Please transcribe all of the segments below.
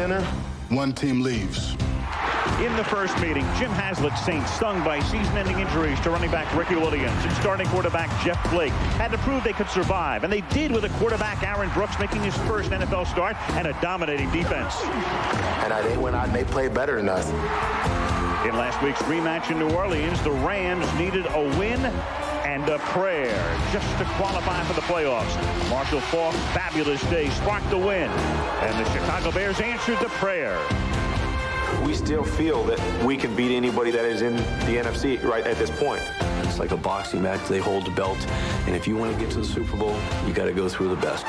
enter, one team leaves. In the first meeting, Jim Haslett's Saints, stung by season-ending injuries to running back Ricky Williams and starting quarterback Jeff Blake, had to prove they could survive, and they did with a quarterback Aaron Brooks making his first NFL start and a dominating defense. And they went out and they played better than us. In last week's rematch in New Orleans, the Rams needed a win and a prayer just to qualify for the playoffs. Marshall Faulk's fabulous day sparked the win, and the Chicago Bears answered the prayer. We still feel that we can beat anybody that is in the NFC right at this point. It's like a boxing match. They hold the belt, and if you want to get to the Super Bowl, you got to go through the best.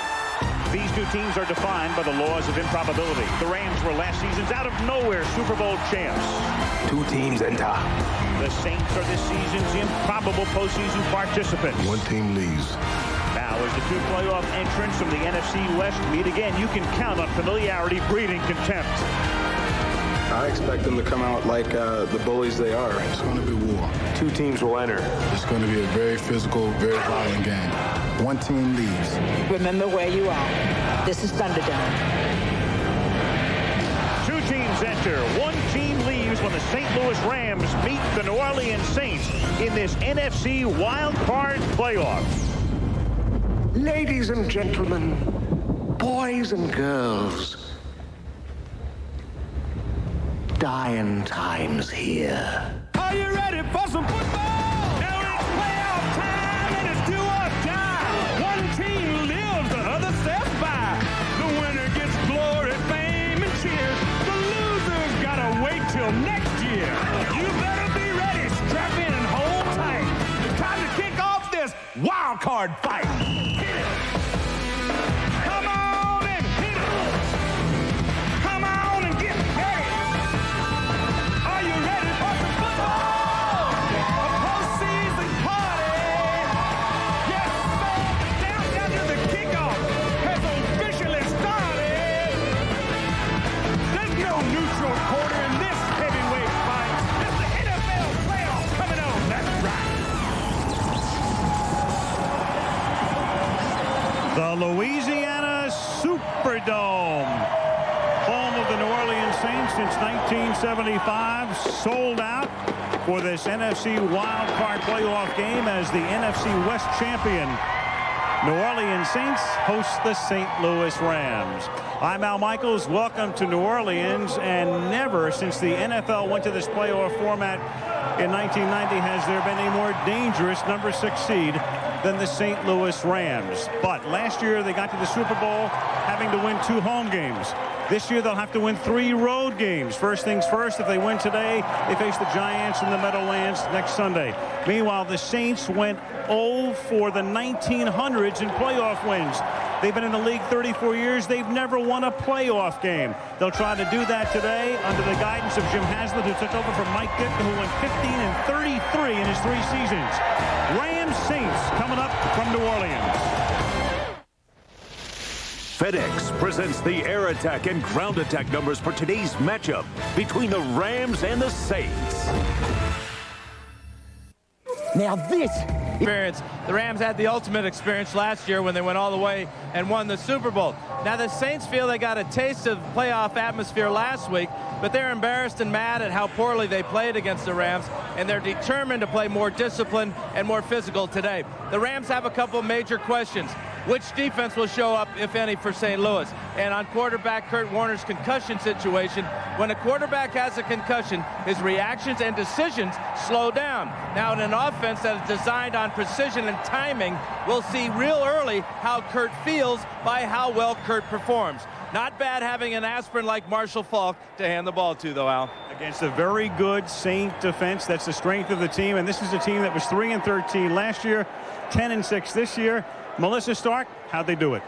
These two teams are defined by the laws of improbability. The Rams were last season's out-of-nowhere Super Bowl champs. Two teams enter. The Saints are this season's improbable postseason participants. One team leaves. Now, as the two playoff entrants from the NFC West meet again, you can count on familiarity breeding contempt. I expect them to come out like the bullies they are. It's going to be war. Two teams will enter. It's going to be a very physical, very violent game. One team leaves. Remember where you are. This is Thunderdome. Two teams enter. One team leaves when the St. Louis Rams meet the New Orleans Saints in this NFC Wildcard playoff. Ladies and gentlemen, boys and girls, dying times here. Are you ready for some football? Now it's playoff time and it's do or die. One team lives, the other steps by. The winner gets glory, fame, and cheers. The losers gotta wait till next year. You better be ready, strap in and hold tight. It's time to kick off this wild card fight. Hit it. Come on and hit it. Come on and get ready. Are you ready for some football? A postseason party. Yes, sir. The countdown to the kickoff has officially started. There's no neutral quarter in this heavyweight fight. It's the NFL playoffs coming on. That's right. The Louisiana Superdome, home of the New Orleans Saints since 1975, sold out for this NFC Wild Card playoff game as the NFC West champion. New Orleans Saints host the St. Louis Rams. I'm Al Michaels. Welcome to New Orleans. And never since the NFL went to this playoff format in 1990 has there been a more dangerous number 6 seed than the St. Louis Rams. But last year they got to the Super Bowl having to win 2 home games. This year they'll have to win 3 road games. First things first, if they win today, they face the Giants in the Meadowlands next Sunday. Meanwhile, the Saints went 0 for the 1900s in playoff wins. They've been in the league 34 years. They've never won a playoff game. They'll try to do that today under the guidance of Jim Haslett, who took over from Mike Ditka, who went 15-33 in his 3 seasons. Rams Saints coming up from New Orleans. FedEx presents the air attack and ground attack numbers for today's matchup between the Rams and the Saints. Now this experience. The Rams had the ultimate experience last year when they went all the way and won the Super Bowl. Now the Saints feel they got a taste of playoff atmosphere last week, but they're embarrassed and mad at how poorly they played against the Rams, and they're determined to play more disciplined and more physical today. The Rams have a couple major questions. Which defense will show up, if any, for St. Louis? And on quarterback Kurt Warner's concussion situation, when a quarterback has a concussion, his reactions and decisions slow down. Now, in an offense that is designed on precision and timing, we'll see real early how Kurt feels by how well Kurt performs. Not bad having an aspirin like Marshall Faulk to hand the ball to, though, Al. Against a very good Saint defense. That's the strength of the team. And this is a team that was 3-13 last year, 10-6 this year. Melissa Stark, how'd they do it?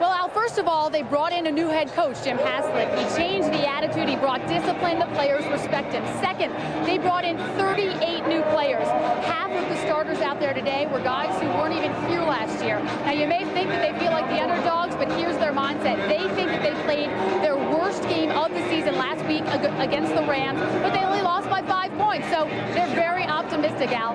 Well, Al, first of all, they brought in a new head coach, Jim Haslett. He changed the attitude. He brought discipline. The players respect him. Second, they brought in 38 new players. Half of the starters out there today were guys who weren't even here last year. Now, you may think that they feel like the underdogs, but here's their mindset. They think that they played their worst game of the season last week against the Rams, but they only lost by 5 points. So they're very optimistic optimistic, Al.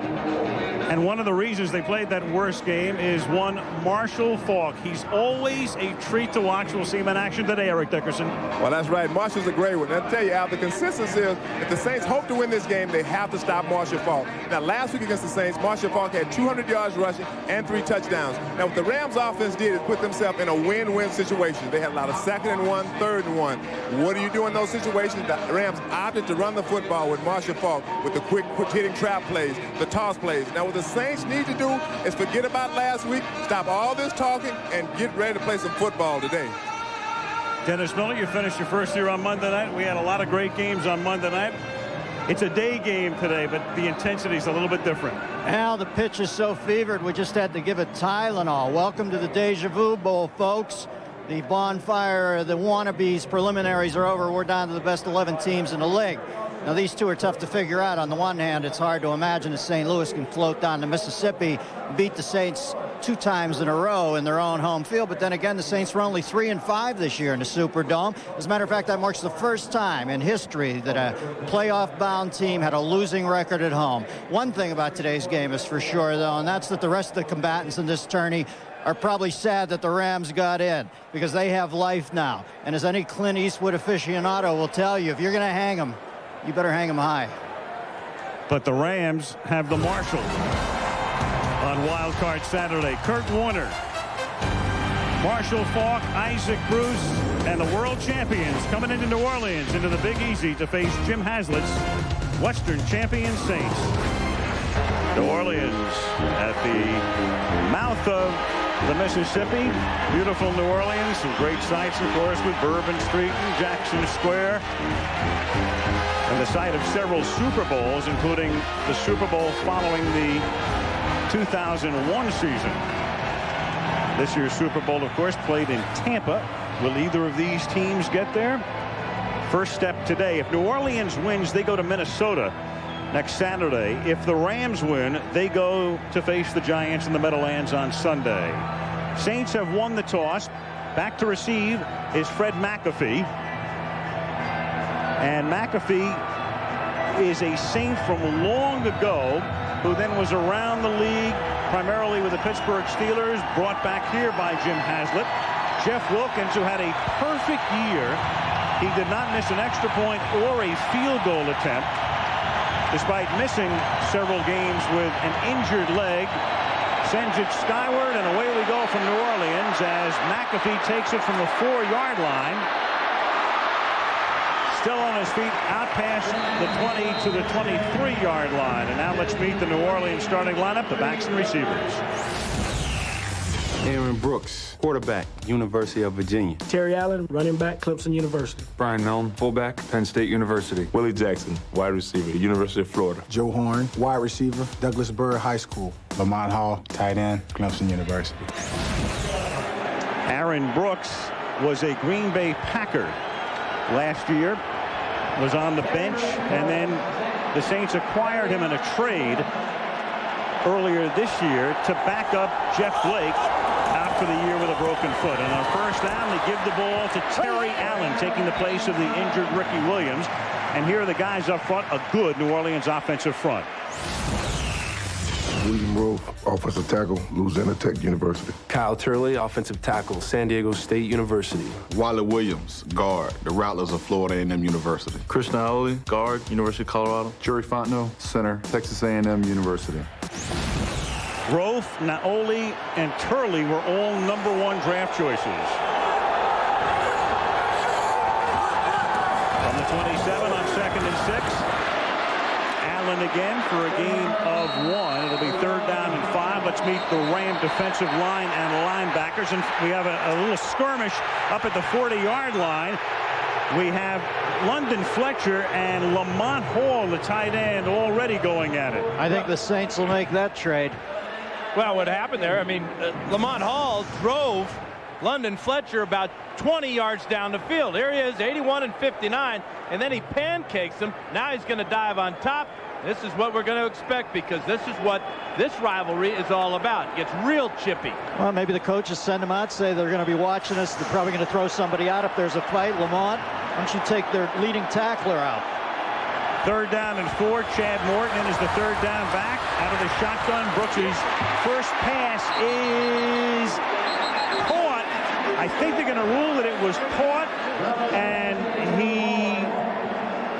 And one of the reasons they played that worst game is one Marshall Faulk. He's always a treat to watch. We'll see him in action today, Eric Dickerson. Well, that's right. Marshall's a great one. I'll tell you, Al, the consensus is if the Saints hope to win this game, they have to stop Marshall Faulk. Now, last week against the Saints, Marshall Faulk had 200 yards rushing and 3 touchdowns. Now, what the Rams offense did is put themselves in a win-win situation. They had a lot of 2nd and 1, 3rd and 1. What do you do in those situations? The Rams opted to run the football with Marshall Faulk with the quick hitting trap plays, the toss plays. Now, what the Saints need to do is forget about last week, stop all this talking, and get ready to play some football today. Dennis Miller, you finished your first year on Monday night. We had a lot of great games on Monday night. It's a day game today, but the intensity is a little bit different. Al, the pitch is so fevered, we just had to give it Tylenol. Welcome to the Deja Vu Bowl, folks. The bonfire, the wannabes preliminaries are over. We're down to the best 11 teams in the league. Now, these two are tough to figure out. On the one hand, it's hard to imagine that St. Louis can float down to Mississippi, beat the Saints 2 times in a row in their own home field. But then again, the Saints were only 3-5 this year in the Superdome. As a matter of fact, that marks the first time in history that a playoff-bound team had a losing record at home. One thing about today's game is for sure, though, and that's that the rest of the combatants in this tourney are probably sad that the Rams got in because they have life now. And as any Clint Eastwood aficionado will tell you, if you're going to hang them, you better hang them high. But the Rams have the Marshall on Wild Card Saturday. Kurt Warner, Marshall Faulk, Isaac Bruce, and the world champions coming into New Orleans, into the Big Easy to face Jim Haslett's Western champion Saints. New Orleans at the mouth of the Mississippi. Beautiful New Orleans. Some great sights, of course, with Bourbon Street and Jackson Square. And the site of several Super Bowls, including the Super Bowl following the 2001 season. This year's Super Bowl, of course, played in Tampa. Will either of these teams get there? First step today. If New Orleans wins, they go to Minnesota next Saturday. If the Rams win, they go to face the Giants in the Meadowlands on Sunday. Saints have won the toss. Back to receive is Fred McAfee. And McAfee is a Saint from long ago who then was around the league, primarily with the Pittsburgh Steelers, brought back here by Jim Haslett. Jeff Wilkins, who had a perfect year. He did not miss an extra point or a field goal attempt, despite missing several games with an injured leg. Sends it skyward, and away we go from New Orleans as McAfee takes it from the 4-yard line. Still on his feet, out past the 20 to the 23-yard line. And now let's meet the New Orleans starting lineup, the backs and receivers. Aaron Brooks, quarterback, University of Virginia. Terry Allen, running back, Clemson University. Brian Milne, fullback, Penn State University. Willie Jackson, wide receiver, University of Florida. Joe Horn, wide receiver, Douglas Byrd High School. Lamont Hall, tight end, Clemson University. Aaron Brooks was a Green Bay Packer last year, was on the bench, and then the Saints acquired him in a trade earlier this year to back up Jeff Blake out for the year with a broken foot. And on first down, they give the ball to Terry Allen, taking the place of the injured Ricky Williams. And here are the guys up front, a good New Orleans offensive front. William Rowe, offensive tackle, Louisiana Tech University. Kyle Turley, offensive tackle, San Diego State University. Wally Williams, guard, the Rattlers of Florida A&M University. Chris Naoli, guard, University of Colorado. Joey Fontenot, center, Texas A&M University. Rowe, Naoli, and Turley were all #1 draft choices. On the 27 on 2nd and 6. Allen again for a gain of 1. It'll be 3rd down and 5. Let's meet the Ram defensive line and linebackers. And we have a little skirmish up at the 40-yard line. We have London Fletcher and Lamont Hall, the tight end, already going at it. I think the Saints will make that trade. Well, what happened there, I mean, Lamont Hall drove London Fletcher about 20 yards down the field. Here he is, 81 and 59, and then he pancakes him. Now he's going to dive on top. This is what we're going to expect, because this is what this rivalry is all about. It gets real chippy. Well, maybe the coaches send them out, say they're going to be watching us. They're probably going to throw somebody out if there's a fight. Lamont, why don't you take their leading tackler out? 3rd down and 4. Chad Morton is the 3rd down back. Out of the shotgun, Brooks' first pass is caught. I think they're going to rule that it was caught, and he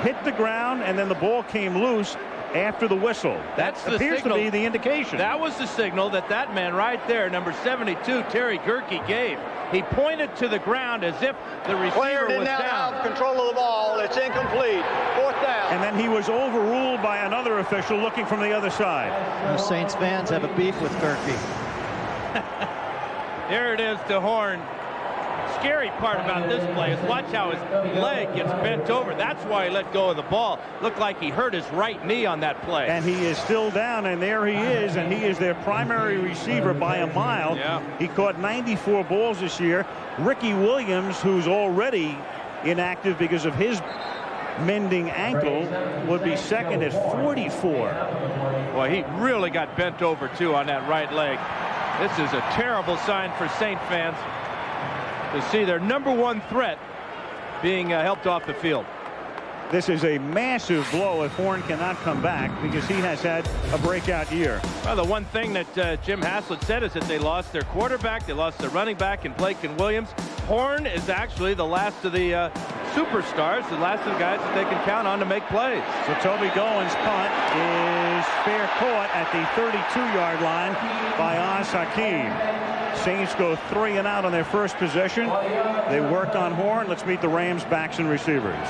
hit the ground, and then the ball came loose after the whistle. That appears signal, to be the indication. That was the signal that man right there, number 72, Terry Gerke, gave. He pointed to the ground as if the receiver Player did was not down. have control of the ball. It's incomplete. 4th down. And then he was overruled by another official looking from the other side. Saints fans have a beef with Gerke. Here it is to Horn. Scary part about this play is watch how his leg gets bent over. That's why he let go of the ball. Looked like he hurt his right knee on that play. And he is still down, and there he is, and he is their primary receiver by a mile. Yeah. He caught 94 balls this year. Ricky Williams, who's already inactive because of his mending ankle, would be second at 44. Well, he really got bent over, too, on that right leg. This is a terrible sign for Saint fans to see their #1 threat being helped off the field. This is a massive blow if Horn cannot come back, because he has had a breakout year. Well, the one thing that Jim Haslett said is that they lost their quarterback, they lost their running back in Blake and Williams. Horn is actually the last of the superstars, the last of the guys that they can count on to make plays. So Toby Goins' punt is fair caught at the 32-yard line by Oz Hakeem. Saints go 3 and out on their first possession. They work on Horn. Let's meet the Rams backs and receivers.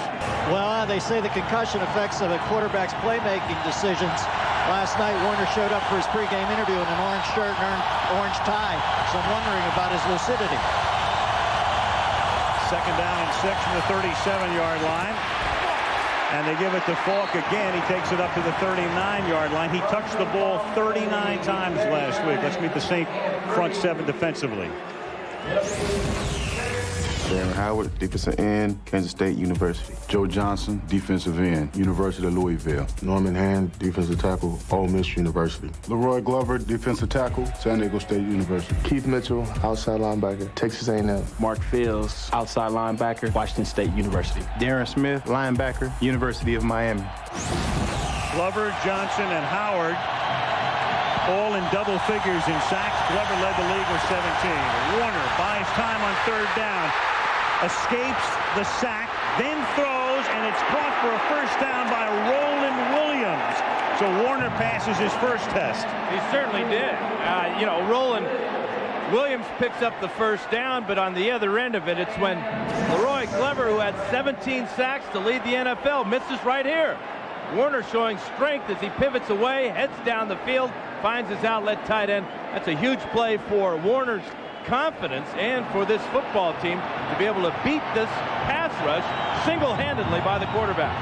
Well, they say the concussion effects of a quarterback's playmaking decisions. Last night, Warner showed up for his pregame interview in an orange shirt and an orange tie, so I'm wondering about his lucidity. 2nd down and 6 from the 37-yard line. And they give it to Falk again. He takes it up to the 39-yard line. He touched the ball 39 times last week. Let's meet the Saint front 7 defensively. Darren Howard, defensive end, Kansas State University. Joe Johnson, defensive end, University of Louisville. Norman Hand, defensive tackle, Ole Miss University. Leroy Glover, defensive tackle, San Diego State University. Keith Mitchell, outside linebacker, Texas A&M. Mark Fields, outside linebacker, Washington State University. Darren Smith, linebacker, University of Miami. Glover, Johnson, and Howard all in double figures in sacks. Glover led the league with 17. Warner buys time on 3rd down, escapes the sack, then throws, and it's caught for a first down by Roland Williams. So Warner passes his first test. He certainly did. Roland Williams picks up the first down, but on the other end of it, it's when Leroy Glover, who had 17 sacks to lead the NFL, misses right here. Warner showing strength as he pivots away, heads down the field, finds his outlet tight end. That's a huge play for Warner's confidence and for this football team to be able to beat this pass rush single-handedly by the quarterback.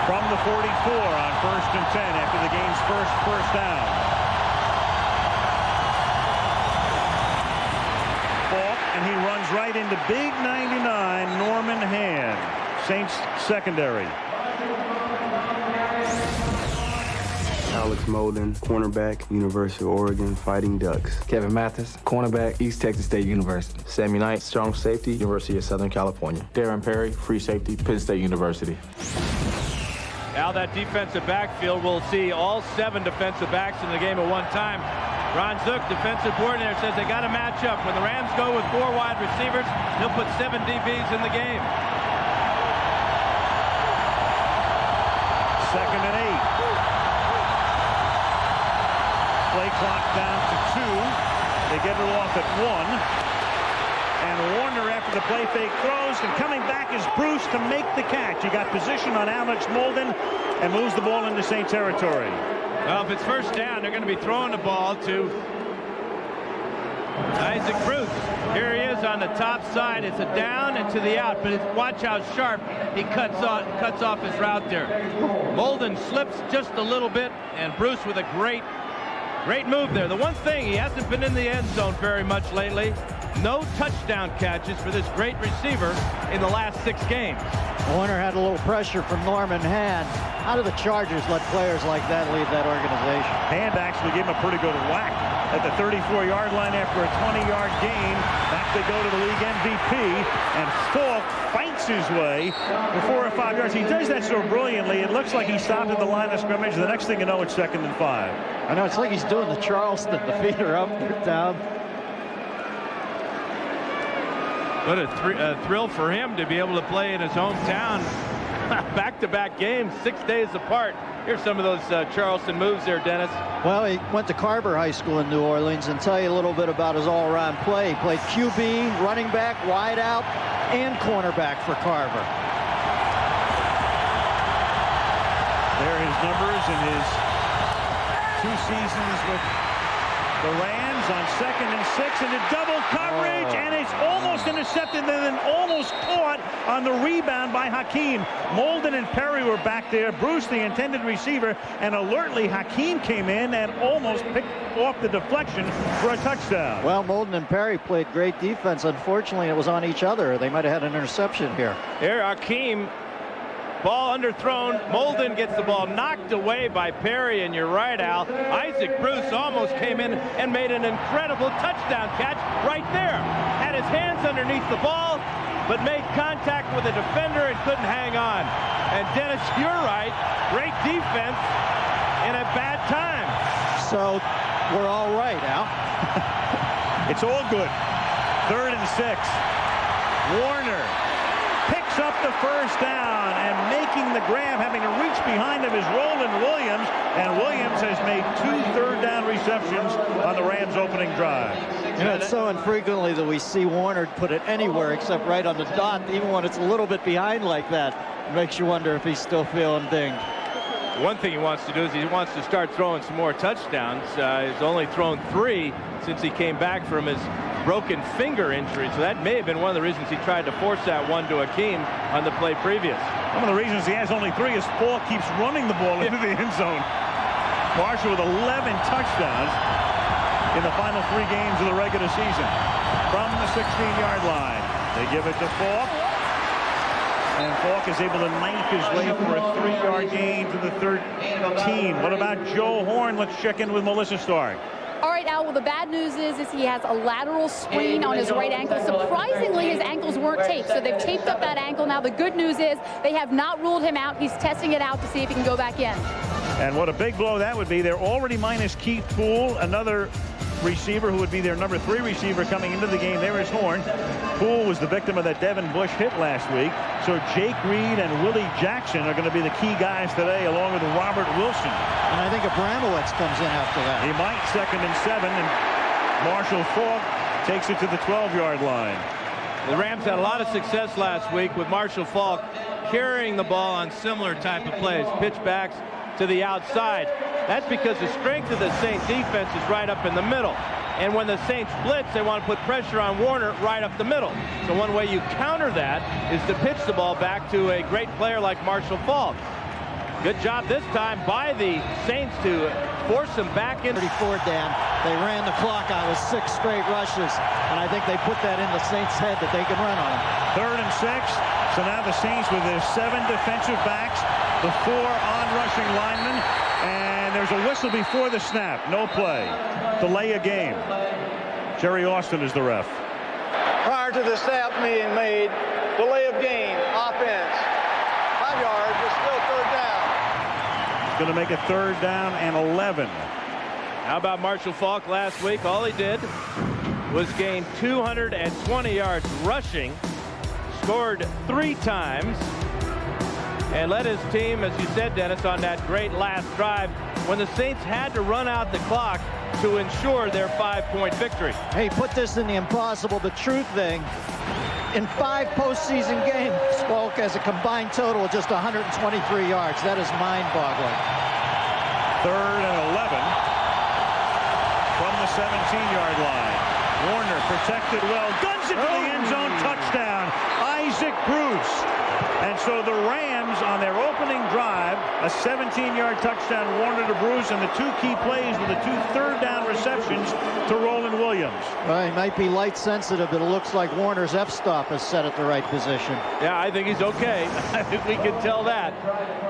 From the 44 on 1st and 10 after the game's first down. Falk, and he runs right into big 99 Norman Hand. Saints secondary. Alex Molden, cornerback, University of Oregon, Fighting Ducks. Kevin Mathis, cornerback, East Texas State University. Sammy Knight, strong safety, University of Southern California. Darren Perry, free safety, Penn State University. Now that defensive backfield will see all 7 defensive backs in the game at one time. Ron Zook, defensive coordinator, says they got to match up. When the Rams go with 4 wide receivers, he'll put 7 DBs in the game. 2nd and 8. Play clock down to 2. They get it off at 1. And Warner, after the play fake, throws, and coming back is Bruce to make the catch. He got position on Alex Molden and moves the ball into Saint territory. Well, if it's first down, they're going to be throwing the ball to Isaac Bruce. Here he is on the top side. It's a down and to the out, but watch how sharp he cuts off his route there. Molden slips just a little bit, and Bruce with a great move there. The one thing, he hasn't been in the end zone very much lately. No touchdown catches for this great receiver in the last 6 games. Warner had a little pressure from Norman Hand. How do the Chargers let players like that leave that organization? Hand actually gave him a pretty good whack at the 34-yard line after a 20-yard gain. Back they go to the league MVP, and Falk fights his way for 4 or 5 yards. He does that so brilliantly. It looks like he stopped at the line of scrimmage. The next thing you know, it's 2nd and 5. I know, it's like he's doing the Charleston. The feet are up, they're down. What a thrill for him to be able to play in his hometown. Back-to-back games, 6 days apart. Here's some of those Charleston moves there, Dennis. Well, he went to Carver High School in New Orleans, and tell you a little bit about his all-around play. He played QB, running back, wide out, and cornerback for Carver. There are his numbers in his 2 seasons with the Rams on 2nd and 6 into double coverage, and it's almost intercepted and then almost caught on the rebound by Hakeem. Molden and Perry were back there. Bruce, the intended receiver, and alertly Hakeem came in and almost picked off the deflection for a touchdown. Well, Molden and Perry played great defense. Unfortunately, it was on each other. They might have had an interception here. Here, Hakeem. Ball underthrown. Molden gets the ball knocked away by Perry, and you're right, Al. Isaac Bruce almost came in and made an incredible touchdown catch right there. Had his hands underneath the ball, but made contact with a defender and couldn't hang on. And Dennis, you're right. Great defense in a bad time. So we're all right, Al. It's all good. 3rd and 6. Warner picks up the first down, and making the grab, having to reach behind him, is Roland Williams, and Williams has made 2 third-down receptions on the Rams' opening drive. You know, it's so infrequently that we see Warner put it anywhere except right on the dot, even when it's a little bit behind like that. It makes you wonder if he's still feeling dinged. One thing he wants to do is he wants to start throwing some more touchdowns. He's only thrown 3 since he came back from his broken finger injury, so that may have been one of the reasons he tried to force that one to Hakeem on the play previous. One of the reasons he has only 3 is Falk keeps running the ball into the end zone. Marshall with 11 touchdowns in the final 3 games of the regular season. From the 16-yard line, they give it to Falk, and Falk is able to knife his way for a 3-yard gain to the 13. What about Joe Horn? Let's check in with Melissa Stark. All right, Al, well, the bad news is he has a lateral sprain on his right ankle. Surprisingly, his ankles weren't taped, so they've taped up that ankle. Now, the good news is they have not ruled him out. He's testing it out to see if he can go back in. And what a big blow that would be. They're already minus Keith Poole, another receiver who would be their number 3 receiver coming into the game. There is Horn. Poole was the victim of that Devin Bush hit last week. So Jake Reed and Willie Jackson are going to be the key guys today, along with Robert Wilson. And I think Abramowitz comes in after that. He might. 2nd and 7, and Marshall Falk takes it to the 12-yard line. The Rams had a lot of success last week with Marshall Falk carrying the ball on similar type of plays, pitchbacks to the outside. That's because the strength of the Saints defense is right up in the middle. And when the Saints blitz, they want to put pressure on Warner right up the middle. So one way you counter that is to pitch the ball back to a great player like Marshall Falk. Good job this time by the Saints to force him back in. 34 down. They ran the clock on with 6 straight rushes, and I think they put that in the Saints' head that they can run on him. 3rd and 6. So now the Saints with their 7 defensive backs, the 4 on-rushing linemen, and there's a whistle before the snap. No play. Delay a game. Jerry Austin is the ref. Prior to the snap being made, delay of game, offense. 5 yards, but still 3rd down. It's going to make it 3rd down and 11. How about Marshall Falk last week? All he did was gain 220 yards rushing, scored 3 times, and led his team, as you said, Dennis, on that great last drive when the Saints had to run out the clock to ensure their 5-point victory. Hey, put this in the impossible, the truth thing. In 5 postseason games, Falk has a combined total of just 123 yards. That is mind-boggling. 3rd and 11 from the 17-yard line. Warner protected well, guns it to the end zone, touchdown, Isaac Bruce. And so the Rams on their opening drive, a 17-yard touchdown, Warner to Bruce, and the 2 key plays with the 2 third-down receptions to Roland Williams. Well, he might be light sensitive, but it looks like Warner's f-stop is set at the right position. Yeah, I think he's okay. I think we can tell that.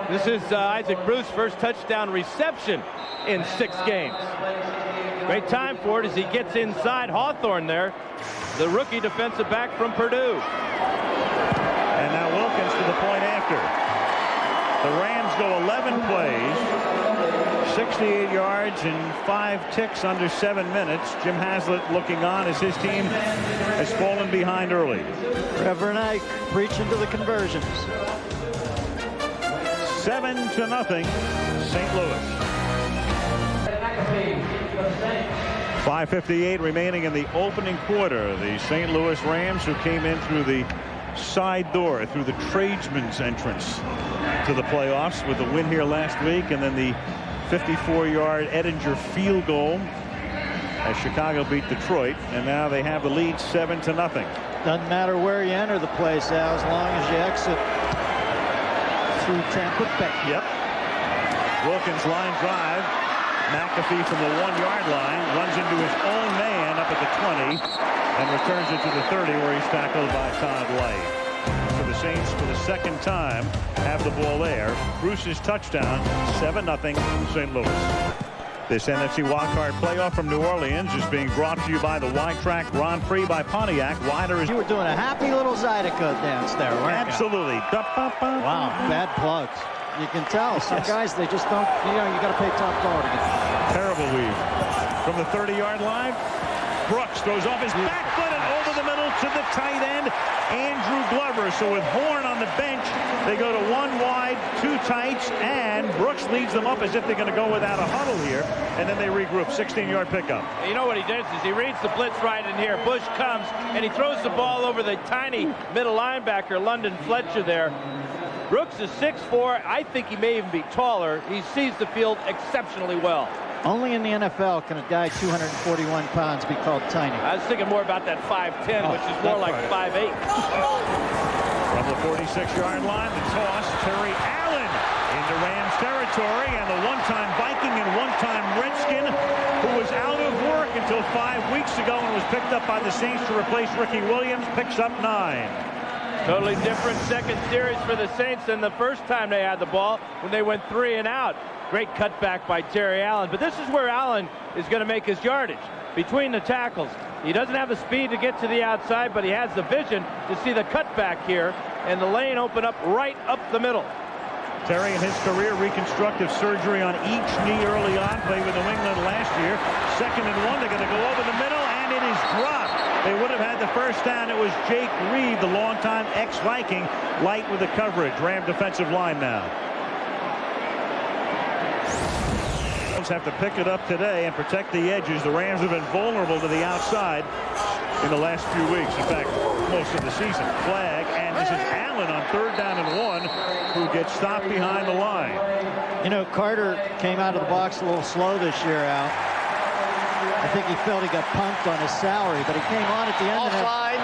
This is Isaac Bruce's first touchdown reception in 6 games. Great time for it as he gets inside Hawthorne there, the rookie defensive back from Purdue. And now Wilkins to the point after. The Rams go 11 plays, 68 yards and 5 ticks under 7 minutes. Jim Haslett looking on as his team has fallen behind early. Reverend Ike preaching to the conversions. 7-0, St. Louis. 5:58 remaining in the opening quarter. The St. Louis Rams, who came in through the side door, through the tradesman's entrance to the playoffs with the win here last week, and then the 54-yard Edinger field goal as Chicago beat Detroit, and now they have the lead 7-0. Doesn't matter where you enter the place, Al, as long as you exit through Tampa Bay. Yep. Wilkins line drive. McAfee from the 1-yard line runs into his own man up at the 20 and returns it to the 30 where he's tackled by Todd Light. So the Saints for the second time have the ball there. Bruce's touchdown, 7-0 St. Louis. This NFC Wildcard playoff from New Orleans is being brought to you by the Wide Track Grand Prix by Pontiac. Wider is. You were doing a happy little Zydeco dance there, weren't you? Absolutely. Wow, bad plugs. You can tell. Some guys, they just don't, you got to pay top dollar to get them. Terrible weave. From the 30-yard line, Brooks throws off his back foot and over the middle to the tight end, Andrew Glover. So with Horn on the bench, they go to 1 wide, 2 tights, and Brooks leads them up as if they're going to go without a huddle here, and then they regroup. 16-yard pickup. You know what he does is he reads the blitz right in here. Bush comes, and he throws the ball over the tiny middle linebacker, London Fletcher there. Brooks is 6'4". I think he may even be taller. He sees the field exceptionally well. Only in the NFL can a guy 241 pounds be called tiny. I was thinking more about that 5'10", which is more like 5'8". From the 46-yard line, the toss, Terry Allen into Rams territory, and the one-time Viking and one-time Redskin, who was out of work until 5 weeks ago and was picked up by the Saints to replace Ricky Williams, picks up 9. Totally different second series for the Saints than the first time they had the ball when they went 3 and out. Great cutback by Terry Allen. But this is where Allen is going to make his yardage. Between the tackles. He doesn't have the speed to get to the outside, but he has the vision to see the cutback here. And the lane open up right up the middle. Terry in his career, reconstructive surgery on each knee early on. Played with New England last year. 2nd and 1. They're going to go over the middle, and it is dropped. They would have had the first down. It was Jake Reed, the longtime ex-Viking, light with the coverage. Ram defensive line now. Have to pick it up today and protect the edges. The Rams have been vulnerable to the outside in the last few weeks. In fact, most of the season. Flag, and this is Allen on 3rd down and 1, who gets stopped behind the line. You know, Carter came out of the box a little slow this year, Al. I think he felt he got punked on his salary, but he came on at the end. Offside,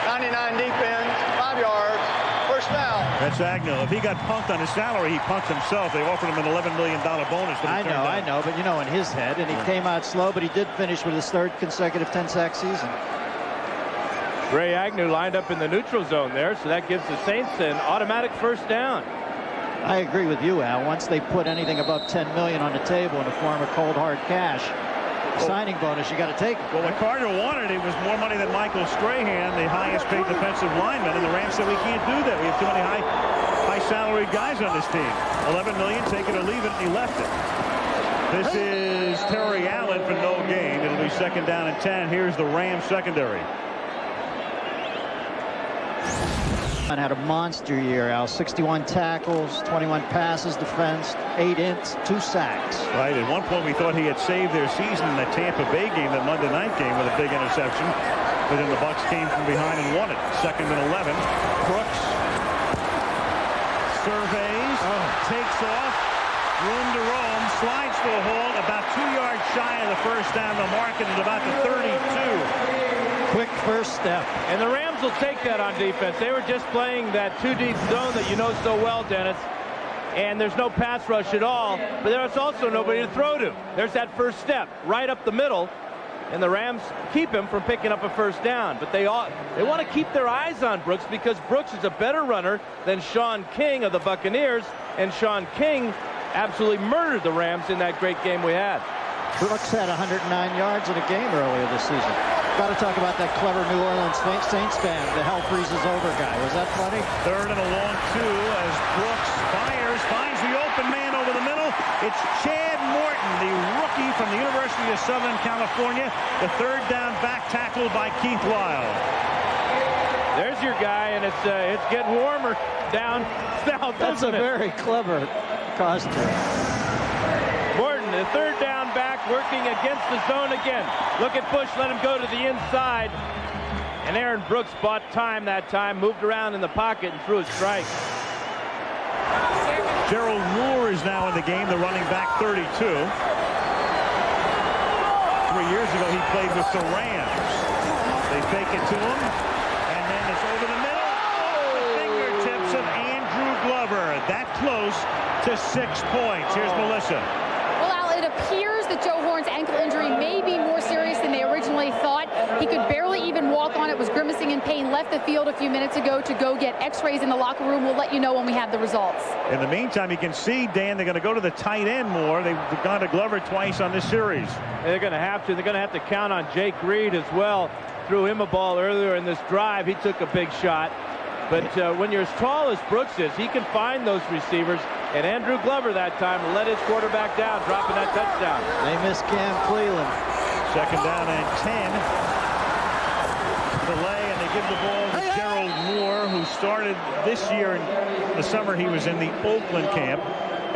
99 defense, 5 yards, first down. That's Agnew. If he got punked on his salary, he punked himself. They offered him an $11 million bonus. I know, but you know, in his head, and he came out slow, but he did finish with his 3rd consecutive 10-sack season. Ray Agnew lined up in the neutral zone there, so that gives the Saints an automatic first down. I agree with you, Al. Once they put anything above $10 million on the table in the form of cold hard cash, signing bonus, you got to take it. Well, what Carter wanted, it was more money than Michael Strahan, the highest paid defensive lineman, and the Rams said we can't do that. We have too many high salaried guys on this team. $11 million, take it or leave it, and he left it. This is Terry Allen for no gain. It'll be 2nd down and 10. Here's the Rams secondary. And had a monster year, Al. 61 tackles, 21 passes defensed, 8 ints, 2 sacks. Right. At one point we thought he had saved their season in that Tampa Bay game, that Monday night game, with a big interception. But then the Bucs came from behind and won it. 2nd and 11. Brooks surveys, takes off, room to roam, slides to a hold, about 2 yards shy of the first down. The mark is about the 32. Quick first step. And the Rams will take that on defense. They were just playing that 2-deep zone that you know so well, Dennis. And there's no pass rush at all, but there's also nobody to throw to. There's that first step right up the middle, and the Rams keep him from picking up a first down. But they want to keep their eyes on Brooks, because Brooks is a better runner than Sean King of the Buccaneers, and Sean King absolutely murdered the Rams in that great game we had. Brooks had 109 yards in a game earlier this season. Got to talk about that clever New Orleans Saints fan, the hell freezes over guy. Was that funny? Third and a long 2 as Brooks fires, finds the open man over the middle. It's Chad Morton, the rookie from the University of Southern California. The third down back tackled by Keith Lyle. There's your guy, and it's getting warmer down south. That's a very clever costume. Morton, the third down back, working against the zone again. Look at Bush, let him go to the inside. And Aaron Brooks bought time that time, moved around in the pocket and threw a strike. Gerald Moore is now in the game, the running back 32. 3 years ago, he played with the Rams. They fake it to him, and then it's over the middle. The fingertips of Andrew Glover. That close to 6 points. Here's Melissa. Well, Al, it appears that Joe Horn's ankle injury may be more serious than they originally thought. He could barely even walk on it, was grimacing in pain, left the field a few minutes ago to go get x-rays in the locker room. We'll let you know when we have the results. In the meantime, you can see, Dan, they're going to go to the tight end more. They've gone to Glover twice on this series. They're going to have to. They're going to have to count on Jake Reed as well. Threw him a ball earlier in this drive. He took a big shot. But when you're as tall as Brooks is, he can find those receivers. And Andrew Glover that time let his quarterback down, dropping that touchdown. They missed Cam Cleveland. Second down and 10. Delay, and they give the ball to Gerald Moore, who started this year in the summer. He was in the Oakland camp.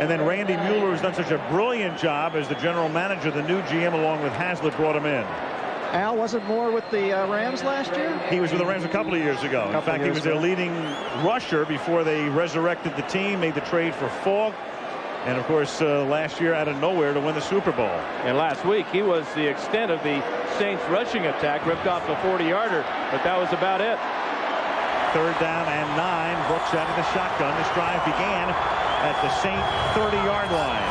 And then Randy Mueller, who's done such a brilliant job as the general manager, the new GM, along with Haslett, brought him in. Al wasn't Moore with the Rams last year? He was with the Rams a couple of years ago. In fact, he was their leading rusher before they resurrected the team, made the trade for Falk. And, of course, last year out of nowhere to win the Super Bowl. And last week, he was the extent of the Saints rushing attack, ripped off a 40-yarder, but that was about it. Third down and 9. Brooks out of the shotgun. This drive began at the Saint 30-yard line.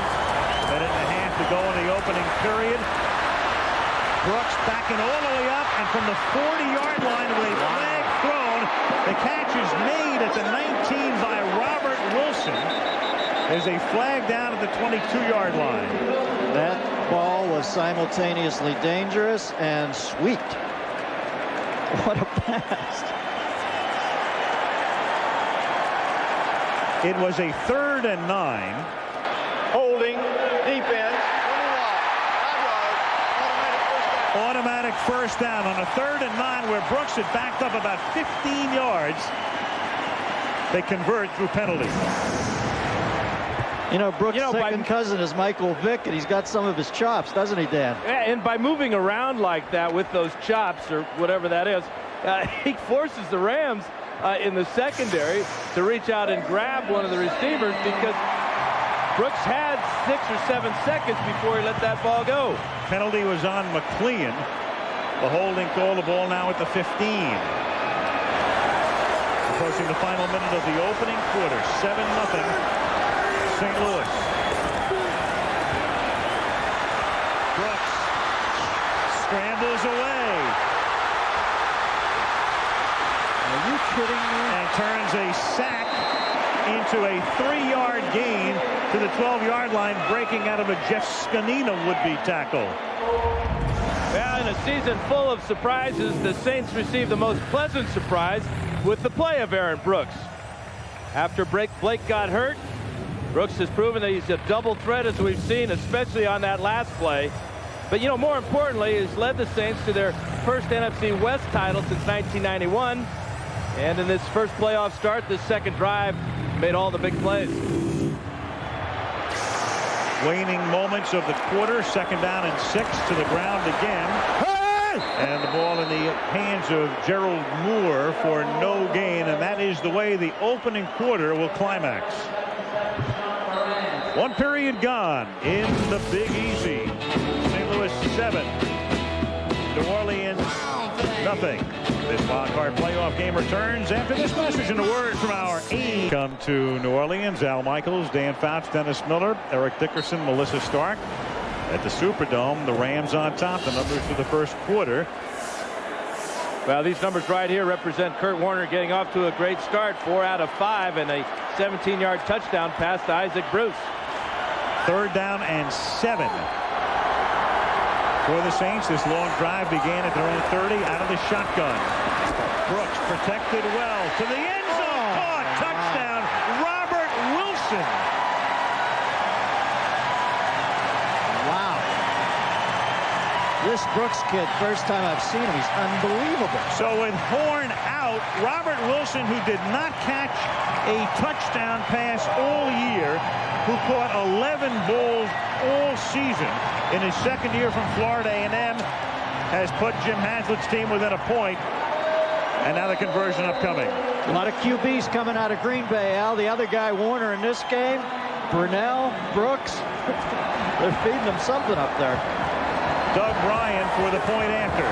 Minute and a half to go in the opening period. Brooks backing all the way up, and from the 40-yard line with a flag thrown, the catch is made at the 19 by Robert Wilson. There's a flag down at the 22-yard line. That ball was simultaneously dangerous and sweet. What a pass. It was a 3rd and 9. Holding, defense, Automatic first down on a 3rd and 9 where Brooks had backed up about 15 yards. They convert through penalty. You know, Brooks' second cousin is Michael Vick, and he's got some of his chops, doesn't he, Dan? Yeah, and by moving around like that with those chops, or whatever that is, he forces the Rams in the secondary to reach out and grab one of the receivers, because Brooks had 6 or 7 seconds before he let that ball go. Penalty was on McLean. The holding call, the ball now at the 15. Approaching the final minute of the opening quarter. 7-0 St. Louis. Brooks scrambles away. Are you kidding me? And turns a sack into a 3-yard gain to the 12-yard line, breaking out of a Jeff Scanina would-be tackle. Well, in a season full of surprises, the Saints received the most pleasant surprise with the play of Aaron Brooks. After Blake got hurt, Brooks has proven that he's a double threat, as we've seen, especially on that last play. But, you know, more importantly, he's led the Saints to their first NFC West title since 1991. And in this first playoff start, this second drive made all the big plays. Waning moments of the quarter. 2nd down and 6 to the ground again. And the ball in the hands of Gerald Moore for no gain. And that is the way the opening quarter will climax. One period gone in the Big Easy. St. Louis 7. New Orleans nothing. This wildcard playoff game returns after this message and a word from our aide. Come to New Orleans. Al Michaels, Dan Fouts, Dennis Miller, Eric Dickerson, Melissa Stark. At the Superdome, the Rams on top. The numbers for the first quarter. Well, these numbers right here represent Kurt Warner getting off to a great start. 4 out of 5 and a 17-yard touchdown pass to Isaac Bruce. 3rd down and 7. For the Saints, this long drive began at their own 30 out of the shotgun. Brooks protected well to the end zone. Caught. Touchdown. Robert Wilson. Wow. This Brooks kid, first time I've seen him, he's unbelievable. So with Horn out, Robert Wilson, who did not catch a touchdown pass all year, who caught 11 balls all season in his second year from Florida A&M, has put Jim Haslett's team within a point. And now the conversion upcoming. A lot of QBs coming out of Green Bay, Al. The other guy, Warner, in this game, Brunell, Brooks, they're feeding them something up there. Doug Ryan for the point after.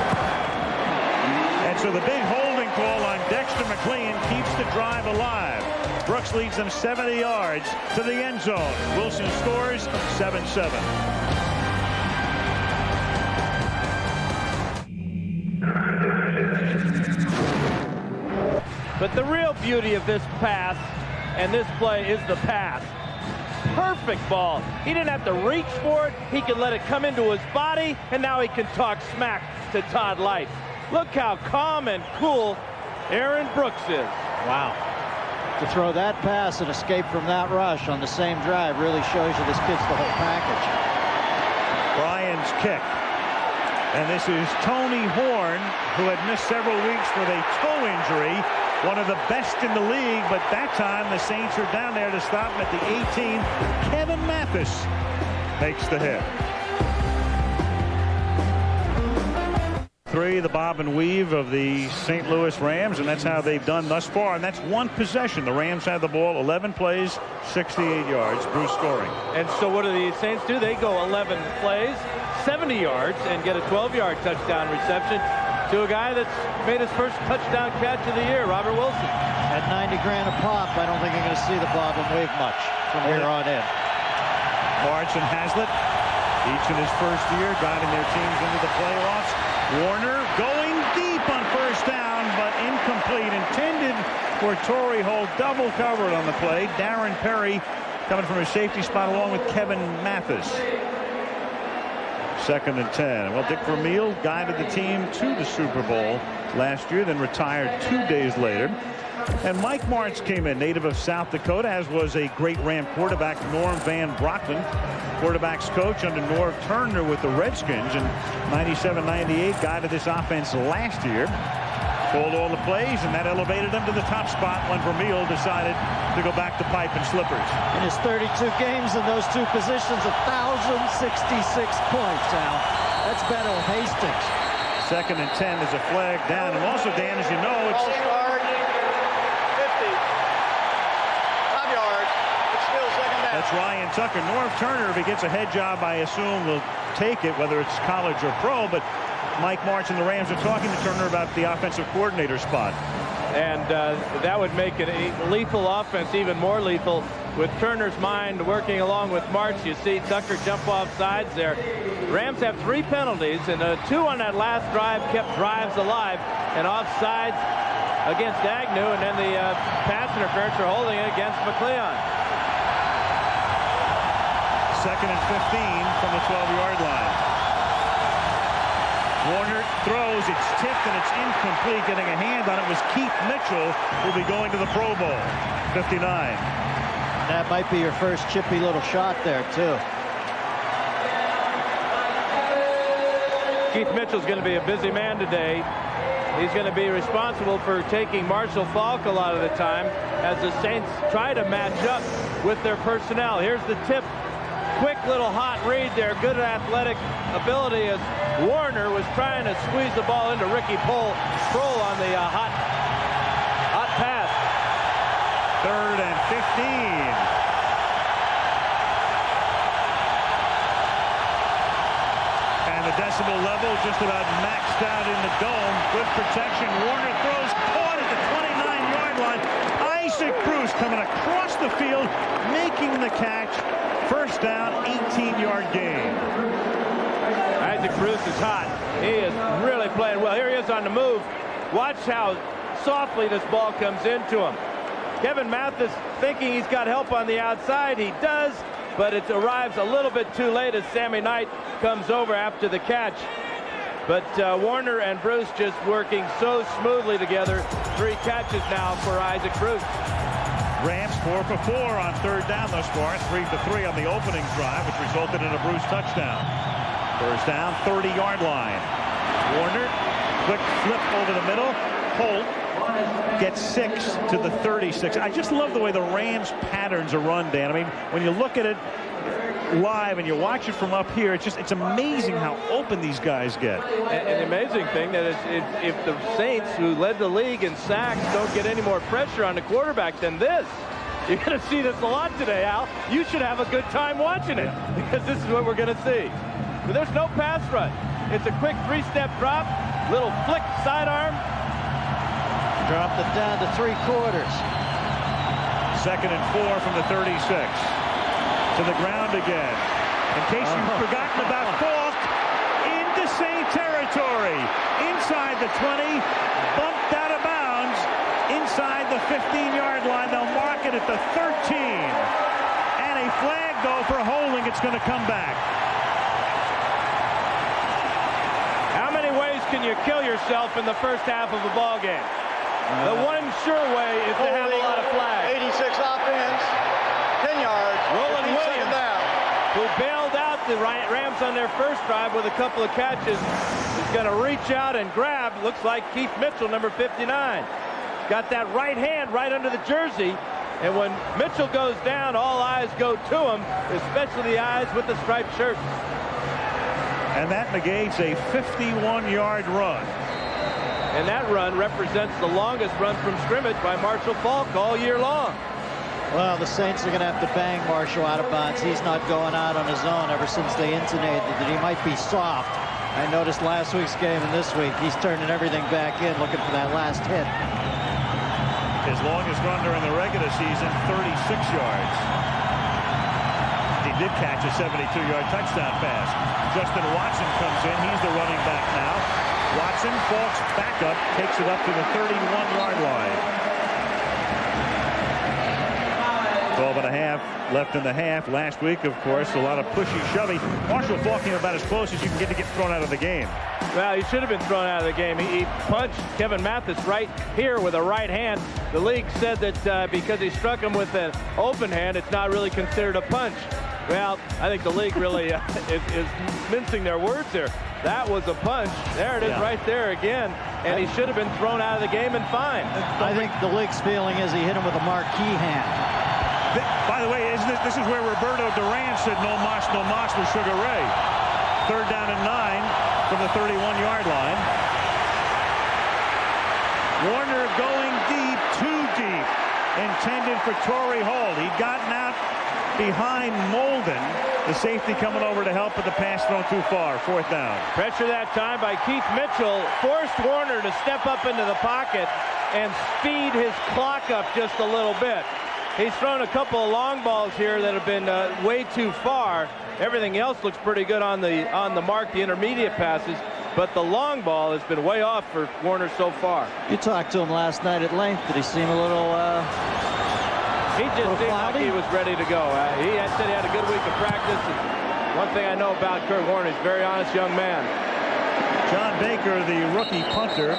And so the big holding call on Dexter McLean keeps the drive alive. Brooks leads them 70 yards to the end zone. Wilson scores 7-7. But the real beauty of this pass and this play is the pass. Perfect ball. He didn't have to reach for it. He could let it come into his body, and now he can talk smack to Todd Light. Look how calm and cool Aaron Brooks is. Wow. To throw that pass and escape from that rush on the same drive really shows you this kid's the whole package. Ryan's kick. And this is Tony Horn, who had missed several weeks with a toe injury. One of the best in the league, but that time the Saints are down there to stop him at the 18. Kevin Mathis makes the hit. 3, the bob and weave of the St. Louis Rams, and that's how they've done thus far. And that's one possession. The Rams had the ball 11 plays, 68 yards. Bruce scoring. And so what do the Saints do? They go 11 plays, 70 yards, and get a 12-yard touchdown reception to a guy that's made his first touchdown catch of the year, Robert Wilson. At 90 grand a pop, I don't think you're going to see the bob and wave much from here on in. March and Haslett, each in his first year, guiding their teams into the playoffs. Warner going deep on first down, but incomplete. Intended for Torrey Holt, double covered on the play. Darren Perry coming from his safety spot along with Kevin Mathis. 2nd and 10. Well, Dick Vermeil guided the team to the Super Bowl last year, then retired 2 days later. And Mike Martz came in, native of South Dakota, as was a great Ram quarterback, Norm Van Brocklin, quarterback's coach under Norv Turner with the Redskins in 97-98, guided this offense last year. Called all the plays, and that elevated him to the top spot when Vermeil decided to go back to pipe and slippers. In his 32 games in those two positions, 1,066 points, Al. That's better than Hastings. 2nd and 10 is a flag down. And also, Dan, as you know, it's 50. 5 yards. It's still second down. That's Ryan Tucker. Norv Turner, if he gets a head job, I assume, will take it, whether it's college or pro. But Mike Martz and the Rams are talking to Turner about the offensive coordinator spot. And that would make it a lethal offense even more lethal with Turner's mind working along with Martz. You see Tucker jump off sides there. Rams have 3 penalties, and 2 on that last drive kept drives alive, and offsides against Agnew, and then the pass interference for holding it against McLeon. 2nd and 15 from the 12-yard line. Warner throws, it's tipped, and it's incomplete. Getting a hand on it was Keith Mitchell, who'll be going to the Pro Bowl. 59. That might be your first chippy little shot there, too. Keith Mitchell's going to be a busy man today. He's going to be responsible for taking Marshall Faulk a lot of the time as the Saints try to match up with their personnel. Here's the tip. Quick little hot read there. Good athletic ability as Warner was trying to squeeze the ball into Ricky Prohl on the hot pass. 3rd and 15. And the decibel level just about maxed out in the dome. Good protection. Warner throws, caught at the 29-yard line. Isaac Bruce coming across the field, making the catch. First down, 18-yard gain. Isaac Bruce is hot. He is really playing well. Here he is on the move. Watch how softly this ball comes into him. Kevin Mathis thinking he's got help on the outside. He does. but it arrives a little bit too late as Sammy Knight comes over after the catch. But Warner and Bruce just working so smoothly together. 3 catches now for Isaac Bruce. Rams 4 for 4 on 3rd down thus far. 3 for 3 on the opening drive, which resulted in a Bruce touchdown. 1st down, 30-yard line. Warner, quick flip over the middle. Holt gets 6 to the 36. I just love the way the Rams patterns are run, Dan. I mean, when you look at it live and you watch it from up here, it's amazing how open these guys get. And the amazing thing that is if the Saints, who led the league in sacks, don't get any more pressure on the quarterback than this. You're going to see this a lot today, Al. You should have a good time watching it, because this is what we're going to see. But there's no pass rush. It's a quick 3-step drop, little flick sidearm. Dropped it down to 3/4. 2nd and 4 from the 36. To the ground again. In case you've forgotten about Falk, into Saint territory. Inside the 20, bumped out of bounds. Inside the 15-yard line. They'll mark it at the 13. And a flag, though, for holding. It's going to come back. How many ways can you kill yourself in the first half of a ball game? The one sure way is to have a lot of flags. 86 offense, 10 yards. Roland Williams, who bailed out the Rams on their first drive with a couple of catches, is going to reach out and grab. Looks like Keith Mitchell, number 59. Got that right hand right under the jersey. And when Mitchell goes down, all eyes go to him, especially the eyes with the striped shirts. And that negates a 51-yard run. And that run represents the longest run from scrimmage by Marshall Faulk all year long. Well, the Saints are going to have to bang Marshall out of bounds. He's not going out on his own ever since they intimated that he might be soft. I noticed last week's game and this week, he's turning everything back in, looking for that last hit. His longest run during the regular season, 36 yards. He did catch a 72-yard touchdown pass. Justin Watson comes in. He's the running back now. Watson, Faulk's backup, takes it up to the 31-yard line. 12 and a half left in the half. Last week, of course, a lot of pushy, shovey. Marshall Faulk came about as close as you can get thrown out of the game. Well, he should have been thrown out of the game. He punched Kevin Mathis right here with a right hand. The league said that because he struck him with an open hand, it's not really considered a punch. Well, I think the league really is mincing their words here. That was a punch. There it is, right there again. And he should have been thrown out of the game and fined. I think the league's feeling is he hit him with a marquee hand. By the way, this is where Roberto Duran said no mas with Sugar Ray. 3rd down and 9 from the 31-yard line. Warner going deep, too deep. Intended for Torrey Holt. He'd gotten out behind Molden. The safety coming over to help, but the pass thrown too far. 4th down. Pressure that time by Keith Mitchell forced Warner to step up into the pocket and speed his clock up just a little bit. He's thrown a couple of long balls here that have been way too far. Everything else looks pretty good on the mark, the intermediate passes, but the long ball has been way off for Warner so far. You talked to him last night at length. Did he seem a little he just seemed like he was ready to go. He said he had a good week of practice. And one thing I know about Kurt Warner, he's a very honest young man. John Baker, the rookie punter,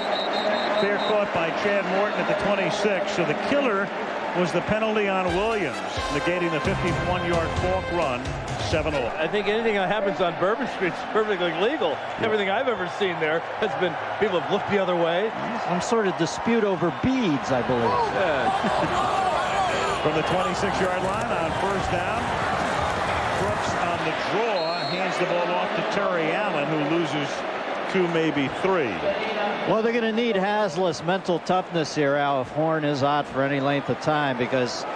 fair caught by Chad Morton at the 26. So the killer was the penalty on Williams, negating the 51-yard Faulk run, 7-0. I think anything that happens on Bourbon Street is perfectly legal. Everything I've ever seen there has been people have looked the other way. Some sort of dispute over beads, I believe. From the 26-yard line on 1st down, Brooks on the draw hands the ball off to Terry Allen, who loses 2, maybe 3. Well, they're going to need Haslett's mental toughness here, Al, if Horn is out for any length of time, because,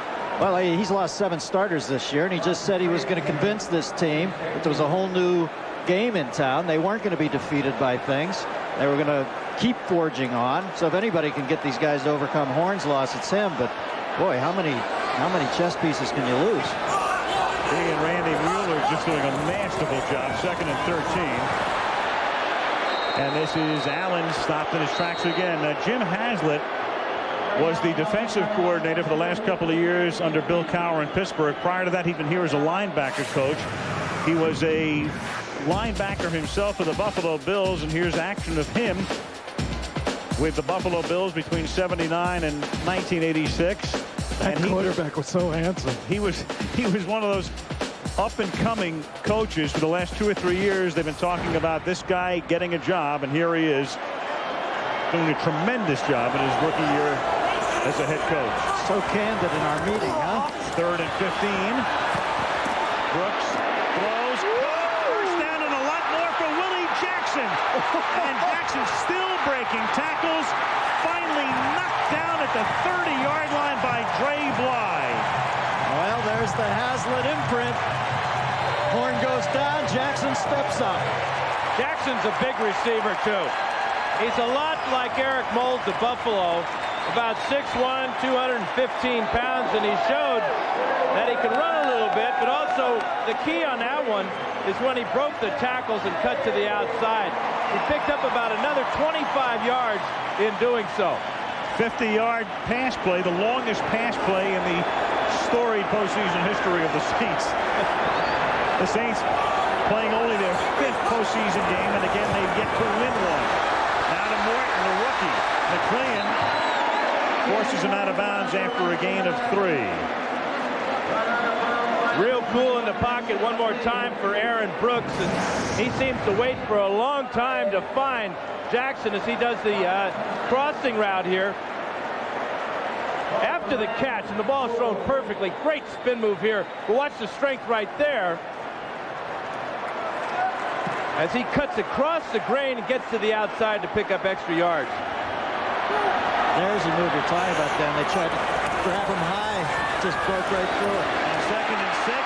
well, he's lost 7 starters this year, and he just said he was going to convince this team that there was a whole new game in town. They weren't going to be defeated by things. They were going to keep forging on. So if anybody can get these guys to overcome Horn's loss, it's him. But, boy, how many chess pieces can you lose? He and Randy Mueller just doing a masterful job. 2nd and 13. And this is Allen stopped in his tracks again. Jim Haslett was the defensive coordinator for the last couple of years under Bill Cowher in Pittsburgh. Prior to that, he'd been here as a linebacker coach. He was a linebacker himself for the Buffalo Bills, and here's action of him with the Buffalo Bills between '79 and 1986. That quarterback was so handsome. He was one of those up-and-coming coaches for the last 2 or 3 years. They've been talking about this guy getting a job, and here he is doing a tremendous job in his rookie year as a head coach. So candid in our meeting, huh? 3rd and 15. Brooks throws. First down and a lot more for Willie Jackson. And Jackson still breaking tackles. Finally knocked down at the 30-yard line by Dre Bly. Well, there's the Haslett imprint. Horn goes down. Jackson steps up. Jackson's a big receiver, too. He's a lot like Eric Mould of Buffalo, about 6'1", 215 pounds, and he showed that he can run a little bit, but also the key on that one is when he broke the tackles and cut to the outside. He picked up about another 25 yards in doing so. 50-yard pass play, the longest pass play in the storied postseason history of the Saints. The Saints playing only their 5th postseason game, and again, they've yet to win one. Now to Morton, the rookie. McLean forces him out of bounds after a gain of 3. Real cool in the pocket one more time for Aaron Brooks, and he seems to wait for a long time to find Jackson as he does the crossing route here. After the catch, and the ball is thrown perfectly. Great spin move here. But watch the strength right there as he cuts across the grain and gets to the outside to pick up extra yards. There's a move you're talking about then. They tried to grab him high, just broke right through it. On 2nd and 6,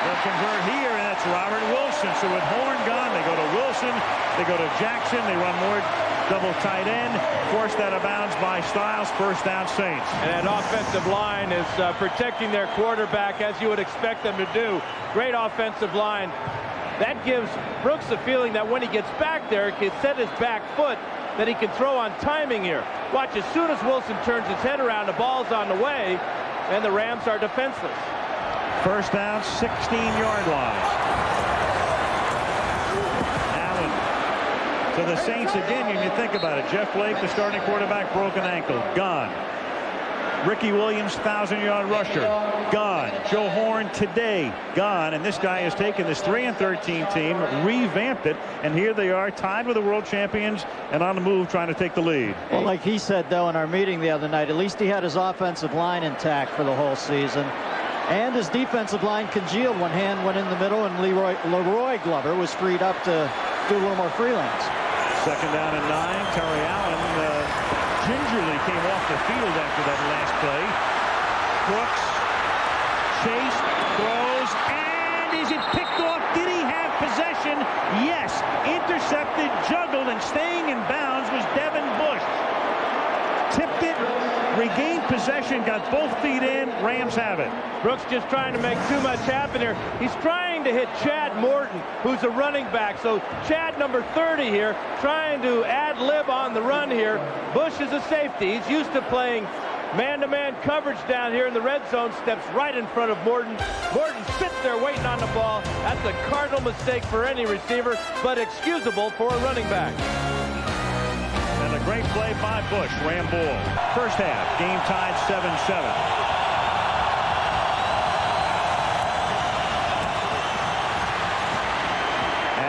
they'll convert here, and that's Robert Wilson. So with Horn gone, they go to Wilson, they go to Jackson, they run more double tight end, forced out of bounds by Styles. First down, Saints. And that offensive line is protecting their quarterback as you would expect them to do. Great offensive line. That gives Brooks the feeling that when he gets back there, he can set his back foot, that he can throw on timing here. Watch, as soon as Wilson turns his head around, the ball's on the way, and the Rams are defenseless. First down, 16-yard line. Allen to the Saints again. You think about it. Jeff Blake, the starting quarterback, broken ankle, gone. Ricky Williams, 1,000-yard rusher, gone. Joe Horn today, gone. And this guy has taken this 3-13 team, revamped it, and here they are tied with the world champions and on the move trying to take the lead. Well, like he said, though, in our meeting the other night, at least he had his offensive line intact for the whole season. And his defensive line congealed when Hand went in the middle and Leroy Glover was freed up to do a little more freelance. 2nd down and 9. Terry Allen gingerly came off the field after that last play. Brooks chased, throws, and is it picked off? Did he have possession? Yes. Intercepted, juggled, and staying in bounds was Devin Bush. Tipped it, regained possession, got both feet in. Rams have it. Brooks just trying to make too much happen here. He's trying to hit Chad Morton, who's a running back. So Chad, number 30 here, trying to ad-lib on the run here. Bush is a safety. He's used to playing man-to-man coverage down here in the red zone. Steps right in front of Morton. Morton sits there waiting on the ball. That's a cardinal mistake for any receiver, but excusable for a running back. And a great play by Bush. Ram ball. First half, game tied 7-7.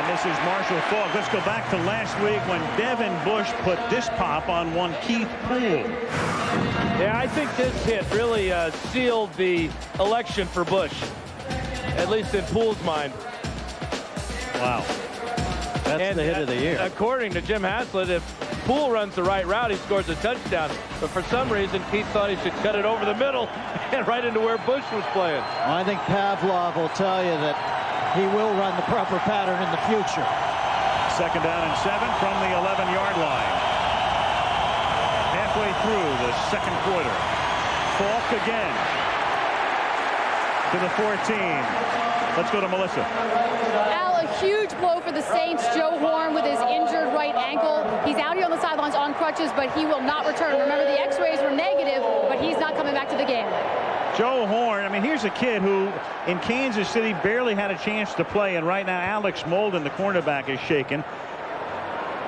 This is Marshall Faulk. Let's go back to last week when Devin Bush put this pop on one Keith Poole. Yeah, I think this hit really sealed the election for Bush, at least in Poole's mind. Wow. That's the hit of the year. According to Jim Haslett, if Poole runs the right route, he scores a touchdown. But for some reason, Keith thought he should cut it over the middle and right into where Bush was playing. Well, I think Pavlov will tell you that he will run the proper pattern in the future. 2nd down and 7 from the 11-yard line. Halfway through the 2nd quarter. Faulk again to the 14. Let's go to Melissa. Al, a huge blow for the Saints. Joe Horn with his injured right ankle. He's out here on the sidelines on crutches, but he will not return. Remember, the x-rays were negative, back to the game. Joe Horn, I mean, here's a kid who in Kansas City barely had a chance to play, and right now Alex Molden, the cornerback, is shaken.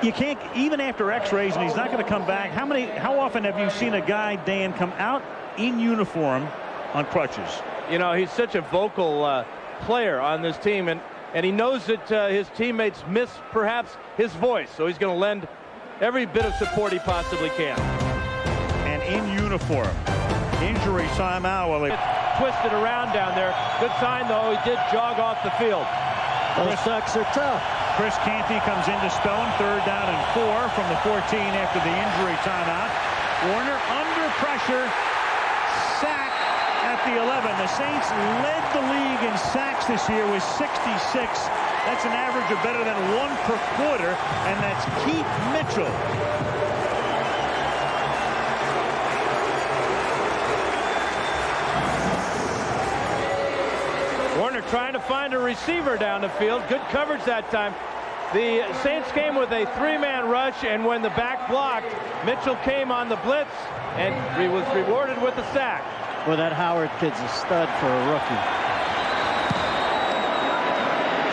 You can't, even after x-rays, and he's not going to come back. How often have you seen a guy, Dan, come out in uniform on crutches? You know, he's such a vocal player on this team, and he knows that his teammates miss perhaps his voice, so he's going to lend every bit of support he possibly can. And in uniform. Injury timeout while they twisted around down there. Good sign, though. He did jog off the field. Those sacks are tough. Chris Canty comes into Stone. 3rd down and 4 from the 14 after the injury timeout. Warner under pressure. Sack at the 11. The Saints led the league in sacks this year with 66. That's an average of better than 1 per quarter, and that's Keith Mitchell. Warner trying to find a receiver down the field. Good coverage that time. The Saints came with a 3-man rush, and when the back blocked, Mitchell came on the blitz, and he was rewarded with a sack. Well, that Howard kid's a stud for a rookie.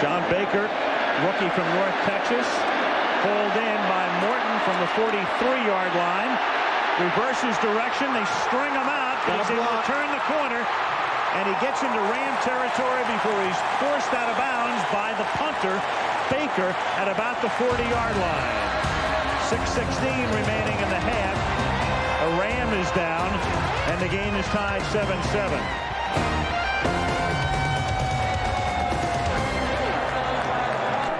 John Baker, rookie from North Texas, pulled in by Morton from the 43-yard line. Reverses direction. They string him out. He's able to turn the corner. And he gets into Ram territory before he's forced out of bounds by the punter, Baker, at about the 40-yard line. 6:16 remaining in the half. A Ram is down, and the game is tied 7-7.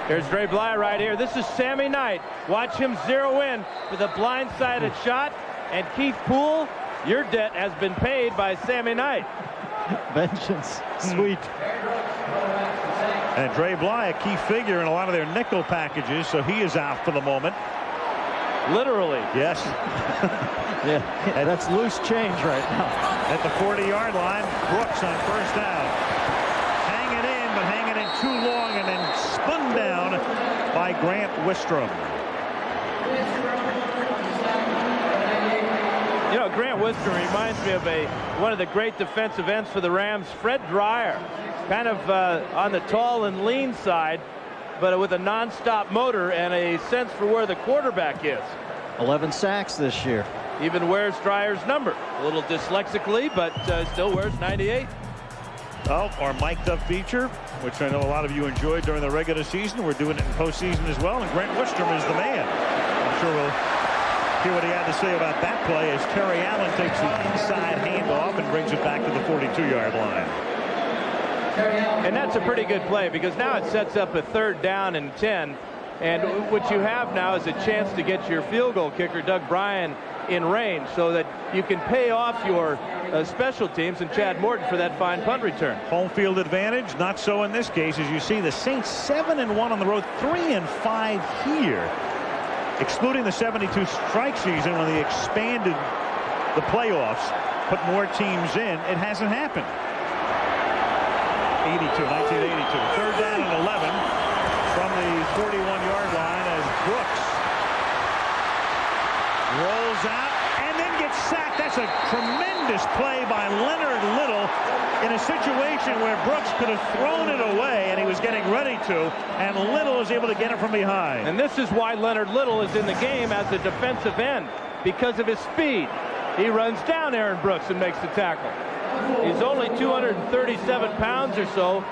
There's Dre Bly right here. This is Sammy Knight. Watch him zero in with a blindside shot. And Keith Poole, your debt has been paid by Sammy Knight. Vengeance. Sweet. And Dre Bly, a key figure in a lot of their nickel packages, so he is out for the moment. Literally. Yes. Yeah, that's loose change right now. At the 40-yard line, Brooks on 1st down. Hanging in, but hanging in too long, and then spun down by Grant Wistrom. You know, Grant Wistrom reminds me of one of the great defensive ends for the Rams, Fred Dreyer. Kind of on the tall and lean side, but with a non-stop motor and a sense for where the quarterback is. 11 sacks this year. Even wears Dreyer's number. A little dyslexically, but still wears 98. Oh, our mic'd up feature, which I know a lot of you enjoyed during the regular season. We're doing it in postseason as well, and Grant Wistrom is the man. I'm sure we'll hear what he had to say about that play as Terry Allen takes the inside handoff and brings it back to the 42-yard line. And that's a pretty good play, because now it sets up a 3rd down and 10. And what you have now is a chance to get your field goal kicker, Doug Bryan, in range, so that you can pay off your special teams and Chad Morton for that fine punt return. Home field advantage, not so in this case. As you see, the Saints 7-1 on the road, 3-5 here. Excluding the 72 strike season when they expanded the playoffs, put more teams in, it hasn't happened. 1982. 3rd down and 11 from the 41-yard line as Brooks rolls out and then gets sacked. That's a tremendous play by Leonard Little in a situation where Brooks could have thrown it away, and he was getting ready to, and Little is able to get it from behind. And this is why Leonard Little is in the game as a defensive end, because of his speed. He runs down Aaron Brooks and makes the tackle. He's only 237 pounds or so,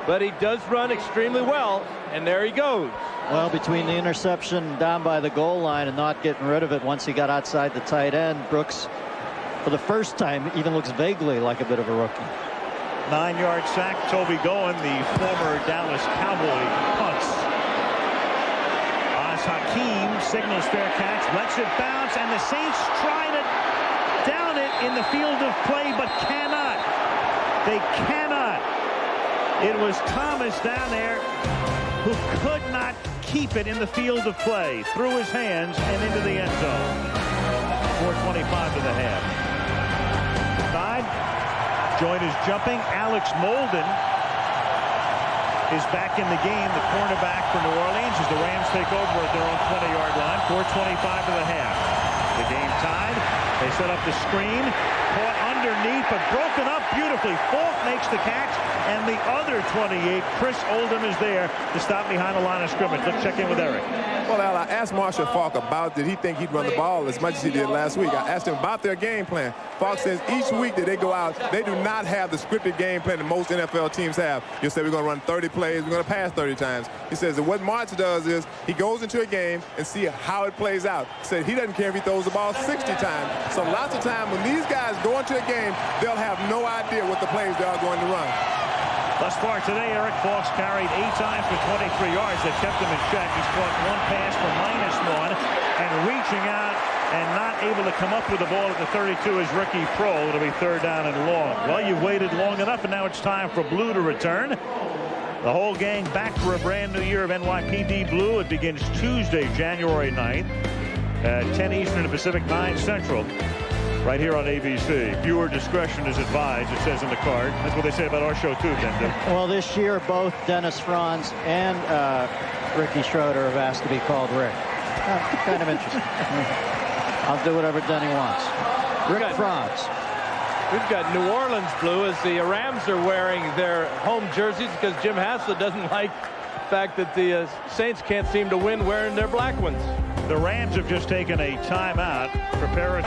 but he does run extremely well, and there he goes. Well, between the interception down by the goal line and not getting rid of it once he got outside the tight end, Brooks, for the first time, even looks vaguely like a bit of a rookie. 9-yard sack. Toby Goen, the former Dallas Cowboy, punts. Oz Hakeem signals fair catch, lets it bounce, and the Saints try to down it in the field of play, but cannot. They cannot. It was Thomas down there who could not keep it in the field of play. Through his hands and into the end zone. 4:25 to the half. Side. Joint is jumping. Alex Molden is back in the game, the cornerback for New Orleans, as the Rams take over at their own 20-yard line. 4:25 to the half. The game tied. They set up the screen. Caught under underneath, but broken up beautifully. Falk makes the catch, and the other 28, Chris Oldham, is there to stop behind the line of scrimmage. Let's check in with Eric. Well, Al, I asked Marshall Falk about did he think he'd run the ball as much as he did last week. I asked him about their game plan. Falk says each week that they go out, they do not have the scripted game plan that most NFL teams have. You'll say we're going to run 30 plays, we're going to pass 30 times. He says that what March does is he goes into a game and see how it plays out. He said he doesn't care if he throws the ball 60 times. So lots of time when these guys go into a game, they'll have no idea what the plays they are going to run. Thus far today, Eric Falk's carried 8 times for 23 yards. That kept him in check. He's caught 1 pass for -1, and reaching out and not able to come up with the ball at the 32 is Ricky Prohl. It'll be 3rd down and long. Well, you've waited long enough, and now it's time for Blue to return. The whole gang back for a brand new year of NYPD Blue. It begins Tuesday, January 9th at 10 Eastern and Pacific, 9 Central. Right here on ABC. Viewer discretion is advised, it says in the card. That's what they say about our show, too, Denton. Well, this year, both Dennis Franz and Ricky Schroeder have asked to be called Rick. Kind of interesting. I'll do whatever Denny wants. Rick Franz. We've got New Orleans blue as the Rams are wearing their home jerseys because Jim Haslett doesn't like the fact that the Saints can't seem to win wearing their black ones. The Rams have just taken a timeout. Prepare it.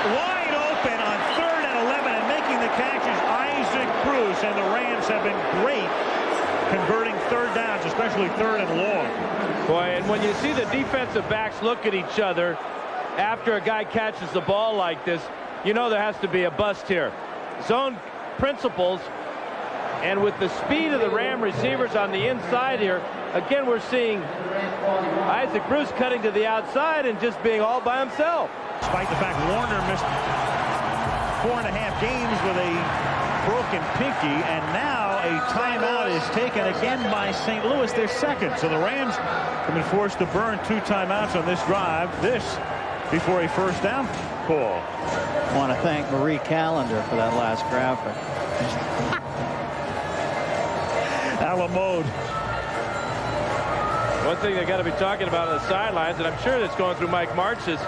Wide open on 3rd and 11, and making the catch is Isaac Bruce, and the Rams have been great converting 3rd downs, especially 3rd and long. Boy, and when you see the defensive backs look at each other after a guy catches the ball like this, you know there has to be a bust here. Zone principles, and with the speed of the Ram receivers on the inside here, again we're seeing Isaac Bruce cutting to the outside and just being all by himself. Despite the fact Warner missed 4.5 games with a broken pinky, and now a timeout is taken again by St. Louis, their 2nd. So the Rams have been forced to burn 2 timeouts on this drive. This before a 1st down call. I want to thank Marie Callender for that last graphic. Alamode. One thing they got to be talking about on the sidelines, and I'm sure that's going through Mike Martz's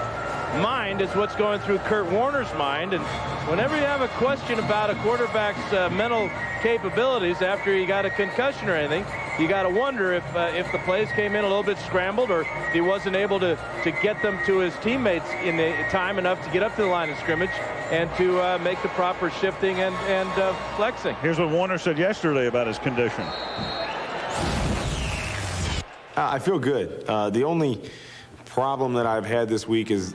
mind, is what's going through Kurt Warner's mind. And whenever you have a question about a quarterback's mental capabilities after he got a concussion or anything, you got to wonder if the plays came in a little bit scrambled, or if he wasn't able to get them to his teammates in the time enough to get up to the line of scrimmage and to make the proper shifting and flexing. Here's what Warner said yesterday about his condition. I feel good. The only problem that I've had this week is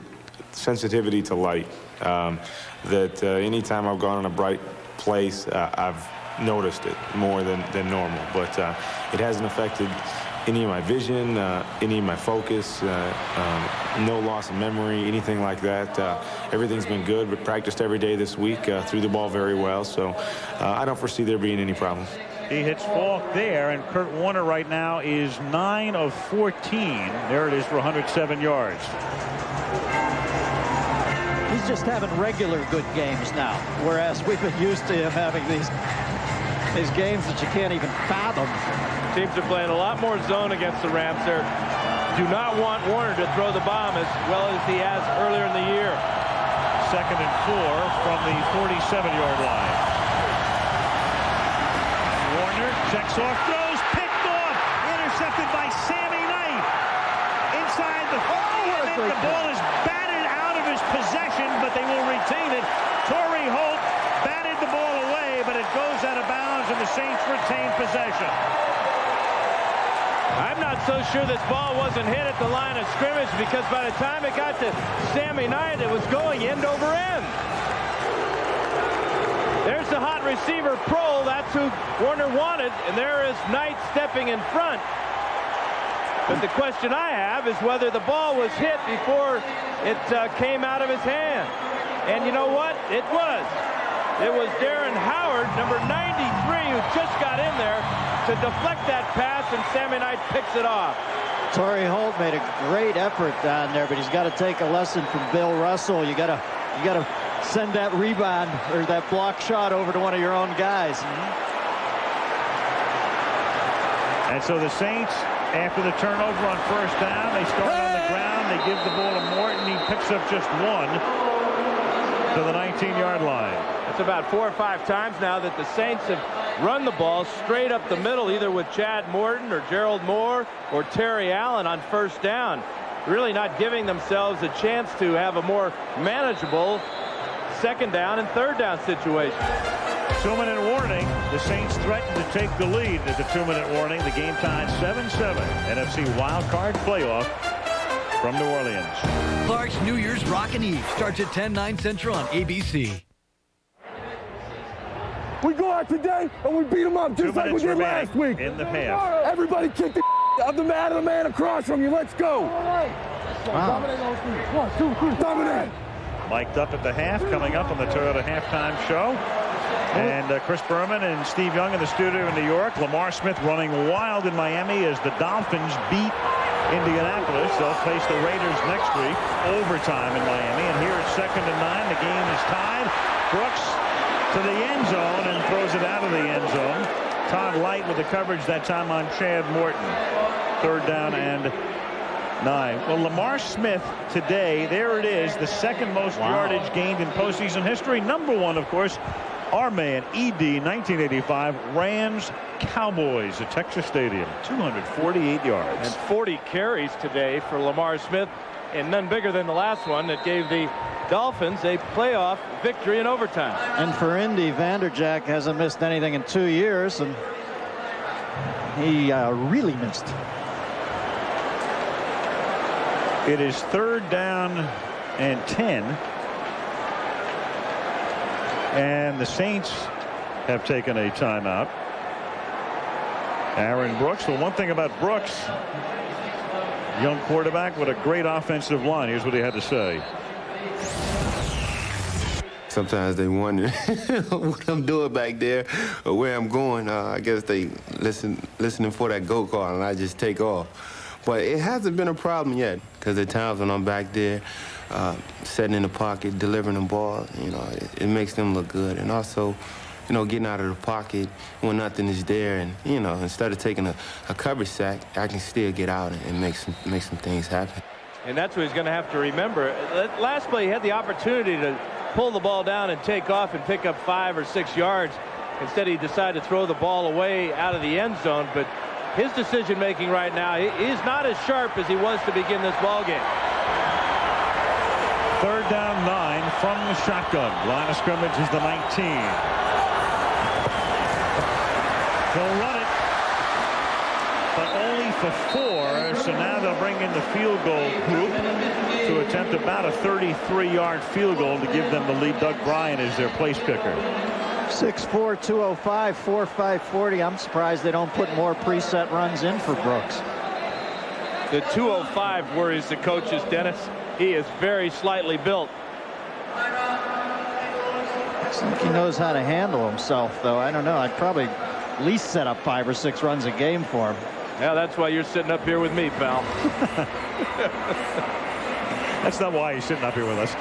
sensitivity to light. Anytime I've gone in a bright place, I've noticed it more than normal. But it hasn't affected any of my vision, any of my focus, no loss of memory, anything like that. Everything's been good. We practiced every day this week, threw the ball very well. So I don't foresee there being any problem. He hits Falk there, and Kurt Warner right now is 9 of 14. There it is for 107 yards. He's just having regular good games now, whereas we've been used to him having these games that you can't even fathom. Teams are playing a lot more zone against the Rams. They do not want Warner to throw the bomb as well as he has earlier in the year. 2nd and 4 from the 47-yard line. Warner checks off, throws, picked off, intercepted by Sammy Knight. Inside the 40, and the ball is batted out of his possession, but they will retain it. Torrey Holt batted the ball away, but it goes out of bounds, and the Saints retain possession. I'm not so sure this ball wasn't hit at the line of scrimmage, because by the time it got to Sammy Knight, it was going end over end. There's the hot receiver, Prohl. That's who Warner wanted, and there is Knight stepping in front. But the question I have is whether the ball was hit before it came out of his hand. And you know what? It was. It was Darren Howard, number 93, who just got in there to deflect that pass, and Sammy Knight picks it off. Torrey Holt made a great effort down there, but he's got to take a lesson from Bill Russell. You got to send that rebound or that block shot over to one of your own guys. And so the Saints, after the turnover on 1st down, they start on the ground. They give the ball to Morton. He picks up just 1. to the 19-yard line. It's about 4 or 5 times now that the Saints have run the ball straight up the middle, either with Chad Morton or Gerald Moore or Terry Allen on first down. Really not giving themselves a chance to have a more manageable second down and third down situation. 2-minute warning. The Saints threaten to take the lead at the 2-minute warning. The game tied 7-7. NFC Wildcard playoff from New Orleans. Clark's New Year's Rockin' Eve starts at 10/9 Central on ABC. We go out today and we beat them up just like we did last week. In the half. Everybody kick the of the man across from you. Let's go. Wow. 1, 2, 3, dominate. Mic'd up at the half, coming up on the Toyota halftime show. And Chris Berman and Steve Young in the studio in New York. Lamar Smith running wild in Miami as the Dolphins beat Indianapolis. They'll face the Raiders next week. Overtime in Miami. And here it's 2nd and 9. The game is tied. Brooks to the end zone and throws it out of the end zone. Todd Light with the coverage that time on Chad Morton. 3rd down and 9. Well, Lamar Smith today, there it is, the 2nd most yardage gained in postseason history. Number 1, of course, our man, ED, 1985, Rams Cowboys at Texas Stadium. 248 yards. And 40 carries today for Lamar Smith, and none bigger than the last one that gave the Dolphins a playoff victory in overtime. And for Indy, Vanderjagt hasn't missed anything in 2 years, and he really missed. It is 3rd down and 10. And the Saints have taken a timeout. Aaron Brooks. Well, one thing about Brooks, young quarterback with a great offensive line. Here's what he had to say. Sometimes they wonder what I'm doing back there or where I'm going. I guess they listening for that go call, and I just take off. But it hasn't been a problem yet, because at times when I'm back there, sitting in the pocket, delivering the ball, it makes them look good. And also, getting out of the pocket when nothing is there, and instead of taking a coverage sack, I can still get out and make some things happen. And that's what he's going to have to remember. Last play, he had the opportunity to pull the ball down and take off and pick up 5 or 6 yards. Instead, he decided to throw the ball away out of the end zone. But his decision making right now, he's not as sharp as he was to begin this ball game. 3rd down 9 from the shotgun. Line of scrimmage is the 19. They'll run it, but only for 4. So now they'll bring in the field goal group to attempt about a 33-yard field goal to give them the lead. Doug Bryan is their place kicker. 6'4", 205, 4'5", 40. I'm surprised they don't put more preset runs in for Brooks. The 205 worries the coaches, Dennis. He is very slightly built. I think he knows how to handle himself, though. I don't know. I'd probably at least set up 5 or 6 runs a game for him. Yeah, that's why you're sitting up here with me, pal. That's not why he's sitting up here with us.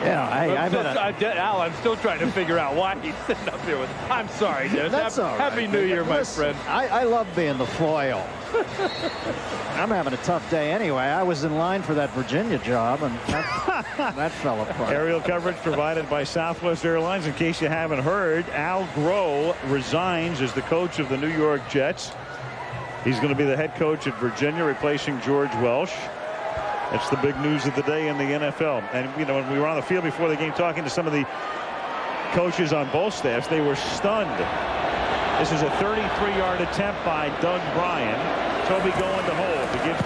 Al, I'm still trying to figure out why he's sitting up here with us. I'm sorry, Dennis. That's all right. Happy New Year, my friend. I love being the foil. I'm having a tough day anyway. I was in line for that Virginia job, and that fell apart. Aerial coverage provided by Southwest Airlines. In case you haven't heard, Al Groh resigns as the coach of the New York Jets. He's going to be the head coach at Virginia, replacing George Welsh. That's the big news of the day in the NFL. And, when we were on the field before the game talking to some of the coaches on both staffs, they were stunned. This is a 33-yard attempt by Doug Bryan. Toby going to hold to give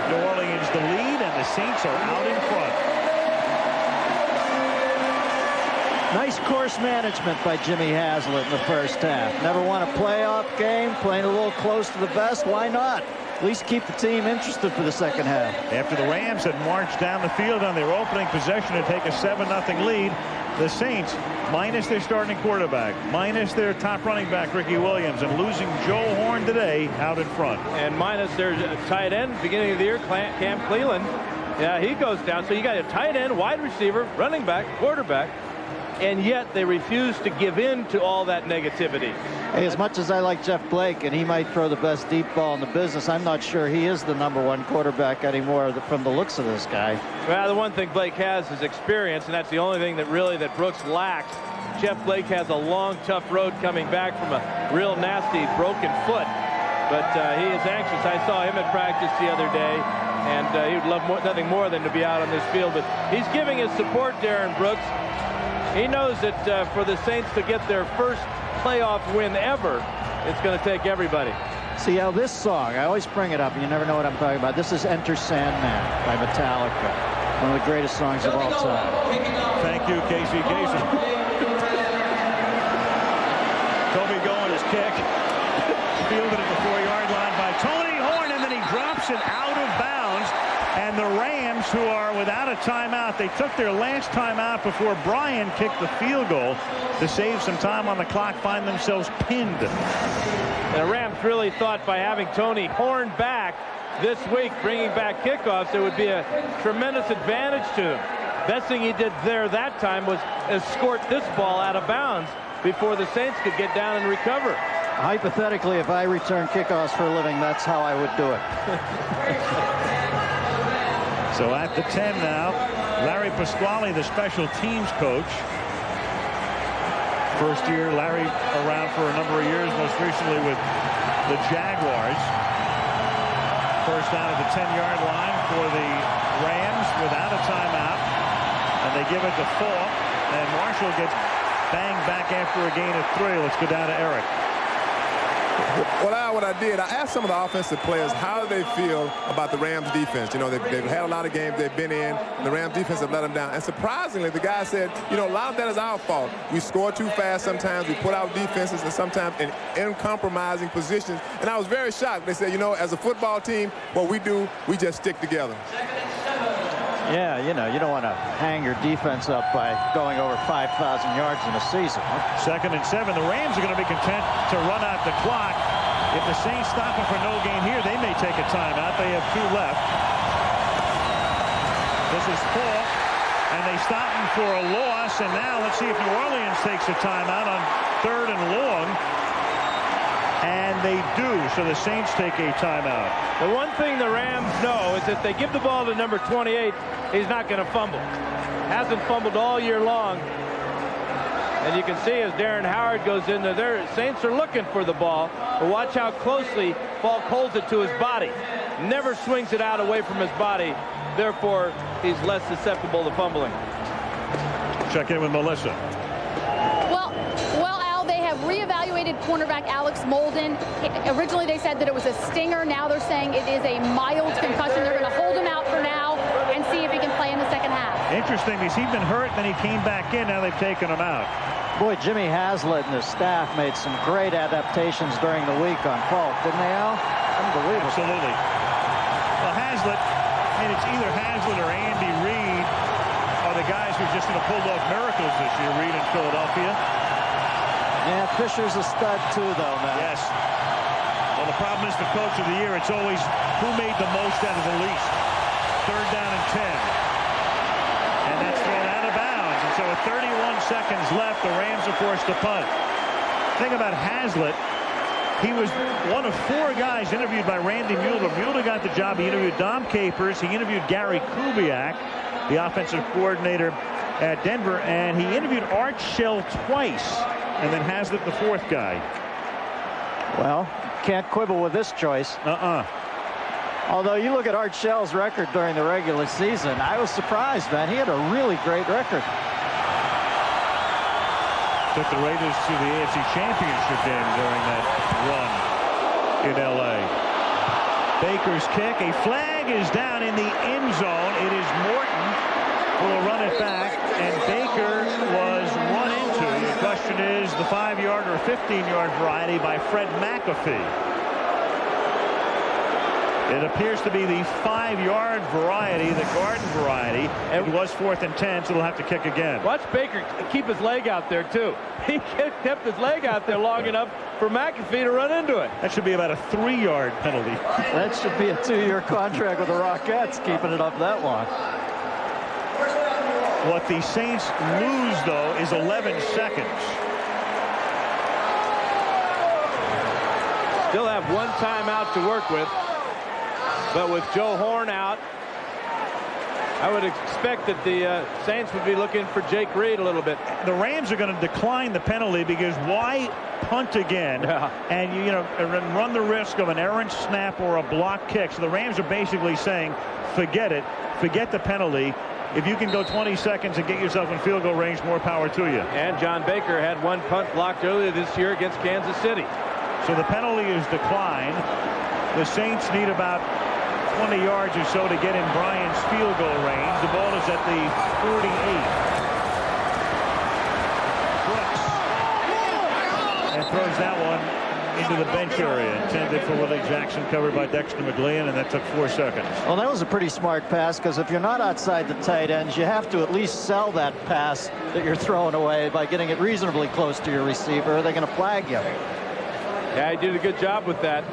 New Orleans the lead, and the Saints are out in front. Nice course management by Jimmy Haslett in the first half. Never won a playoff game, playing a little close to the best. Why not? At least keep the team interested for the second half. After the Rams had marched down the field on their opening possession to take a 7-0 lead, the Saints, minus their starting quarterback, minus their top running back, Ricky Williams, and losing Joe Horn today, out in front. And minus their tight end, beginning of the year, Cam Cleveland. Yeah, he goes down. So you got a tight end, wide receiver, running back, quarterback, and yet they refuse to give in to all that negativity. Hey, as much as I like Jeff Blake, and he might throw the best deep ball in the business, I'm not sure he is the #1 quarterback anymore from the looks of this guy. Well, the one thing Blake has is experience, and that's the only thing that Brooks lacks. Jeff Blake has a long, tough road coming back from a real nasty broken foot. But he is anxious. I saw him at practice the other day, and he would love nothing more than to be out on this field. But he's giving his support, Darren Brooks. He knows that for the Saints to get their first playoff win ever, it's going to take everybody. See how this song, I always bring it up, and you never know what I'm talking about. This is Enter Sandman by Metallica, one of the greatest songs of all time. Thank you, Casey Kasem. Toby going his kick. Fielded at the 4-yard line by Tony Horn, and then he drops it out of bounds. And the Rams, who are without a timeout, they took their last timeout before Brian kicked the field goal to save some time on the clock, find themselves pinned. The Rams really thought by having Tony Horn back this week, bringing back kickoffs, it would be a tremendous advantage to him. Best thing he did there that time was escort this ball out of bounds before the Saints could get down and recover. Hypothetically, if I return kickoffs for a living, that's how I would do it. So at the 10 now, Larry Pasquale, the special teams coach. First year, Larry around for a number of years, most recently with the Jaguars. First down at the 10-yard line for the Rams without a timeout. And they give it to Falk, and Marshall gets banged back after a gain of 3. Let's go down to Eric. Well, what I did, I asked some of the offensive players how do they feel about the Rams defense. You know, they've had a lot of games they've been in, and the Rams defense have let them down. And surprisingly, the guy said, you know, a lot of that is our fault. We score too fast sometimes. We put out defenses and sometimes in uncompromising positions. And I was very shocked. They said, you know, as a football team, what we do, we just stick together. Yeah, you know, you don't want to hang your defense up by going over 5,000 yards in a season. Second and 7. The Rams are going to be content to run out the clock. If the Saints stop them for no gain here, they may take a timeout. They have 2 left. This is Falk, and they stop him for a loss. And now let's see if New Orleans takes a timeout on 3rd and long. And they do, so the Saints take a timeout. The one thing the Rams know is that they give the ball to number 28, he's not going to fumble. Hasn't fumbled all year long. And you can see as Darren Howard goes in there, the Saints are looking for the ball. But watch how closely Falk holds it to his body. Never swings it out away from his body. Therefore, he's less susceptible to fumbling. Check in with Melissa. Well, Al, they have reevaluated cornerback Alex Molden. Originally, they said that it was a stinger. Now they're saying it is a mild concussion. They're going to hold him out for now and see if he can play in the second half. Interesting, because he'd been hurt, then he came back in. Now they've taken him out. Boy, Jimmy Haslett and his staff made some great adaptations during the week on Falk, didn't they, Al? Unbelievable. Absolutely. Well, Haslett, I mean, it's either Haslett or Andy Reid are the guys who are just going to pull off miracles this year. Reid in Philadelphia. Yeah, Fisher's a stud too, though, man. Yes. Well, the problem is the coach of the year. It's always who made the most out of the least. 3rd down and 10. And that's thrown out of bounds. And so with 31 seconds left, the Rams are forced to punt. The thing about Haslett, he was one of 4 guys interviewed by Randy Mueller. Mueller got the job. He interviewed Dom Capers. He interviewed Gary Kubiak, the offensive coordinator at Denver. And he interviewed Art Shell twice. And then Haslett, the 4th guy. Well, can't quibble with this choice. Although you look at Art Shell's record during the regular season, I was surprised, man. He had a really great record. Took the Raiders to the AFC Championship game during that run in L.A. Baker's kick. A flag is down in the end zone. It is Morton who will run it back, and Baker was run into. The question is the 5-yard or 15-yard variety by Fred McAfee. It appears to be the 5-yard variety, the Garden variety. It was 4th and 10, so they'll have to kick again. Watch Baker keep his leg out there, too. He kept his leg out there long enough for McAfee to run into it. That should be about a 3-yard penalty. That should be a 2-year contract with the Rockettes, keeping it up that long. What the Saints lose, though, is 11 seconds. Still have one timeout to work with. But with Joe Horn out, I would expect that the Saints would be looking for Jake Reed a little bit. The Rams are going to decline the penalty because why punt again and you know run the risk of an errant snap or a block kick? So the Rams are basically saying, forget it, forget the penalty. If you can go 20 seconds and get yourself in field goal range, more power to you. And John Baker had one punt blocked earlier this year against Kansas City. So the penalty is declined. The Saints need about 20 yards or so to get in Bryant's field goal range. The ball is at the 48. Brooks. And throws that one into the bench area, intended for Willie Jackson, covered by Dexter McGlean, and that took 4 seconds. Well, that was a pretty smart pass, because if you're not outside the tight ends, you have to at least sell that pass that you're throwing away by getting it reasonably close to your receiver, or they're going to flag you. Yeah, he did a good job with that.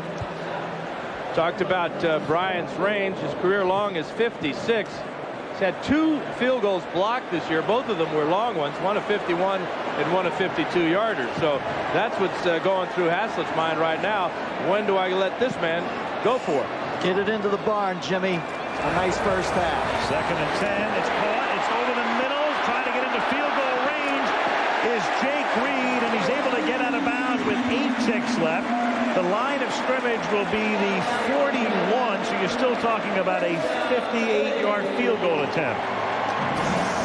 Talked about Bryant's range. His career long is 56. He's had 2 field goals blocked this year. Both of them were long ones, one a 51 and one a 52-yarder. So that's what's going through Haslett's mind right now. When do I let this man go for it? Get it into the barn, Jimmy. A nice first half. 2nd and 10. It's caught. It's over the middle. Trying to get into field goal range is Jake Reed, and he's able to get out of bounds with 8 ticks left. The line of scrimmage will be the 41, so you're still talking about a 58-yard field goal attempt.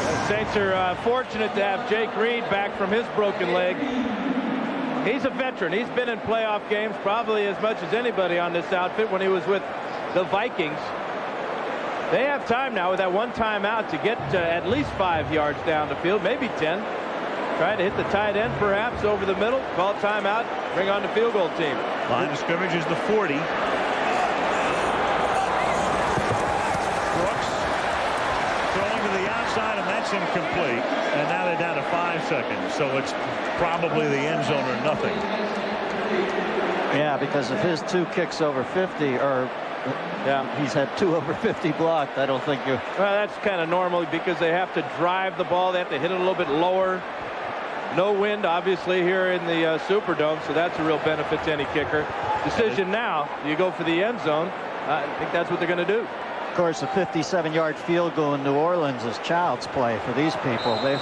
The Saints are fortunate to have Jake Reed back from his broken leg. He's a veteran. He's been in playoff games probably as much as anybody on this outfit when he was with the Vikings. They have time now with that one timeout to get at least 5 yards down the field, maybe 10. Trying to hit the tight end, perhaps, over the middle. Call timeout. Bring on the field goal team. Line of scrimmage is the 40. Brooks throwing to the outside, and that's incomplete. And now they're down to 5 seconds. So it's probably the end zone or nothing. Yeah, because if his 2 kicks over 50, or he's had 2 over 50 blocked, I don't think you. Well, that's kind of normal because they have to drive the ball. They have to hit it a little bit lower. No wind, obviously, here in the Superdome, so that's a real benefit to any kicker. Decision now, do you go for the end zone? I think that's what they're going to do. Of course, a 57-yard field goal in New Orleans is child's play for these people. They've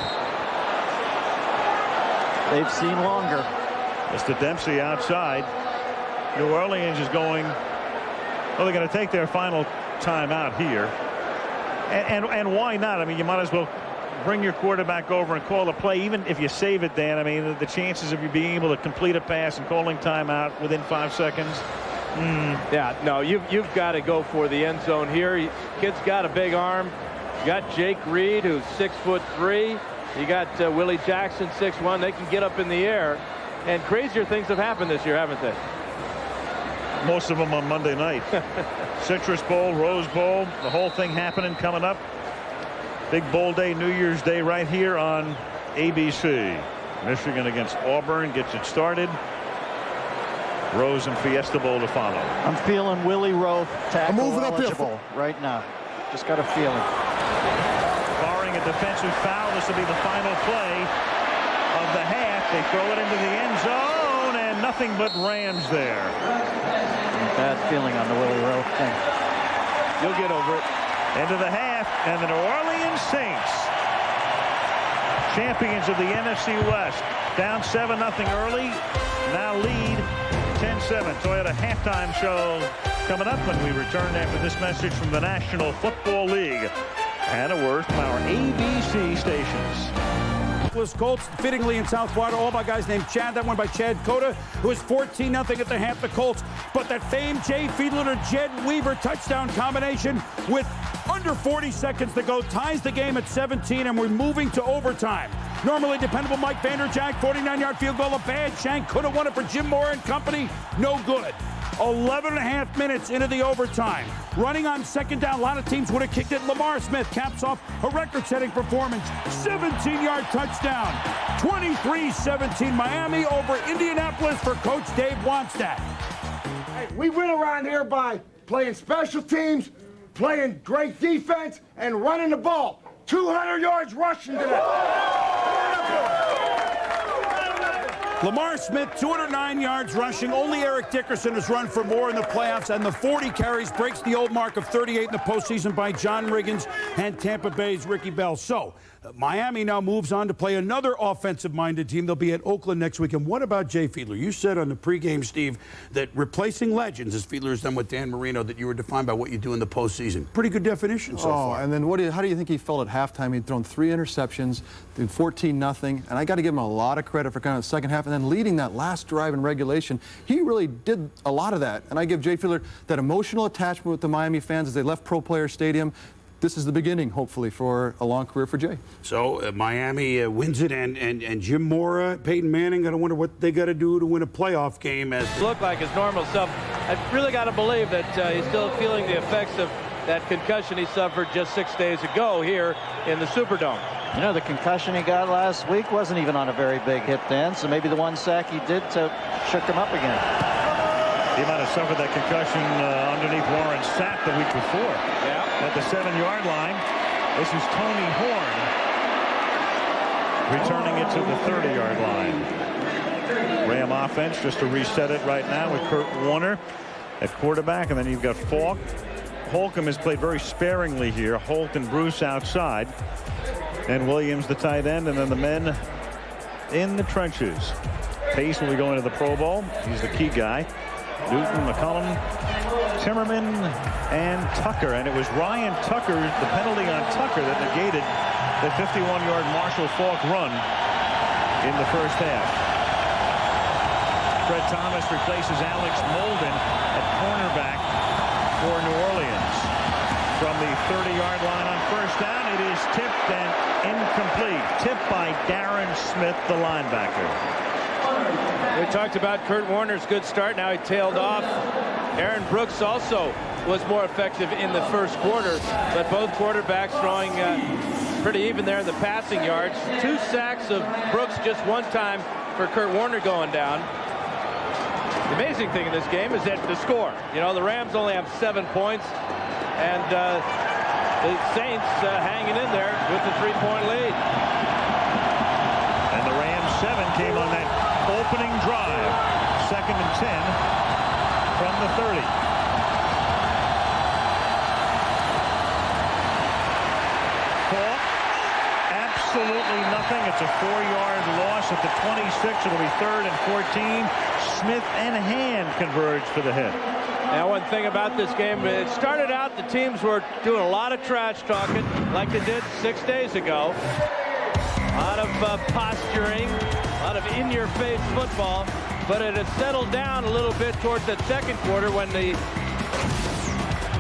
seen longer. Mr. Dempsey outside. New Orleans is going. Well, they're going to take their final timeout here. And why not? I mean, you might as well bring your quarterback over and call a play, even if you save it, Dan. I mean, the chances of you being able to complete a pass and calling timeout within 5 seconds. Yeah, no, you've got to go for the end zone here. Kid's got a big arm. You got Jake Reed, who's 6'3". You got Willie Jackson, 6'1". They can get up in the air. And crazier things have happened this year, haven't they? Most of them on Monday night. Citrus Bowl, Rose Bowl, the whole thing happening coming up. Big bowl day, New Year's Day, right here on ABC. Michigan against Auburn gets it started. Rose and Fiesta Bowl to follow. I'm feeling Willie Rowe tackle eligible right now. Just got a feeling. Barring a defensive foul, this will be the final play of the half. They throw it into the end zone, and nothing but Rams there. Bad feeling on the Willie Rowe thing. You'll get over it. Into the half, and the New Orleans Saints, champions of the NFC West, down 7-0 early, now lead 10-7. Toyota halftime show coming up when we return after this message from the National Football League and a word from our ABC stations. Colts fittingly in South Florida, all by guys named Chad. That one by Chad Cota, who was 14-0 at the half, the Colts. But that famed Jay Fiedler to Jed Weaver touchdown combination with under 40 seconds to go ties the game at 17, and we're moving to overtime. Normally dependable Mike Vanderjagt, 49-yard field goal, a bad shank. Could have won it for Jim Moore and company. No good. 11.5 minutes into the overtime. Running on second down. A lot of teams would have kicked it. Lamar Smith caps off a record-setting performance. 17-yard touchdown. 23-17 Miami over Indianapolis for Coach Dave Wannstedt. Hey, we win around here by playing special teams, playing great defense, and running the ball. 200 yards rushing today. Lamar Smith, 209 yards rushing. Only Eric Dickerson has run for more in the playoffs, and the 40 carries breaks the old mark of 38 in the postseason by John Riggins and Tampa Bay's Ricky Bell. So Miami now moves on to play another offensive-minded team. They'll be at Oakland next week. And what about Jay Fiedler? You said on the pregame, Steve, that replacing legends, as Fiedler has done with Dan Marino, that you were defined by what you do in the postseason. Pretty good definition so far. And then how do you think he felt at halftime? He'd thrown 3 interceptions, did 14-0, and I got to give him a lot of credit for kind of the second half, and then leading that last drive in regulation. He really did a lot of that, and I give Jay Fiedler that emotional attachment with the Miami fans as they left Pro Player Stadium. This is the beginning, hopefully, for a long career for Jay. So Miami wins it, and Jim Mora, Peyton Manning, I wonder what they got to do to win a playoff game. As look like his normal self. I've really got to believe that he's still feeling the effects of that concussion he suffered just 6 days ago here in the Superdome. You know, the concussion he got last week wasn't even on a very big hit then, so maybe the one sack he did shook him up again. He might have suffered that concussion underneath Warren Sapp the week before. Yeah. At the 7-yard line. This is Tony Horn returning it to the 30-yard line. Ram offense, just to reset it right now with Kurt Warner at quarterback, and then you've got Falk. Holcomb has played very sparingly here. Holt and Bruce outside, and Williams the tight end, and then the men in the trenches. Pace will be going to the Pro Bowl. He's the key guy. Newton, McCollum, Timmerman, and Tucker. And it was Ryan Tucker, the penalty on Tucker, that negated the 51-yard Marshall Faulk run in the first half. Fred Thomas replaces Alex Molden at cornerback for New Orleans. From the 30-yard line on first down, it is tipped and incomplete. Tipped by Darren Smith, the linebacker. We talked about Kurt Warner's good start. Now he tailed off. Aaron Brooks also was more effective in the first quarter, but both quarterbacks throwing pretty even there in the passing yards. 2 sacks of Brooks just one time for Kurt Warner going down. The amazing thing in this game is that the score. You know, the Rams only have 7 points, and the Saints hanging in there with the 3-point lead. And the Rams 7 came on that opening drive, 2nd and 10 from the 30. Falk, absolutely nothing. It's a 4-yard loss at the 26. It'll be 3rd and 14. Smith and Hand converge for the hit. Now, one thing about this game, it started out the teams were doing a lot of trash talking like they did 6 days ago. A lot of posturing, a lot of in-your-face football, but it has settled down a little bit towards that second quarter when the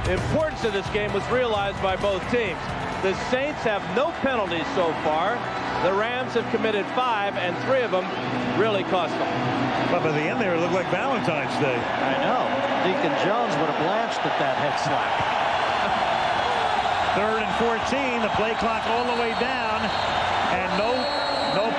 importance of this game was realized by both teams. The Saints have no penalties so far. The Rams have committed 5, and 3 of them really cost them. But by the end there, it looked like Valentine's Day. I know. Deacon Jones would have blanched at that head slap. 3rd and 14, the play clock all the way down. And no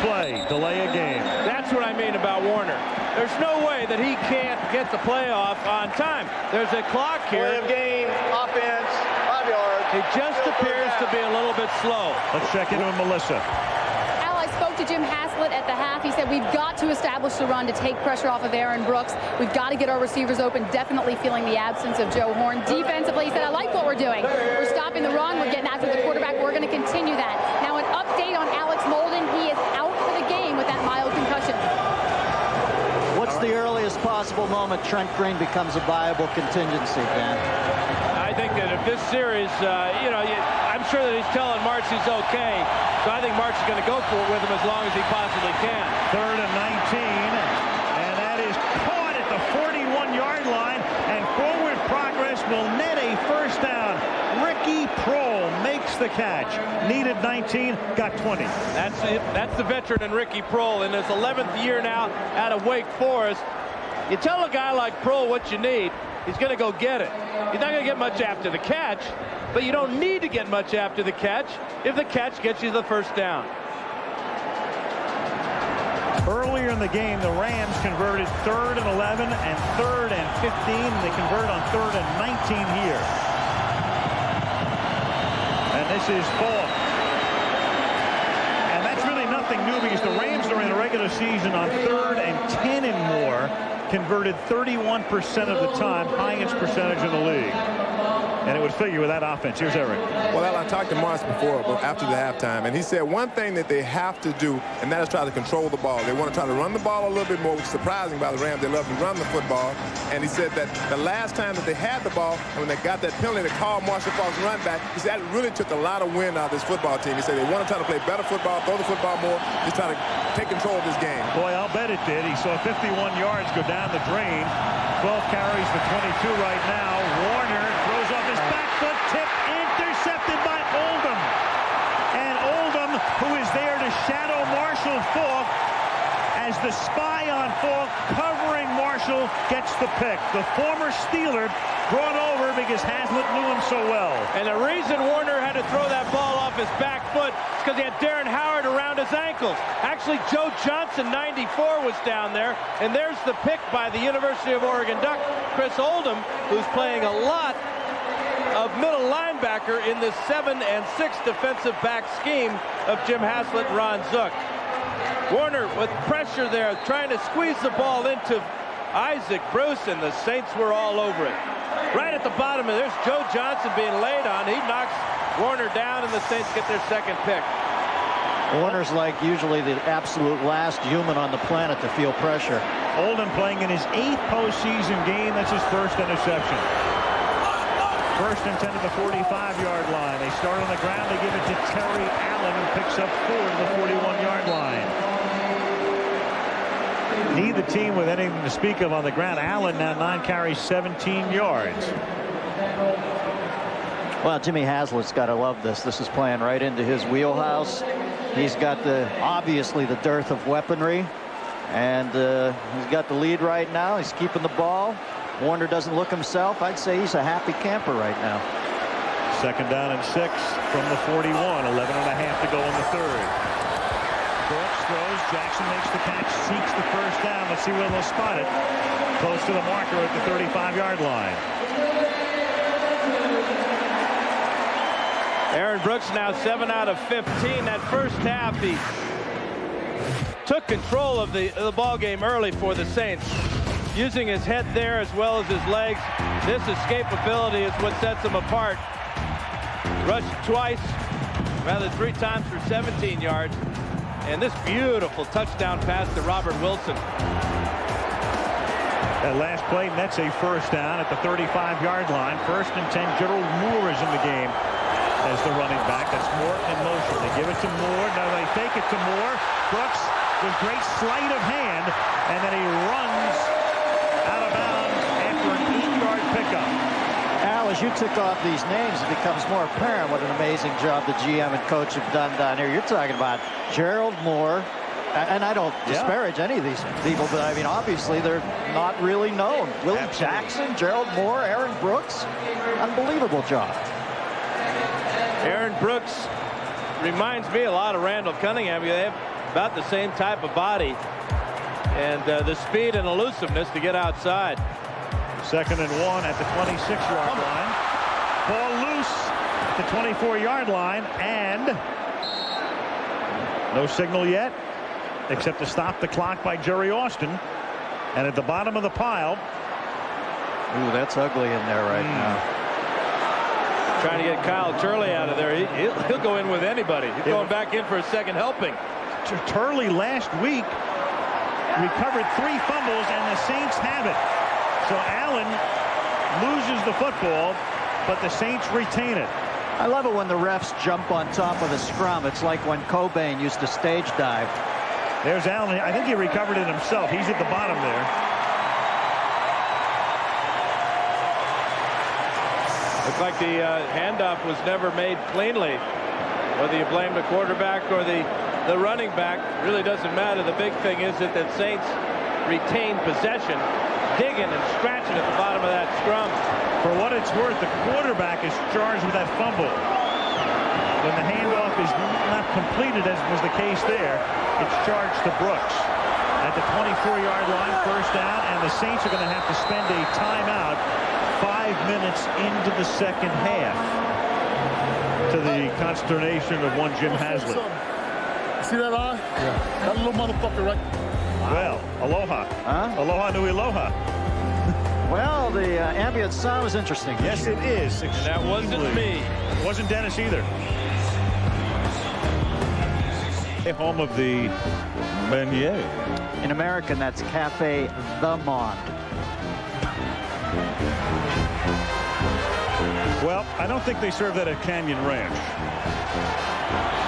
play. Delay a game. That's what I mean about Warner. There's no way that he can't get the playoff on time. There's a clock here. Play of game, offense, 5 yards. He just appears to be a little bit slow. Let's check in with Melissa. Al, I spoke to Jim Haslett at the half. He said we've got to establish the run to take pressure off of Aaron Brooks. We've got to get our receivers open. Definitely feeling the absence of Joe Horn. Defensively, he said, I like what we're doing. We're stopping the run. We're getting after the quarterback. We're going to continue that. Now, an update on Alex Molden. He is out for the game with that mild concussion. What's the earliest possible moment Trent Green becomes a viable contingency, Dan? I think that if this series, I'm sure that he's telling March he's okay. So I think March is going to go for it with him as long as he possibly can. 3rd and 19, and that is caught at the 41-yard line, and forward progress will net a first down. Ricky Prohl makes the catch. Needed 19, got 20. That's the veteran in Ricky Prohl in his 11th year now out of Wake Forest. You tell a guy like Prohl what you need, he's going to go get it. He's not going to get much after the catch, but you don't need to get much after the catch if the catch gets you the first down. Earlier in the game, the Rams converted 3rd and 11 and 3rd and 15. And they convert on 3rd and 19 here. And this is Falk regular season on 3rd and 10 and more, converted 31% of the time, highest percentage in the league. And it would figure with that offense. Here's Eric. Well, I talked to Morris before, after the halftime, and he said one thing that they have to do, and that is try to control the ball. They want to try to run the ball a little bit more, which is surprising by the Rams. They love to run the football. And he said that the last time that they had the ball, and when they got that penalty to call Marshall Faulk's run back, he said that really took a lot of wind out of this football team. He said they want to try to play better football, throw the football more, just try to take control of this game. Boy, I'll bet it did. He saw 51 yards go down the drain. 12 carries for 22 right now. Warner throws off his back foot, tip intercepted by Oldham. And Oldham, who is there to shadow Marshall Faulk, as the spy on Faulk covering Marshall, gets the pick. The former Steeler brought over because Haslett knew him so well. And the reason Warner had to throw that ball off his back foot is because he had Darren Howard around his ankles. Actually, Joe Johnson, 94, was down there. And there's the pick by the University of Oregon Duck, Chris Oldham, who's playing a lot of middle linebacker in this 7 and 6 defensive back scheme of Jim Haslett and Ron Zook. Warner with pressure there, trying to squeeze the ball into Isaac Bruce, and the Saints were all over it. Right at the bottom, and there's Joe Johnson being laid on. He knocks Warner down, and the Saints get their second pick. Warner's like usually the absolute last human on the planet to feel pressure. Oldham playing in his 8th postseason game. That's his first interception. First and 10 to the 45-yard line. They start on the ground. They give it to Terry Allen, who picks up 4 to the 41-yard line. Neither team with anything to speak of on the ground. Allen now 9 carries, 17 yards. Well, Jimmy Haslett's got to love this. This is playing right into his wheelhouse. He's got obviously the dearth of weaponry, and he's got the lead right now. He's keeping the ball. Warner doesn't look himself. I'd say he's a happy camper right now. Second down and 6 from the 41. 11 and a half to go in the 3rd. Brooks throws. Jackson makes the catch, seeks the first down. Let's see where they'll spot it. Close to the marker at the 35-yard line. Aaron Brooks now 7 out of 15. That first half, he took control of the ball game early for the Saints, using his head there as well as his legs. This escapability is what sets him apart. Rushed twice, rather 3 times for 17 yards. And this beautiful touchdown pass to Robert Wilson. That last play nets a first down at the 35-yard line. First and 10. Gerald Moore is in the game as the running back. That's Morton in motion. They give it to Moore. Now they fake it to Moore. Brooks with great sleight of hand, and then he runs out of bounds after an 8-yard pickup. Al, as you took off these names, it becomes more apparent what an amazing job the GM and coach have done down here. You're talking about Gerald Moore, and I don't disparage any of these people, but I mean, obviously they're not really known. Willie Jackson, Gerald Moore, Aaron Brooks, unbelievable job. Aaron Brooks reminds me a lot of Randall Cunningham. They have about the same type of body and the speed and elusiveness to get outside. Second and 1 at the 26-yard line. Ball loose at the 24-yard line, and no signal yet except to stop the clock by Jerry Austin. And at the bottom of the pile. Ooh, that's ugly in there right now. Trying to get Kyle Turley out of there. He'll go in with anybody. He's going back in for a second helping. Turley last week recovered 3 fumbles, and the Saints have it. So Allen loses the football, but the Saints retain it. I love it when the refs jump on top of the scrum. It's like when Cobain used to stage dive. There's Allen. I think he recovered it himself. He's at the bottom there. Looks like the handoff was never made cleanly. Whether you blame the quarterback or the running back, really doesn't matter. The big thing is that the Saints retain possession, digging and scratching at the bottom of that scrum. For what it's worth, the quarterback is charged with that fumble. When the handoff is not completed, as was the case there, it's charged to Brooks. At the 24-yard line, first down, and the Saints are going to have to spend a timeout 5 minutes into the second half, to the consternation of one Jim Haslett. See that eye? Yeah. That little motherfucker right. Well, aloha. Huh? Aloha nui aloha. Well, the ambient sound was interesting. Yes, it is. And that wasn't me. It wasn't Dennis either. Home of the beignet. In American, that's Cafe The Monde. Well, I don't think they serve that at Canyon Ranch.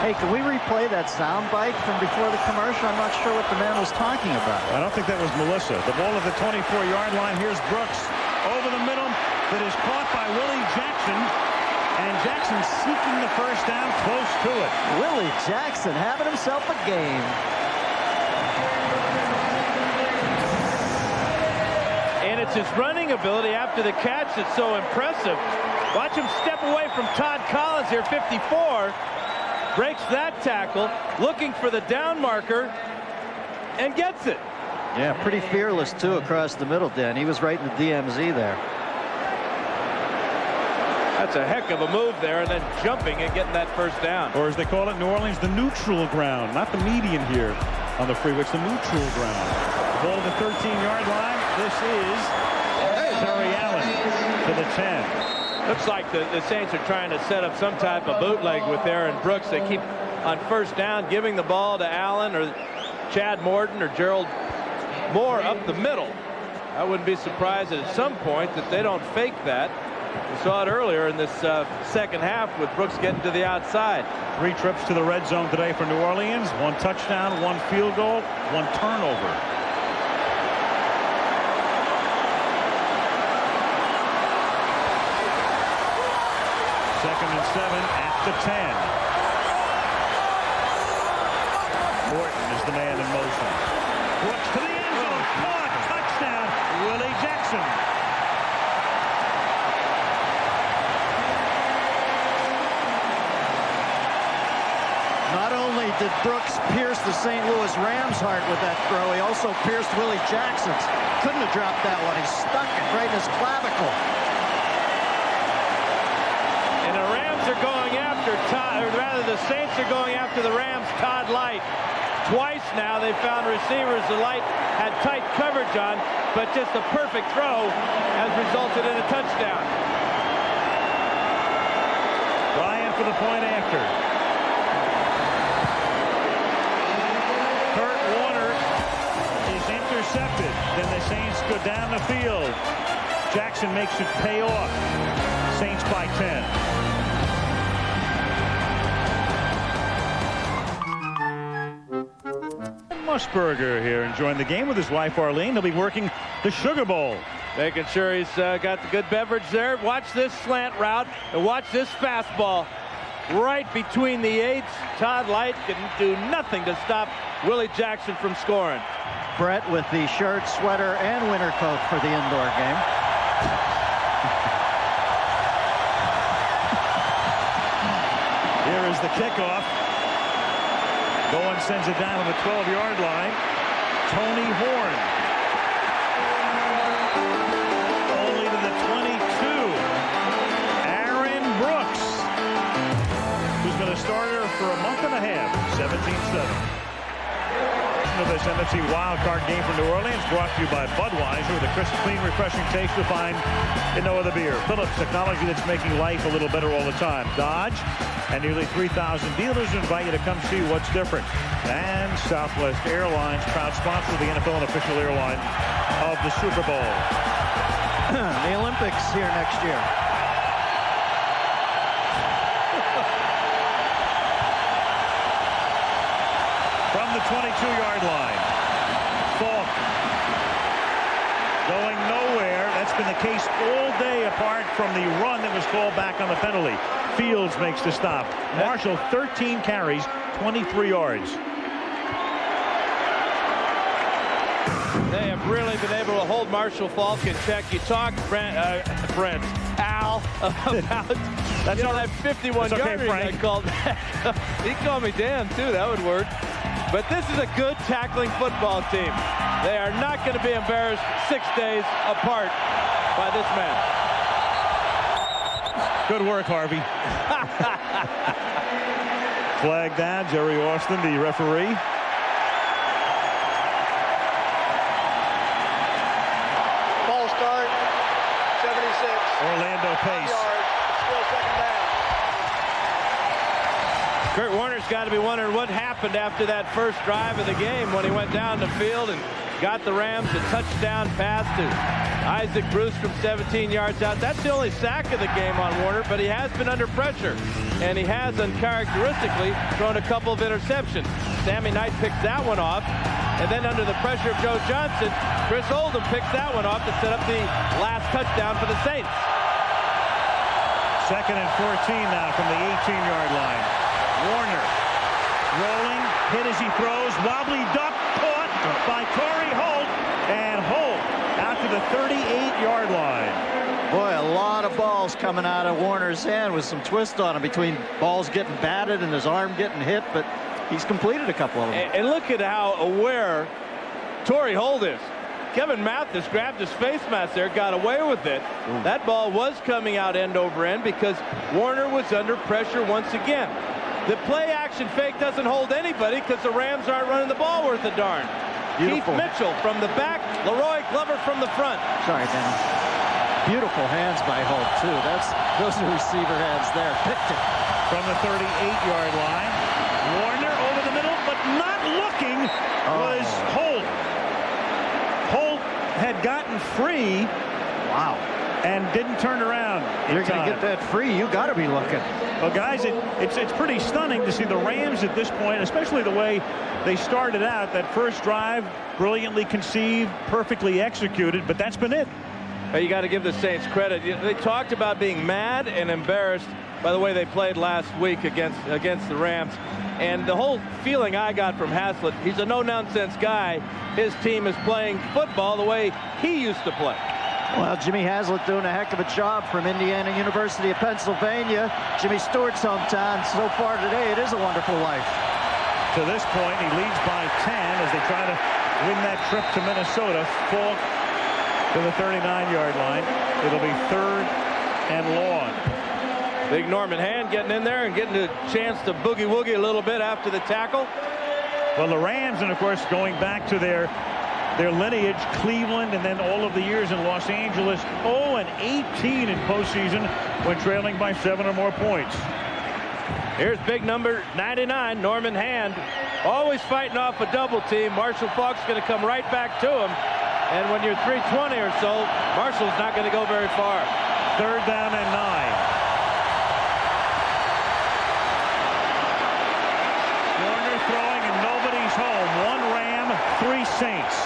Hey, can we replay that sound bite from before the commercial? I'm not sure what the man was talking about. I don't think that was Melissa. The ball at the 24-yard line. Here's Brooks over the middle. That is caught by Willie Jackson. And Jackson seeking the first down, close to it. Willie Jackson having himself a game. And it's his running ability after the catch that's so impressive. Watch him step away from Todd Collins here, 54. Breaks that tackle, looking for the down marker, and gets it. Yeah, pretty fearless, too, across the middle, Dan. He was right in the DMZ there. That's a heck of a move there, and then jumping and getting that first down. Or as they call it in New Orleans, the neutral ground. Not the median here on the freeway. It's the neutral ground. The ball at the 13-yard line. This is Terry Allen to the 10. Looks like the Saints are trying to set up some type of bootleg with Aaron Brooks. They keep on first down giving the ball to Allen or Chad Morton or Gerald Moore up the middle. I wouldn't be surprised at some point that they don't fake that. We saw it earlier in this second half with Brooks getting to the outside. 3 trips to the red zone today for New Orleans. 1 touchdown, 1 field goal, 1 turnover. Second and 7 at the 10. Morton is the man in motion. Brooks to the end zone. Caught. Touchdown. Willie Jackson. Not only did Brooks pierce the St. Louis Rams' heart with that throw, he also pierced Willie Jackson's. Couldn't have dropped that one. He stuck it right in his clavicle. And the Rams are going after Todd, or rather the Saints are going after the Rams' Todd Light. Twice now they found receivers the Light had tight coverage on, but just a perfect throw has resulted in a touchdown. Ryan for the point after. Kurt Warner is intercepted. Then the Saints go down the field. Jackson makes it pay off. Saints by 10. Musburger here enjoying the game with his wife Arlene. He'll be working the Sugar Bowl. Making sure he's got the good beverage there. Watch this slant route and watch this fastball right between the eights. Todd Light can do nothing to stop Willie Jackson from scoring. Brett with the shirt, sweater, and winter coat for the indoor game. Here is the kickoff. Bowen sends it down on the 12-yard line. Tony Horn. Only to the 22. Aaron Brooks, who's been a starter for a month and a half. 17-7. Of this NFC Wildcard game for New Orleans, brought to you by Budweiser, with a crisp, clean, refreshing taste you'll find in no other beer. Phillips, technology that's making life a little better all the time. Dodge and nearly 3,000 dealers invite you to come see what's different. And Southwest Airlines, proud sponsor of the NFL and official airline of the Super Bowl. The Olympics here next year. From the 22-yard line. Falk going nowhere. That's been the case all day, apart from the run that was called back on the penalty. Fields makes the stop. Marshall, 13 carries, 23 yards. They have really been able to hold Marshall Falk in check. You talked, Al, about That's that 51-yarder I called. He called me Dan, too. That would work. But this is a good tackling football team. They are not going to be embarrassed 6 days apart by this man. Good work, Harvey. Flag down. Jerry Austin, the referee. Ball start, 76. Orlando pace. Still second down. Kurt Warner's got to be wondering what happened after that first drive of the game when he went down the field and got the Rams a touchdown pass to Isaac Bruce from 17 yards out. That's the only sack of the game on Warner, but he has been under pressure, and he has uncharacteristically thrown a couple of interceptions. Sammy Knight picks that one off, and then under the pressure of Joe Johnson, Chris Oldham picks that one off to set up the last touchdown for the Saints. 2nd and 14 now from the 18-yard line. Warner rolling, hit as he throws, wobbly duck, caught by Torrey Holt, and Holt out to the 38-yard line. Boy, a lot of balls coming out of Warner's hand with some twist on him between balls getting batted and his arm getting hit, but he's completed a couple of them. And look at how aware Torrey Holt is. Kevin Mathis grabbed his face mask there, got away with it. That ball was coming out end over end because Warner was under pressure once again. The play action fake doesn't hold anybody because the Rams aren't running the ball worth a darn. Beautiful. Keith Mitchell from the back, Leroy Glover from the front. Sorry, Dennis. Beautiful hands by Holt, too. Those are receiver hands there. Picked it. From the 38-yard line. Warner over the middle, but not looking was Holt. Holt had gotten free. Wow. And didn't turn around. You're going to get that free. You got to be looking. Well, guys, it's pretty stunning to see the Rams at this point, especially the way they started out. That first drive, brilliantly conceived, perfectly executed, but that's been it. You got to give the Saints credit. They talked about being mad and embarrassed by the way they played last week against the Rams. And the whole feeling I got from Haslett, he's a no-nonsense guy. His team is playing football the way he used to play. Well, Jimmy Haslett doing a heck of a job from Indiana University of Pennsylvania. Jimmy Stewart's hometown. So far today, it is a wonderful life. To this point, he leads by 10 as they try to win that trip to Minnesota. Falk to the 39-yard line. It'll be 3rd and long. Big Norman Hand getting in there and getting a chance to boogie-woogie a little bit after the tackle. Well, the Rams, and of course, going back to their lineage, Cleveland, and then all of the years in Los Angeles, 0-18 in postseason when trailing by 7 or more points. Here's big number 99, Norman Hand, always fighting off a double team. Marshall Faulk's going to come right back to him. And when you're 320 or so, Marshall's not going to go very far. 3rd down and 9. Warner throwing and nobody's home. 1 Ram, 3 Saints.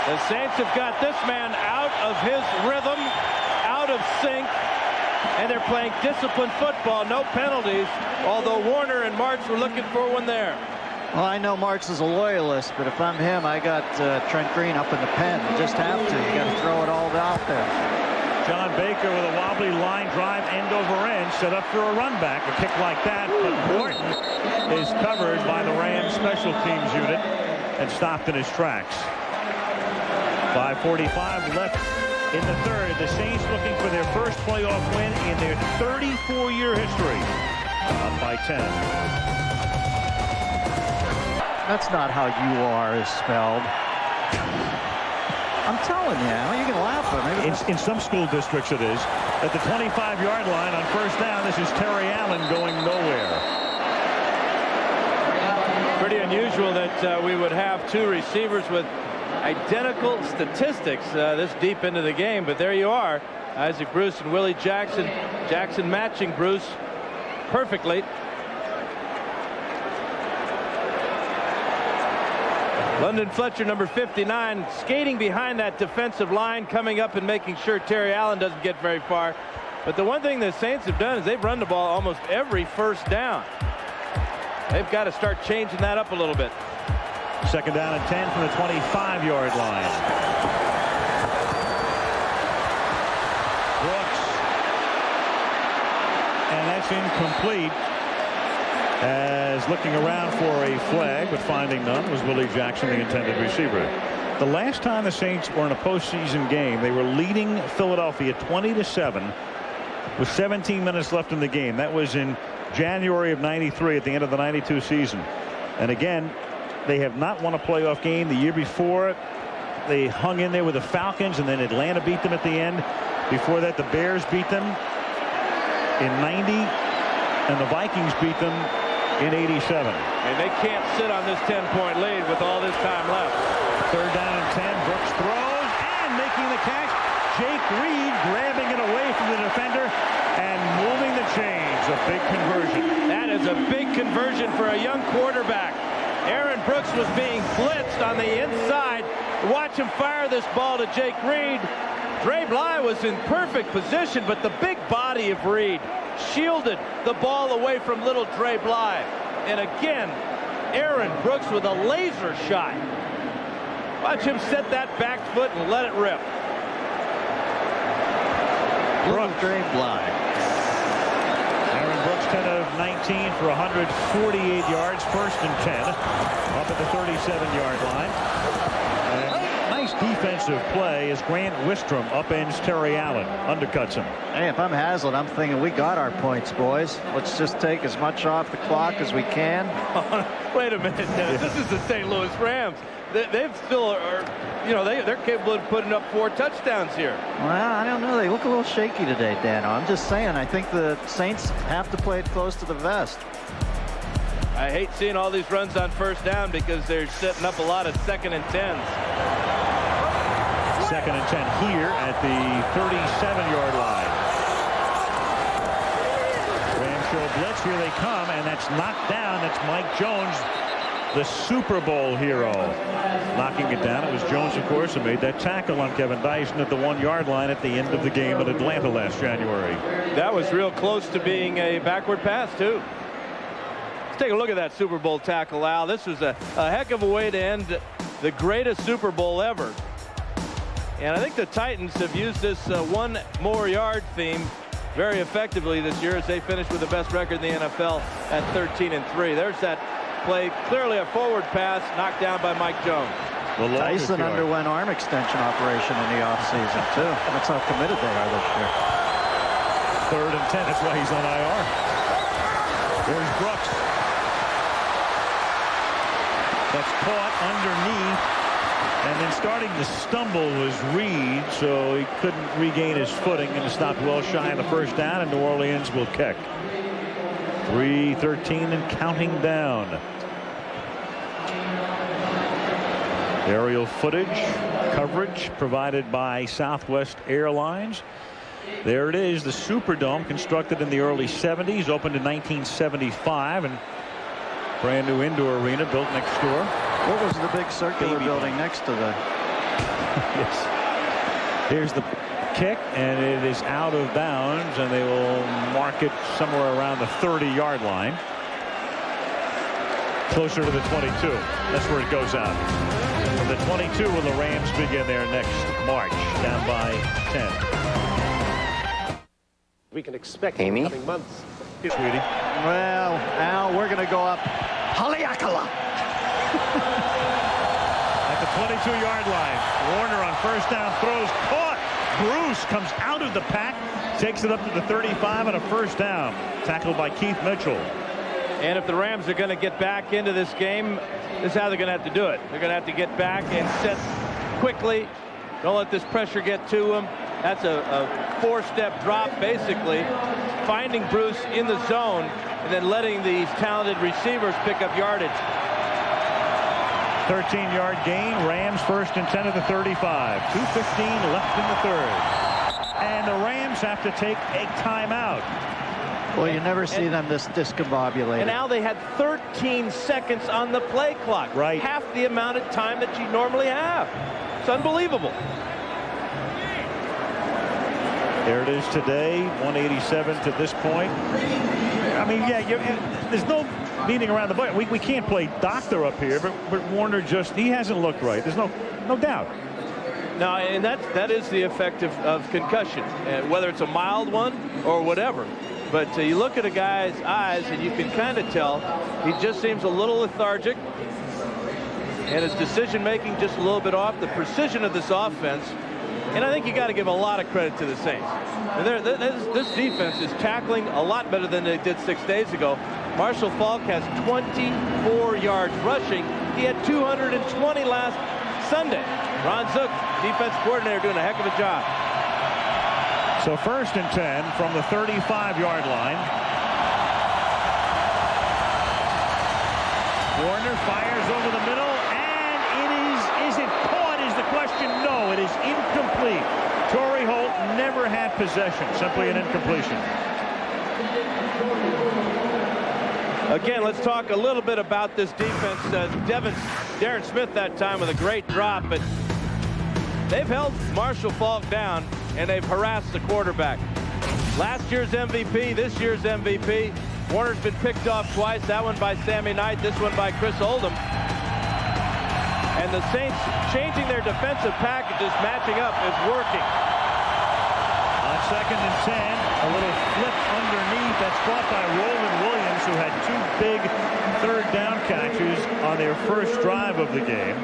The Saints have got this man out of his rhythm, out of sync, and they're playing disciplined football, no penalties, although Warner and Marks were looking for one there. Well, I know Marks is a loyalist, but if I'm him, I got Trent Green up in the pen. You just have to. You got to throw it all out there. John Baker with a wobbly line drive end over end, set up for a run back, a kick like that, but Morton is covered by the Rams special teams unit and stopped in his tracks. 5:45 left in the 3rd. The Saints looking for their first playoff win in their 34-year history. Up by 10. That's not how you are is spelled. I'm telling you, you can laugh at me. In some school districts it is. At the 25-yard line on 1st down, this is Terry Allen going nowhere. Pretty unusual that we would have 2 receivers with identical statistics this deep into the game, but there you are. Isaac Bruce and Willie Jackson. Jackson matching Bruce perfectly. London Fletcher, number 59, skating behind that defensive line, coming up and making sure Terry Allen doesn't get very far. But the one thing the Saints have done is they've run the ball almost every first down. They've got to start changing that up a little bit. 2nd down and 10 from the 25-yard line. Brooks. And that's incomplete. As looking around for a flag, but finding none, was Willie Jackson, the intended receiver. The last time the Saints were in a postseason game, they were leading Philadelphia 20-7 with 17 minutes left in the game. That was in January of '93 at the end of the '92 season. And again, they have not won a playoff game. The year before, they hung in there with the Falcons, and then Atlanta beat them at the end. Before that, the Bears beat them in '90, and the Vikings beat them in '87. And they can't sit on this 10-point lead with all this time left. 3rd down and 10. Brooks throws and making the catch. Jake Reed grabbing it away from the defender and moving the chains. A big conversion. That is a big conversion for a young quarterback. Aaron Brooks was being blitzed on the inside. Watch him fire this ball to Jake Reed. Dre Bly was in perfect position, but the big body of Reed shielded the ball away from little Dre Bly. And again, Aaron Brooks with a laser shot. Watch him set that back foot and let it rip. Brooks. Dre Bly. Aaron Brooks 10 of 19 for 148 yards. 1st and 10 up at the 37-yard line. And nice defensive play as Grant Wistrom upends Terry Allen, undercuts him. Hey, if I'm Hazlitt, I'm thinking we got our points, boys. Let's just take as much off the clock as we can. Wait a minute. This is the St. Louis Rams. They've still they're capable of putting up 4 touchdowns here. Well, I don't know. They look a little shaky today, Dano. I'm just saying. I think the Saints have to play it close to the vest. I hate seeing all these runs on 1st down because they're setting up a lot of 2nd and 10s. 2nd and 10 here at the 37-yard line. Rams show blitz. Here they come, and that's knocked down. That's Mike Jones, the Super Bowl hero, knocking it down. It was Jones, of course, who made that tackle on Kevin Dyson at the 1-yard line at the end of the game in Atlanta last January. That was real close to being a backward pass, too. Let's take a look at that Super Bowl tackle, Al. This was a heck of a way to end the greatest Super Bowl ever. And I think the Titans have used this 1 more yard theme very effectively this year as they finish with the best record in the NFL at 13-3. There's that play, clearly a forward pass, knocked down by Mike Jones. Tyson underwent arm extension operation in the offseason, too. That's how committed they are this year. 3rd and 10. That's why he's on IR. There's Brooks. That's caught underneath. And then starting to stumble was Reed, so he couldn't regain his footing and stopped well shy of the 1st down, and New Orleans will kick. 3:13 and counting down. Aerial footage coverage provided by Southwest Airlines. There it is, the Superdome, constructed in the early 70s, opened in 1975, and brand new indoor arena built next door. What was the big circular building next to the... Yes. Here's the kick, and it is out of bounds, and they will mark it somewhere around the 30-yard line. Closer to the 22. That's where it goes out. From the 22 will the Rams begin their next march, down by 10. We can expect in the coming months. Sweetie. Well, Al, we're going to go up Haleakala. At the 22-yard line, Warner on 1st down throws, caught. Bruce comes out of the pack, takes it up to the 35 on a 1st down. Tackled by Keith Mitchell. And if the Rams are going to get back into this game, this is how they're going to have to do it. They're going to have to get back and set quickly. Don't let this pressure get to them. That's a 4-step drop, basically. Finding Bruce in the zone and then letting these talented receivers pick up yardage. 13-yard gain. Rams 1st and 10 at the 35. 2:15 left in the 3rd. And the Rams have to take a timeout. Well, you never see them this discombobulated. And now they had 13 seconds on the play clock. Right. Half the amount of time that you normally have. It's unbelievable. There it is today, 187 to this point. I mean, yeah, there's no beating around the bush. We can't play doctor up here, but Warner he hasn't looked right. There's no doubt. No, and that is the effect of concussion, whether it's a mild one or whatever. But you look at a guy's eyes, and you can kind of tell he just seems a little lethargic. and his decision-making just a little bit off. The precision of this offense, and I think you got to give a lot of credit to the Saints. This defense is tackling a lot better than they did 6 days ago. Marshall Faulk has 24 yards rushing. He had 220 last Sunday. Ron Zook, defense coordinator, doing a heck of a job. So 1st and 10 from the 35-yard line. Warner fires over the middle, and is it caught is the question? No, it is incomplete. Torrey Holt never had possession, simply an incompletion. Again, let's talk a little bit about this defense. Darren Smith that time with a great drop, but they've held Marshall Faulk down, and they've harassed the quarterback. Last year's MVP, this year's MVP. Warner's been picked off twice, that one by Sammy Knight, this one by Chris Oldham. And the Saints changing their defensive packages, matching up, is working. On 2nd and 10, a little flip underneath. That's caught by Roland Williams, who had 2 big 3rd down catches on their first drive of the game,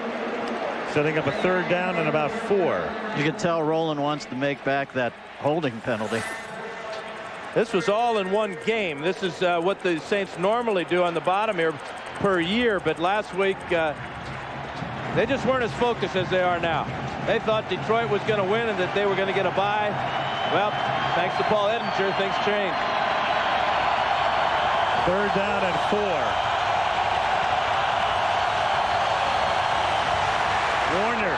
setting up a 3rd down and about 4. You can tell Roland wants to make back that holding penalty. This was all in one game. This is what the Saints normally do on the bottom here per year, but last week they just weren't as focused as they are now. They thought Detroit was going to win and that they were going to get a bye. Well, thanks to Paul Edinger, things changed. 3rd down and 4. Warner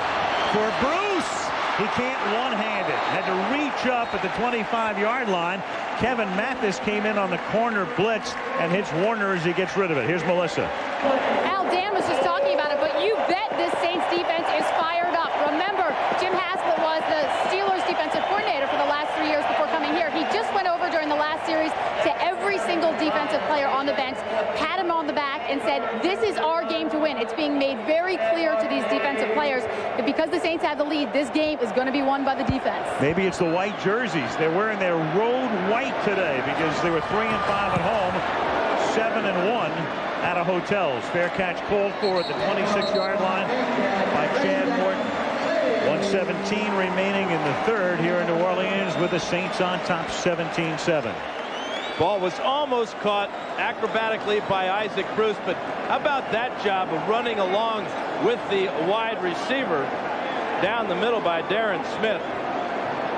for Bruce. He can't one-hand it. Had to reach up at the 25-yard line. Kevin Mathis came in on the corner blitz and hits Warner as he gets rid of it. Here's Melissa. Al, Dan was just talking about it, but you bet this Saints defense is fired up. Remember, Jim Haslett was the Steelers defensive coordinator for the last 3 years before coming here. He just went over during the last series to every single defensive player on the bench, pat him on the back, and said, this is our game to win. It's being made very clear to these defensive players that because the Saints have the lead, this game is going to be won by the defense. Maybe it's the white jerseys. They're wearing their road white today because they were 3 and 5 at home, 7 and 1 at a hotels. Fair catch called for at the 26-yard line by Chad Morton. 1:17 remaining in the 3rd here in New Orleans with the Saints on top 17-7. Ball was almost caught acrobatically by Isaac Bruce, but how about that job of running along with the wide receiver down the middle by Darren Smith?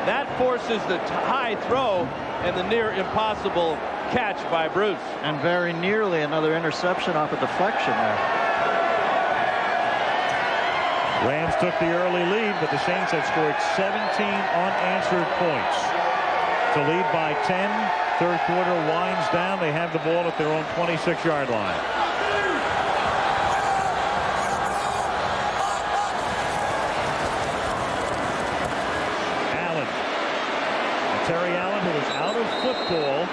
That forces the high throw and the near impossible catch by Bruce. And very nearly another interception off a deflection there. Rams took the early lead, but the Saints have scored 17 unanswered points to lead by 10. 3rd quarter winds down. They have the ball at their own 26-yard line. Allen. Terry Allen, who was out of football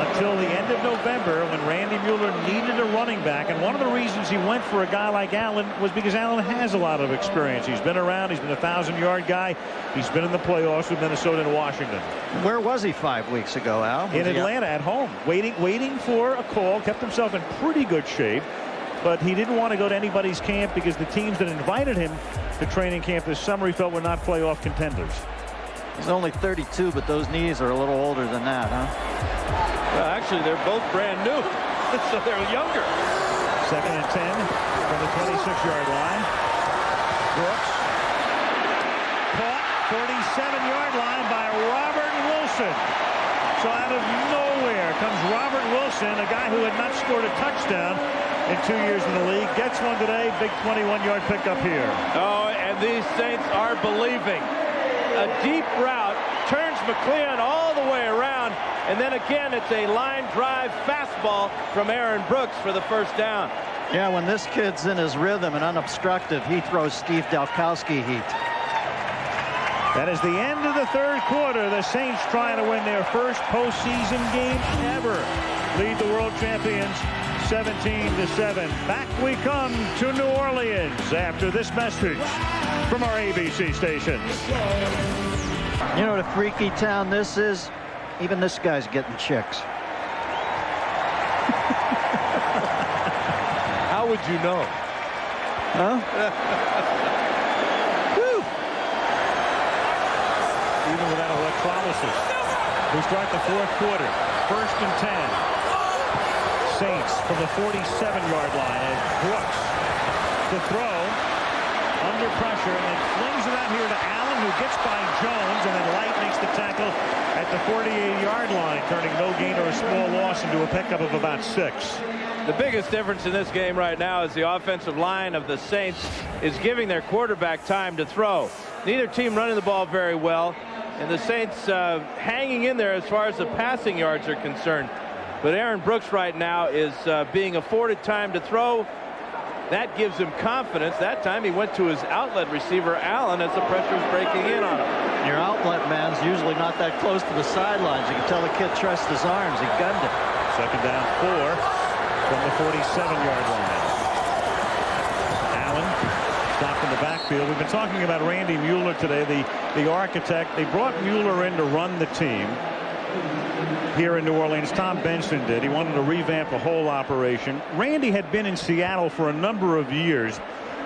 until the end of November when Randy Mueller needed a running back. And one of the reasons he went for a guy like Allen was because Allen has a lot of experience. He's been around. He's been a 1,000-yard guy. He's been in the playoffs with Minnesota and Washington. Where was he 5 weeks ago, Al? In Atlanta at home, waiting for a call. Kept himself in pretty good shape, but he didn't want to go to anybody's camp because the teams that invited him to training camp this summer he felt were not playoff contenders. He's only 32, but those knees are a little older than that, huh? Well, actually, they're both brand new, so they're younger. 2nd and 10 from the 26-yard line. Brooks. Caught 47-yard line by Robert Wilson. So out of nowhere comes Robert Wilson, a guy who had not scored a touchdown in 2 years in the league. Gets one today. Big 21-yard pickup here. Oh, and these Saints are believing. A deep route, turns McLeon all the way around, and then again it's a line drive fastball from Aaron Brooks for the 1st down. Yeah, when this kid's in his rhythm and unobstructed, he throws Steve Dalkowski heat. That is the end of the 3rd quarter. The Saints trying to win their first postseason game ever. Lead the world champions 17-7. Back we come to New Orleans after this message from our ABC station. You know what a freaky town this is? Even this guy's getting chicks. How would you know? Huh? Even without electrolysis. We start the fourth quarter. 1st and 10. Saints from the 47-yard line as Brooks to throw under pressure and then flings it out here to Allen, who gets by Jones, and then Light makes the tackle at the 48-yard line, turning no gain or a small loss into a pickup of about 6. The biggest difference in this game right now is the offensive line of the Saints is giving their quarterback time to throw. Neither team running the ball very well, and the Saints hanging in there as far as the passing yards are concerned. But Aaron Brooks right now is being afforded time to throw. That gives him confidence. That time he went to his outlet receiver, Allen, as the pressure was breaking in on him. Your outlet man's usually not that close to the sidelines. You can tell the kid trusts his arms. He gunned it. 2nd down 4 from the 47-yard line. Allen stopped in the backfield. We've been talking about Randy Mueller today, the architect. They brought Mueller in to run the team here in New Orleans. Tom Benson did. He wanted to revamp the whole operation. Randy had been in Seattle for a number of years,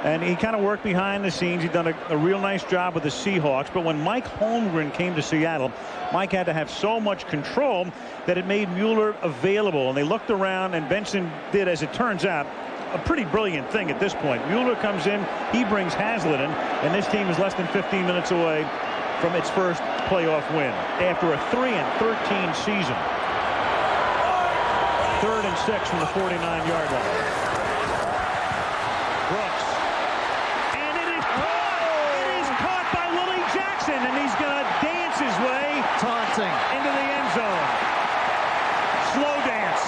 and he kind of worked behind the scenes. He'd done a real nice job with the Seahawks, but when Mike Holmgren came to Seattle, Mike had to have so much control that it made Mueller available, and they looked around, and Benson did, as it turns out, a pretty brilliant thing at this point. Mueller comes in, he brings Haslett in, and this team is less than 15 minutes away from its first playoff win after a 3-13 season. 3rd and 6 from the 49-yard line. Brooks, and it is caught. It is caught by Willie Jackson, and he's going to dance his way taunting into the end zone. Slow dance.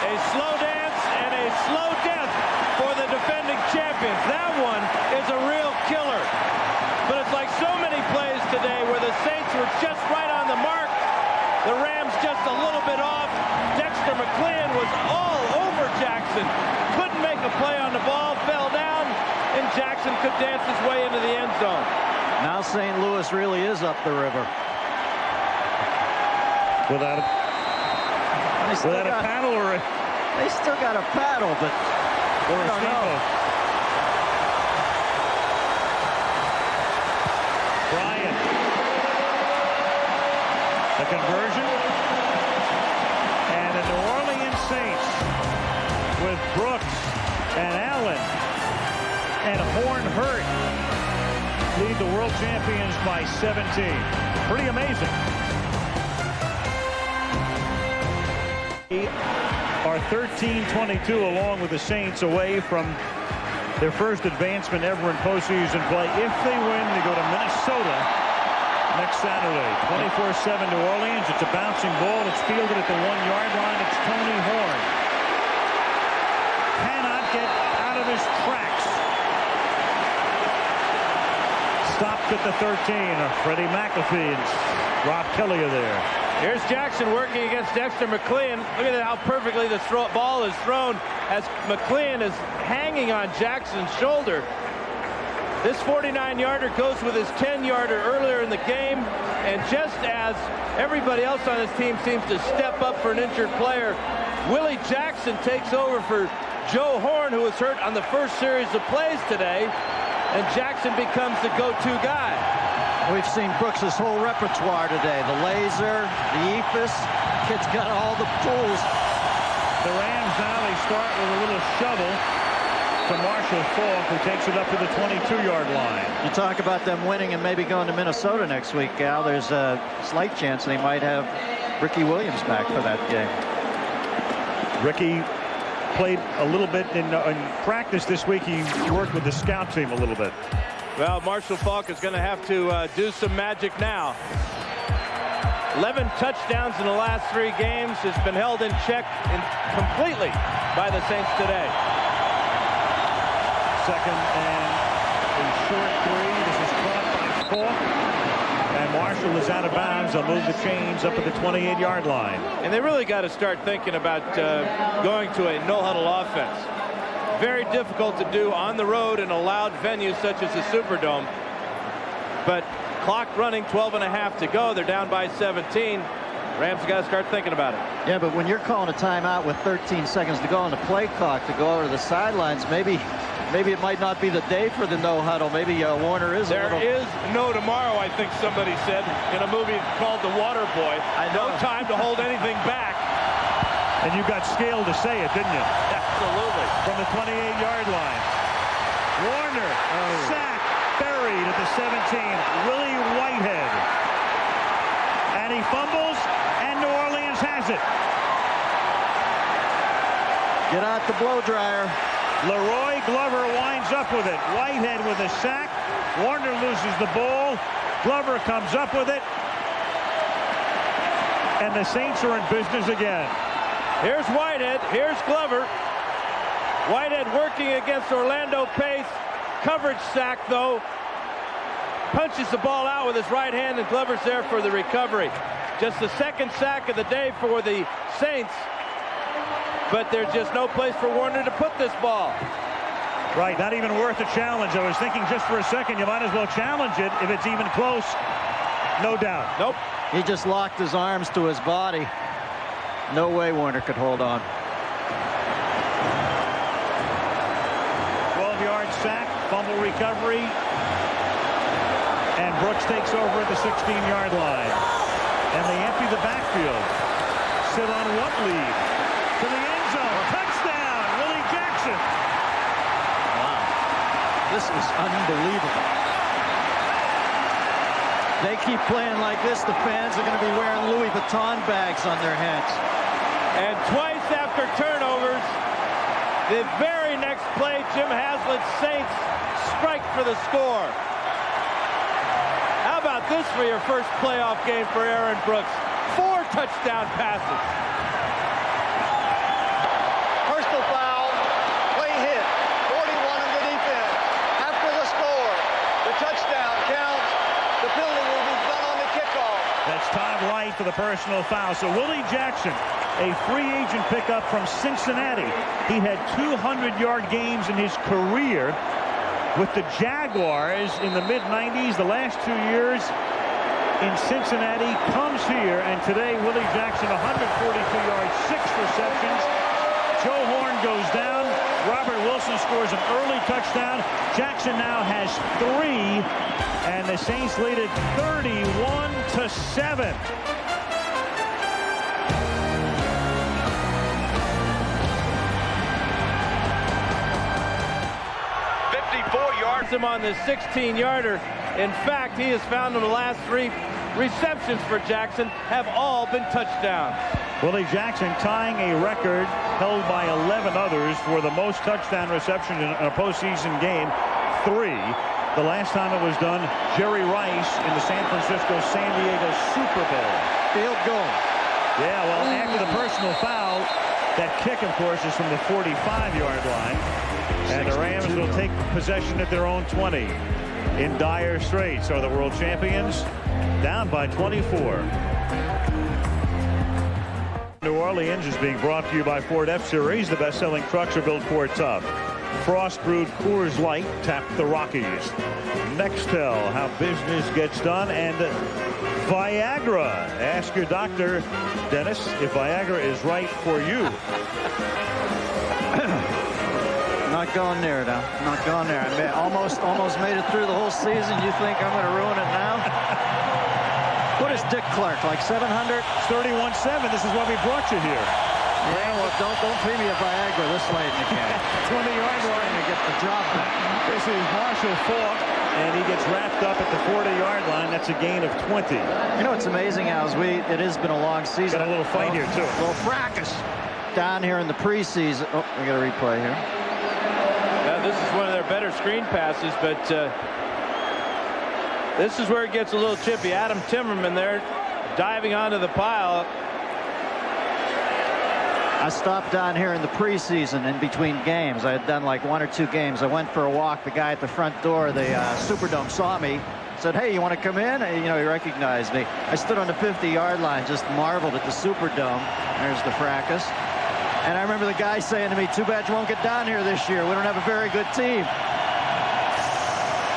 A slow dance and a slow death for the defending champions. That one is a real killer. But it's like so many plays today where the Saints were just right on the mark. The Rams just a little bit off. Dexter McClean was all over Jackson. Couldn't make a play on the ball, fell down, and Jackson could dance his way into the end zone. Now St. Louis really is up the river. Without a paddle or a... They still got a paddle, but or a steamboat. Bryant. The conversion. And the New Orleans Saints with Brooks and Allen and Horn Hurt lead the world champions by 17. Pretty amazing. Are 13-22 along with the Saints away from their first advancement ever in postseason play. If they win, they go to Minnesota next Saturday. 24-7 New Orleans. It's a bouncing ball. It's fielded at the 1-yard line. It's Tony Horn. Cannot get out of his tracks. Stopped at the 13. Freddie McAfee and Rob Kelly are there. Here's Jackson working against Dexter McClean. Look at how perfectly the ball is thrown as McClean is hanging on Jackson's shoulder. This 49-yarder goes with his 10-yarder earlier in the game, and just as everybody else on his team seems to step up for an injured player, Willie Jackson takes over for Joe Horn, who was hurt on the first series of plays today, and Jackson becomes the go-to guy. We've seen Brooks' whole repertoire today. The laser, the ephus. Kid's got all the tools. The Rams now, they start with a little shovel to Marshall Faulk, who takes it up to the 22-yard line. You talk about them winning and maybe going to Minnesota next week, Gal. There's a slight chance they might have Ricky Williams back for that game. Ricky played a little bit in practice this week. He worked with the scout team a little bit. Well, Marshall Faulk is going to have to do some magic now. 11 touchdowns in the last 3 games, has been held in check completely by the Saints today. Second and a short 3. This is caught by Faulk. And Marshall is out of bounds. They'll move the chains up at the 28-yard line. And they really got to start thinking about going to a no-huddle offense. Very difficult to do on the road in a loud venue such as the Superdome. But clock running, 12 and a half to go. They're down by 17. Rams got to start thinking about it. Yeah, but when you're calling a timeout with 13 seconds to go on the play clock to go over to the sidelines, maybe it might not be the day for the no huddle. Maybe Warner is There is no tomorrow, I think somebody said in a movie called The Water Boy. I know. No time to hold anything back. And you got scale to say it, didn't you? Absolutely. From the 28-yard line. Warner, sack, buried at the 17. Willie Whitehead. And he fumbles, and New Orleans has it. Get out the blow dryer. Leroy Glover winds up with it. Whitehead with a sack. Warner loses the ball. Glover comes up with it. And the Saints are in business again. Here's Whitehead. Here's Glover. Whitehead working against Orlando Pace. Coverage sack, though. Punches the ball out with his right hand, and Glover's there for the recovery. Just the second sack of the day for the Saints. But there's just no place for Warner to put this ball. Right, not even worth a challenge. I was thinking just for a second, you might as well challenge it if it's even close. No doubt. Nope. He just locked his arms to his body. No way Warner could hold on. 12-yard sack, fumble recovery. And Brooks takes over at the 16-yard line. And they empty the backfield. Sit on what lead? To the end zone. Touchdown, Willie Jackson. Wow. This is unbelievable. They keep playing like this, the fans are going to be wearing Louis Vuitton bags on their heads. And twice after turnovers, the very next play, Jim Haslett's Saints strike for the score. How about this for your first playoff game for Aaron Brooks? 4 touchdown passes. Personal foul, play hit, 41 on the defense. After the score, the touchdown counts. The penalty will be done on the kickoff. That's Todd Light for the personal foul. So Willie Jackson, a free agent pickup from Cincinnati. He had 200-yard games in his career with the Jaguars in the mid-90s. The last 2 years in Cincinnati, comes here, and today Willie Jackson, 142 yards, 6 receptions. Joe Horn goes down. Robert Wilson scores an early touchdown. Jackson now has 3, and the Saints lead it 31-7. Him on this 16-yarder. In fact, he has found the last 3 receptions for Jackson have all been touchdowns. Willie Jackson tying a record held by 11 others for the most touchdown receptions in a postseason game, 3. The last time it was done, Jerry Rice in the San Francisco-San Diego Super Bowl. Field goal. Yeah, well, after the personal foul, that kick, of course, is from the 45-yard line. And the Rams will take possession at their own 20. In dire straits are the world champions, down by 24. New Orleans is being brought to you by Ford F-Series. The best-selling trucks are built Ford tough. Frost-brewed Coors Light tapped the Rockies. Nextel, how business gets done. And Viagra. Ask your doctor, Dennis, if Viagra is right for you. Not going there now. Not going there. I almost made it through the whole season. You think I'm going to ruin it now? What is Dick Clark, like 700? 31-7. This is why we brought you here. Yeah, well, don't pay me a Viagra this late in the game. 20-yard line to get the job back. This is Marshall Faulk, and he gets wrapped up at the 40-yard line. That's a gain of 20. You know what's amazing, Al, is it has been a long season. Got a little fight here, too. A little fracas down here in the preseason. Oh, we got a replay here. This is one of their better screen passes, but this is where it gets a little chippy. Adam Timmerman there diving onto the pile. I stopped down here in the preseason in between games. I had done like 1 or 2 games. I went for a walk. The guy at the front door of the Superdome saw me, said, "Hey, you want to come in?" And, he recognized me. I stood on the 50-yard line, just marveled at the Superdome. There's the fracas. And I remember the guy saying to me, "Too bad you won't get down here this year. We don't have a very good team."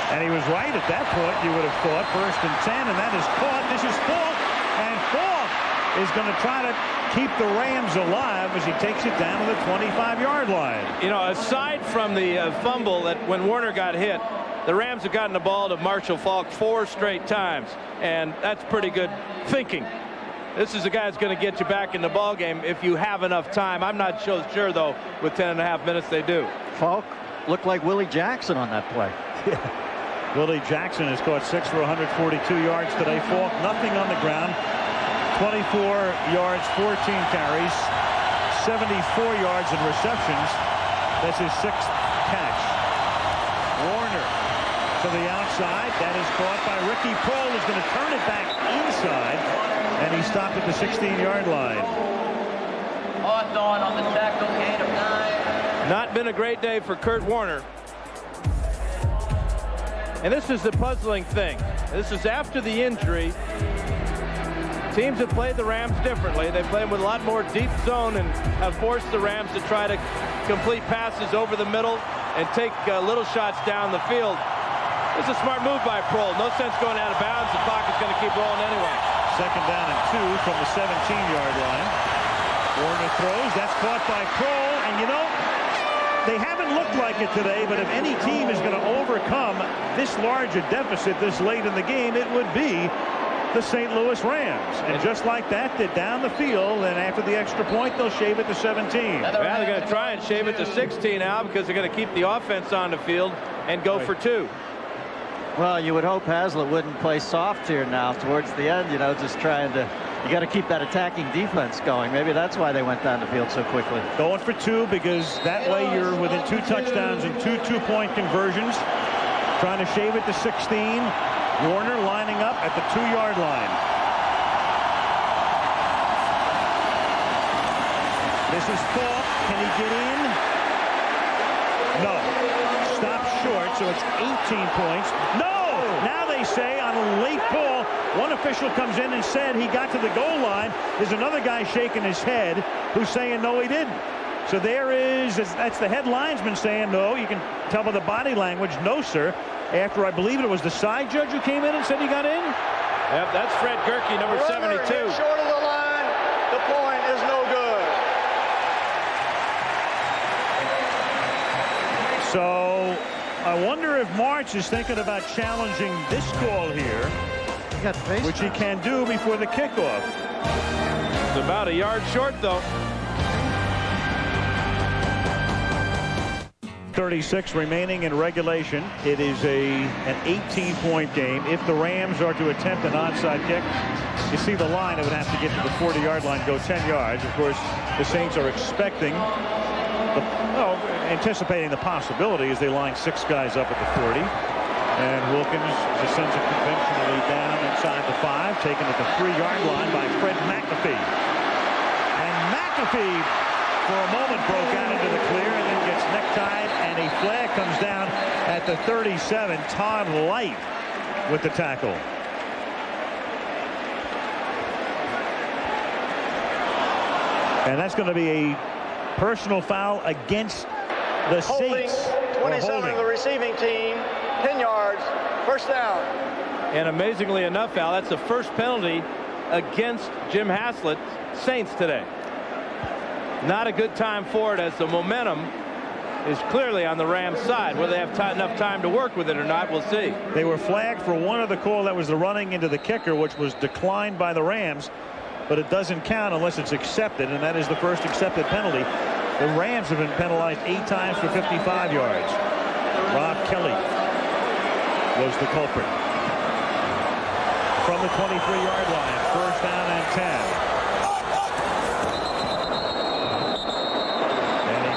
And he was right at that point, you would have thought. 1st and 10, and that is caught. This is Faulk, and Faulk is going to try to keep the Rams alive as he takes it down to the 25-yard line. You know, aside from the fumble that when Warner got hit, the Rams have gotten the ball to Marshall Faulk 4 straight times, and that's pretty good thinking. This is a guy that's going to get you back in the ball game if you have enough time. I'm not so sure, though, with 10.5 minutes they do. Faulk looked like Willie Jackson on that play. Willie Jackson has caught 6 for 142 yards today. Faulk, nothing on the ground. 24 yards, 14 carries, 74 yards in receptions. That's his 6th catch. Warner to the outside. That is caught by Ricky Prohl, who's going to turn it back inside. And he stopped at the 16-yard line. Hawthorne on the tackle, gain of 9. Not been a great day for Kurt Warner. And this is the puzzling thing. This is after the injury. Teams have played the Rams differently. They play them with a lot more deep zone and have forced the Rams to try to complete passes over the middle and take little shots down the field. It's a smart move by Prohl. No sense going out of bounds. The pocket's going to keep rolling anyway. 2nd down and 2 from the 17-yard line. Warner throws. That's caught by Prohl. And you know, they haven't looked like it today, but if any team is going to overcome this large a deficit this late in the game, it would be the St. Louis Rams. And just like that, they're down the field, and after the extra point, they'll shave it to 17. Well, they're going to try and shave it to 16 now because they're going to keep the offense on the field and go for 2. Well, you would hope Haslett wouldn't play soft here now towards the end, you know, just trying to, you got to keep that attacking defense going. Maybe that's why they went down the field so quickly. Going for 2 because that way you're within 2 touchdowns and 2 two-point conversions. Trying to shave it to 16. Warner lining up at the 2-yard line. This is Faulk. Can he get in? No. Stop short, so it's 18 points. No! Now they say on a late ball, one official comes in and said he got to the goal line. There's another guy shaking his head who's saying no, he didn't. So there is, that's the head linesman saying no. You can tell by the body language, no, sir. After I believe it was the side judge who came in and said he got in. Yep, that's Fred Gerke, number 72. Short of the line, the point is no good. So I wonder if March is thinking about challenging this call here, which he can do before the kickoff. It's about a yard short, though. 36 remaining in regulation. It is an 18-point game. If the Rams are to attempt an onside kick, you see the line, it would have to get to the 40-yard line, go 10 yards. Of course, the Saints are anticipating the possibility as they line 6 guys up at the 40. And Wilkins descends it conventionally down inside the 5, taken at the 3-yard line by Fred McAfee. And McAfee, for a moment, broke out into the clear and then gets necktied, and a flag comes down at the 37. Todd Light with the tackle. And that's going to be a personal foul against the Saints. 27 of the receiving team, 10 yards, 1st down. And amazingly enough, Al, that's the first penalty against Jim Haslett's Saints today. Not a good time for it, as the momentum is clearly on the Rams side. Whether they have enough time to work with it or not, we'll see. They were flagged for one of the call, that was the running into the kicker, which was declined by the Rams, but it doesn't count unless it's accepted, and that is the first accepted penalty. The Rams have been penalized 8 times for 55 yards. Rob Kelly was the culprit. From the 23-yard line, 1st down and 10.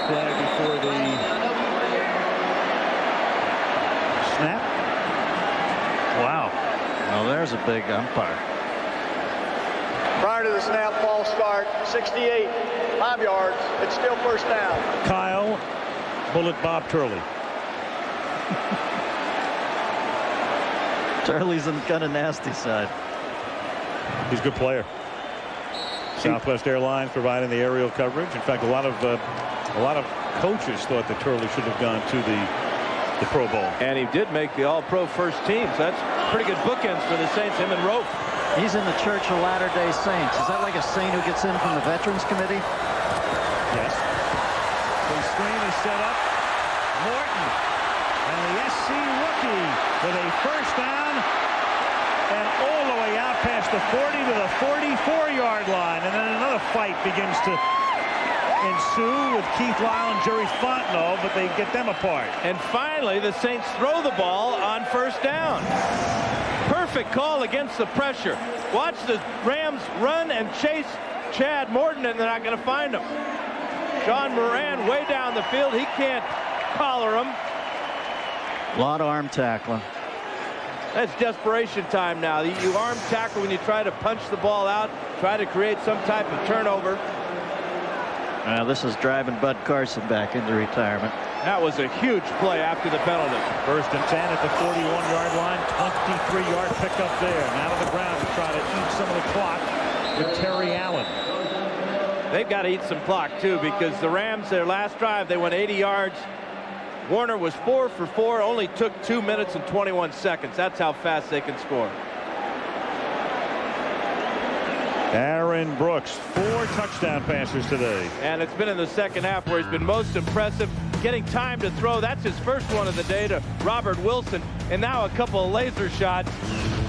Flag before the snap. Wow. Well, there's a big umpire. Prior to the snap, false start, 68, 5 yards. It's still 1st down. Kyle Bullet Bob Turley. Turley's on the kind of nasty side. He's a good player. Southwest Airlines providing the aerial coverage. In fact, a lot of coaches thought that Turley should have gone to the Pro Bowl. And he did make the All-Pro first team, so that's pretty good bookends for the Saints, him and Rofe. He's in the Church of Latter-day Saints. Is that like a saint who gets in from the Veterans Committee? Yes. The screen is set up. Morton and the SC rookie with a first down and all the way out past the 40 to the 44-yard line. And then another fight begins to ensue with Keith Lyle and Jerry Fontenot, but they get them apart. And finally, the Saints throw the ball on first down. Perfect call against the pressure. Watch the Rams run and chase Chad Morton, and they're not going to find him. John Moran way down the field. He can't collar him. A lot of arm tackling. That's desperation time now. You arm tackle when you try to punch the ball out, try to create some type of turnover. Now this is driving Bud Carson back into retirement. That was a huge play after the penalty. First and 10 at the 41-yard line. 23-yard pickup there. Now to the ground to try to eat some of the clock with Terry Allen. They've got to eat some clock, too, because the Rams, their last drive, they went 80 yards. Warner was 4 for 4, only took 2 minutes and 21 seconds. That's how fast they can score. Aaron Brooks, 4 touchdown passes today. And it's been in the second half where he's been most impressive, getting time to throw. That's his first one of the day to Robert Wilson. And now a couple of laser shots.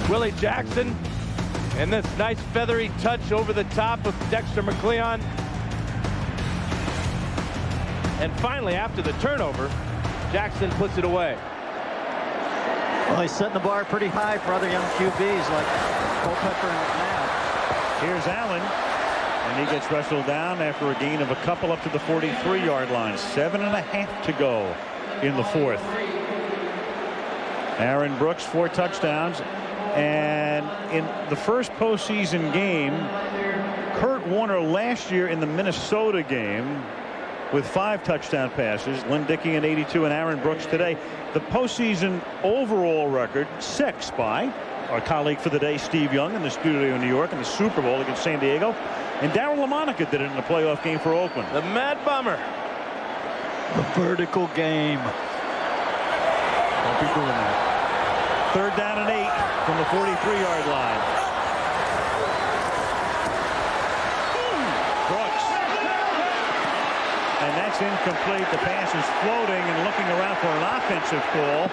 Willie Jackson. And this nice feathery touch over the top of Dexter McCleon. And finally, after the turnover, Jackson puts it away. Well, he's setting the bar pretty high for other young QBs like Culpepper and McNabb. Here's Allen, and he gets wrestled down after a gain of a couple up to the 43-yard line. 7.5 to go in the fourth. Aaron Brooks, 4 touchdowns. And in the first postseason game, Kurt Warner last year in the Minnesota game with 5 touchdown passes. Lynn Dickey in 82 and Aaron Brooks today. The postseason overall record, 6 by our colleague for the day, Steve Young, in the studio in New York in the Super Bowl against San Diego. And Darryl LaMonica did it in the playoff game for Oakland. The Mad Bummer. The vertical game. Don't be doing that. 3rd down and 8 from the 43-yard line. Brooks. And that's incomplete. The pass is floating, and looking around for an offensive call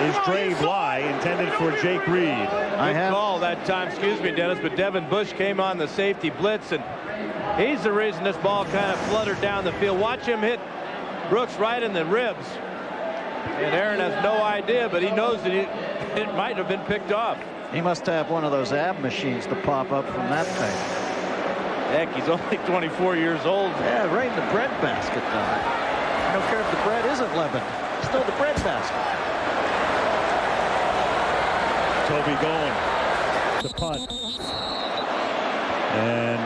is Dre Bly, intended for Jake Reed. Good call that time, excuse me, Dennis, but Devin Bush came on the safety blitz, and he's the reason this ball kind of fluttered down the field. Watch him hit Brooks right in the ribs. And Aaron has no idea, but he knows that it might have been picked off. He must have one of those ab machines to pop up from that thing. Heck, he's only 24 years old. Yeah, right in the bread basket, though. I don't care if the bread isn't leavened. Still the bread basket. Toby going to punt. And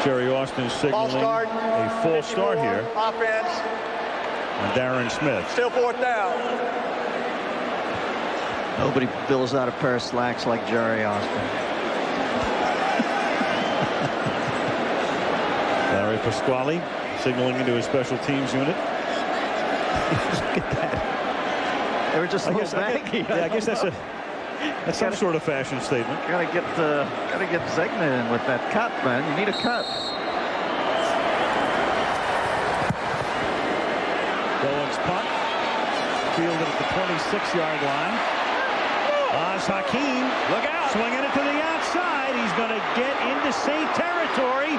Jerry Austin signaling a false start here. Offense. And Darren Smith. Still 4th down. Nobody fills out a pair of slacks like Jerry Austin. Larry Pasquale signaling into his special teams unit. Look at that. They were just baggy. I guess that's some sort of fashion statement. Gotta get Zegna in with that cut, man. You need a cut. Bowen's punt. Fielded at the 26-yard line. Oz Hakeem. Look out. Swinging it to the outside. He's going to get into Saint territory.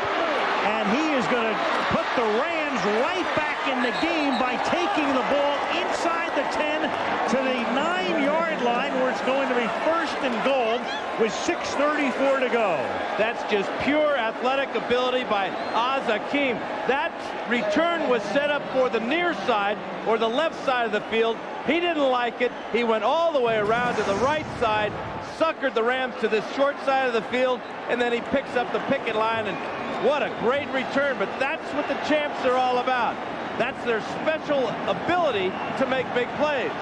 And he is going to put the Rams right back in the game by taking the ball inside the 10 to the 9-yard line, where it's going to be 1st and goal with 6:34 to go. That's just pure athletic ability by Oz Hakeem. That return was set up for the near side or the left side of the field. He didn't like it. He went all the way around to the right side, suckered the Rams to this short side of the field, and then he picks up the picket line. And what a great return. But that's what the champs are all about. That's their special ability to make big plays.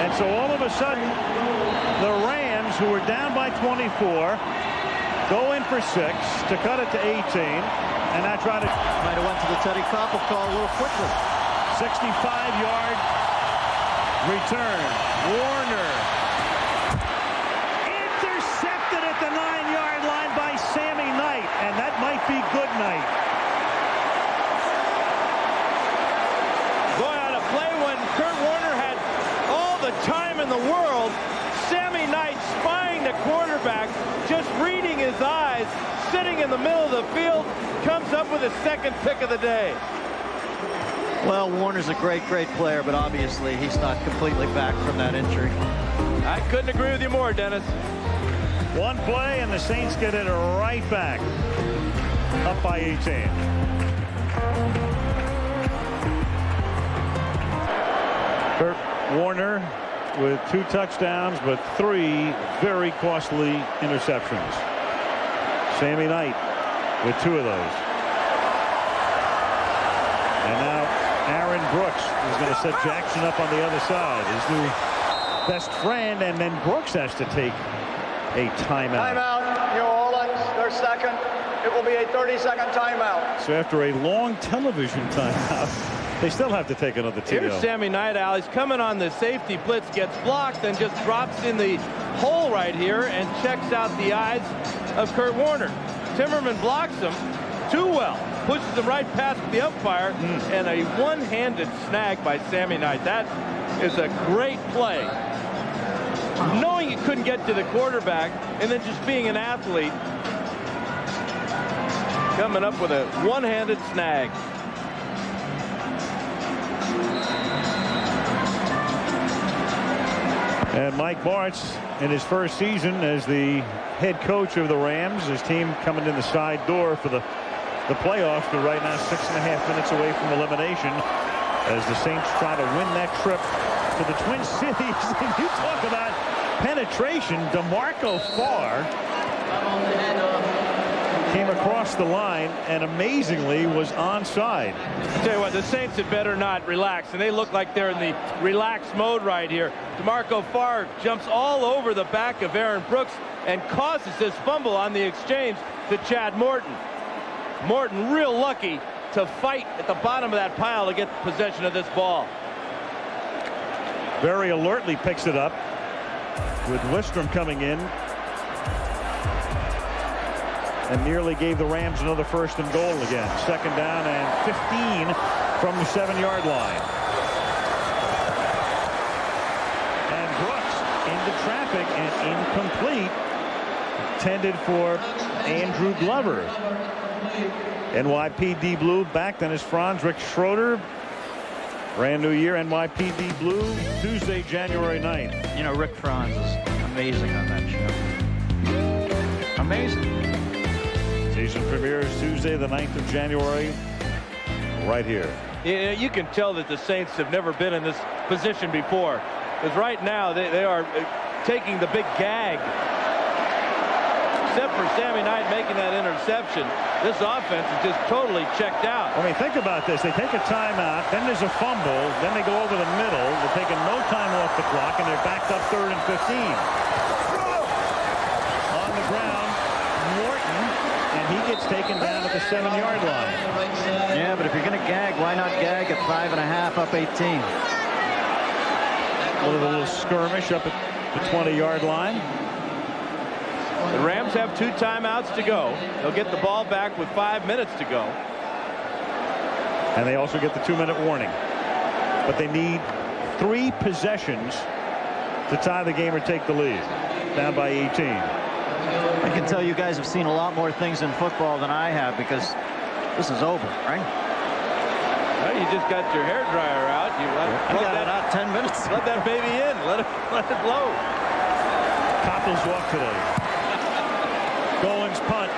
And so all of a sudden, the Rams, who were down by 24, go in for 6 to cut it to 18, and now try to... Might have went to the Teddy Koppel call a little quickly. 65-yard return. Warner intercepted at the 9-yard line by Sammy Knight, and that might be good night. Boy, on a play when Kurt Warner had all the time in the world, Sammy Knight spying the quarterback, just reading his eyes, sitting in the middle of the field, comes up with his second pick of the day. Well, Warner's a great player, but obviously he's not completely back from that injury. I couldn't agree with you more, Dennis. One play, and the Saints get it right back. Up by 18. Kurt Warner with 2 touchdowns, but 3 very costly interceptions. Sammy Knight with 2 of those. And now Aaron Brooks is going to set Jackson up on the other side. His new best friend, and then Brooks has to take a timeout. Timeout, New Orleans, their second. It will be a 30-second timeout. So after a long television timeout, they still have to take another TO. Here's Sammy Knight, Al. He's coming on the safety blitz, gets blocked, and just drops in the hole right here and checks out the eyes of Kurt Warner. Timmerman blocks him too well. Pushes him right past the umpire, and a one-handed snag by Sammy Knight. That is a great play. Knowing he couldn't get to the quarterback, and then just being an athlete, coming up with a one-handed snag. And Mike Martz, in his first season as the head coach of the Rams, his team coming in the side door for the playoffs, but right now 6.5 minutes away from elimination as the Saints try to win that trip to the Twin Cities. And you talk about penetration. DeMarco Farr came across the line and amazingly was onside. Tell you what, the Saints had better not relax, and they look like they're in the relaxed mode right here. DeMarco Farr jumps all over the back of Aaron Brooks and causes this fumble on the exchange to Chad Morton. Morton real lucky to fight at the bottom of that pile to get possession of this ball. Very alertly picks it up with Wistrom coming in and nearly gave the Rams another 1st and goal again. 2nd down and 15 from the 7-yard line. And Brooks into traffic and incomplete. Intended for Andrew Glover. NYPD Blue back. Then is Franz Rick Schroeder. Brand new year, NYPD Blue, Tuesday, January 9th. You know, Rick Franz is amazing on that show. Amazing. Season premieres Tuesday, the 9th of January, right here. Yeah, you can tell that the Saints have never been in this position before. Because right now, they are taking the big gag. Except for Sammy Knight making that interception, this offense is just totally checked out. I mean, think about this. They take a timeout, then there's a fumble, then they go over the middle. They're taking no time off the clock, and they're backed up 3rd and 15. On the ground, Morton, and he gets taken down at the 7-yard line. Yeah, but if you're going to gag, why not gag at 5.5 up 18? A little skirmish up at the 20-yard line. The Rams have 2 timeouts to go. They'll get the ball back with 5 minutes to go. And they also get the 2-minute warning. But they need 3 possessions to tie the game or take the lead. Down by 18. I can tell you guys have seen a lot more things in football than I have, because this is over, right? Well, you just got your hair dryer out. You got it out 10 minutes. Let that baby in. Let it blow. Coppel's walk today. Goins punt.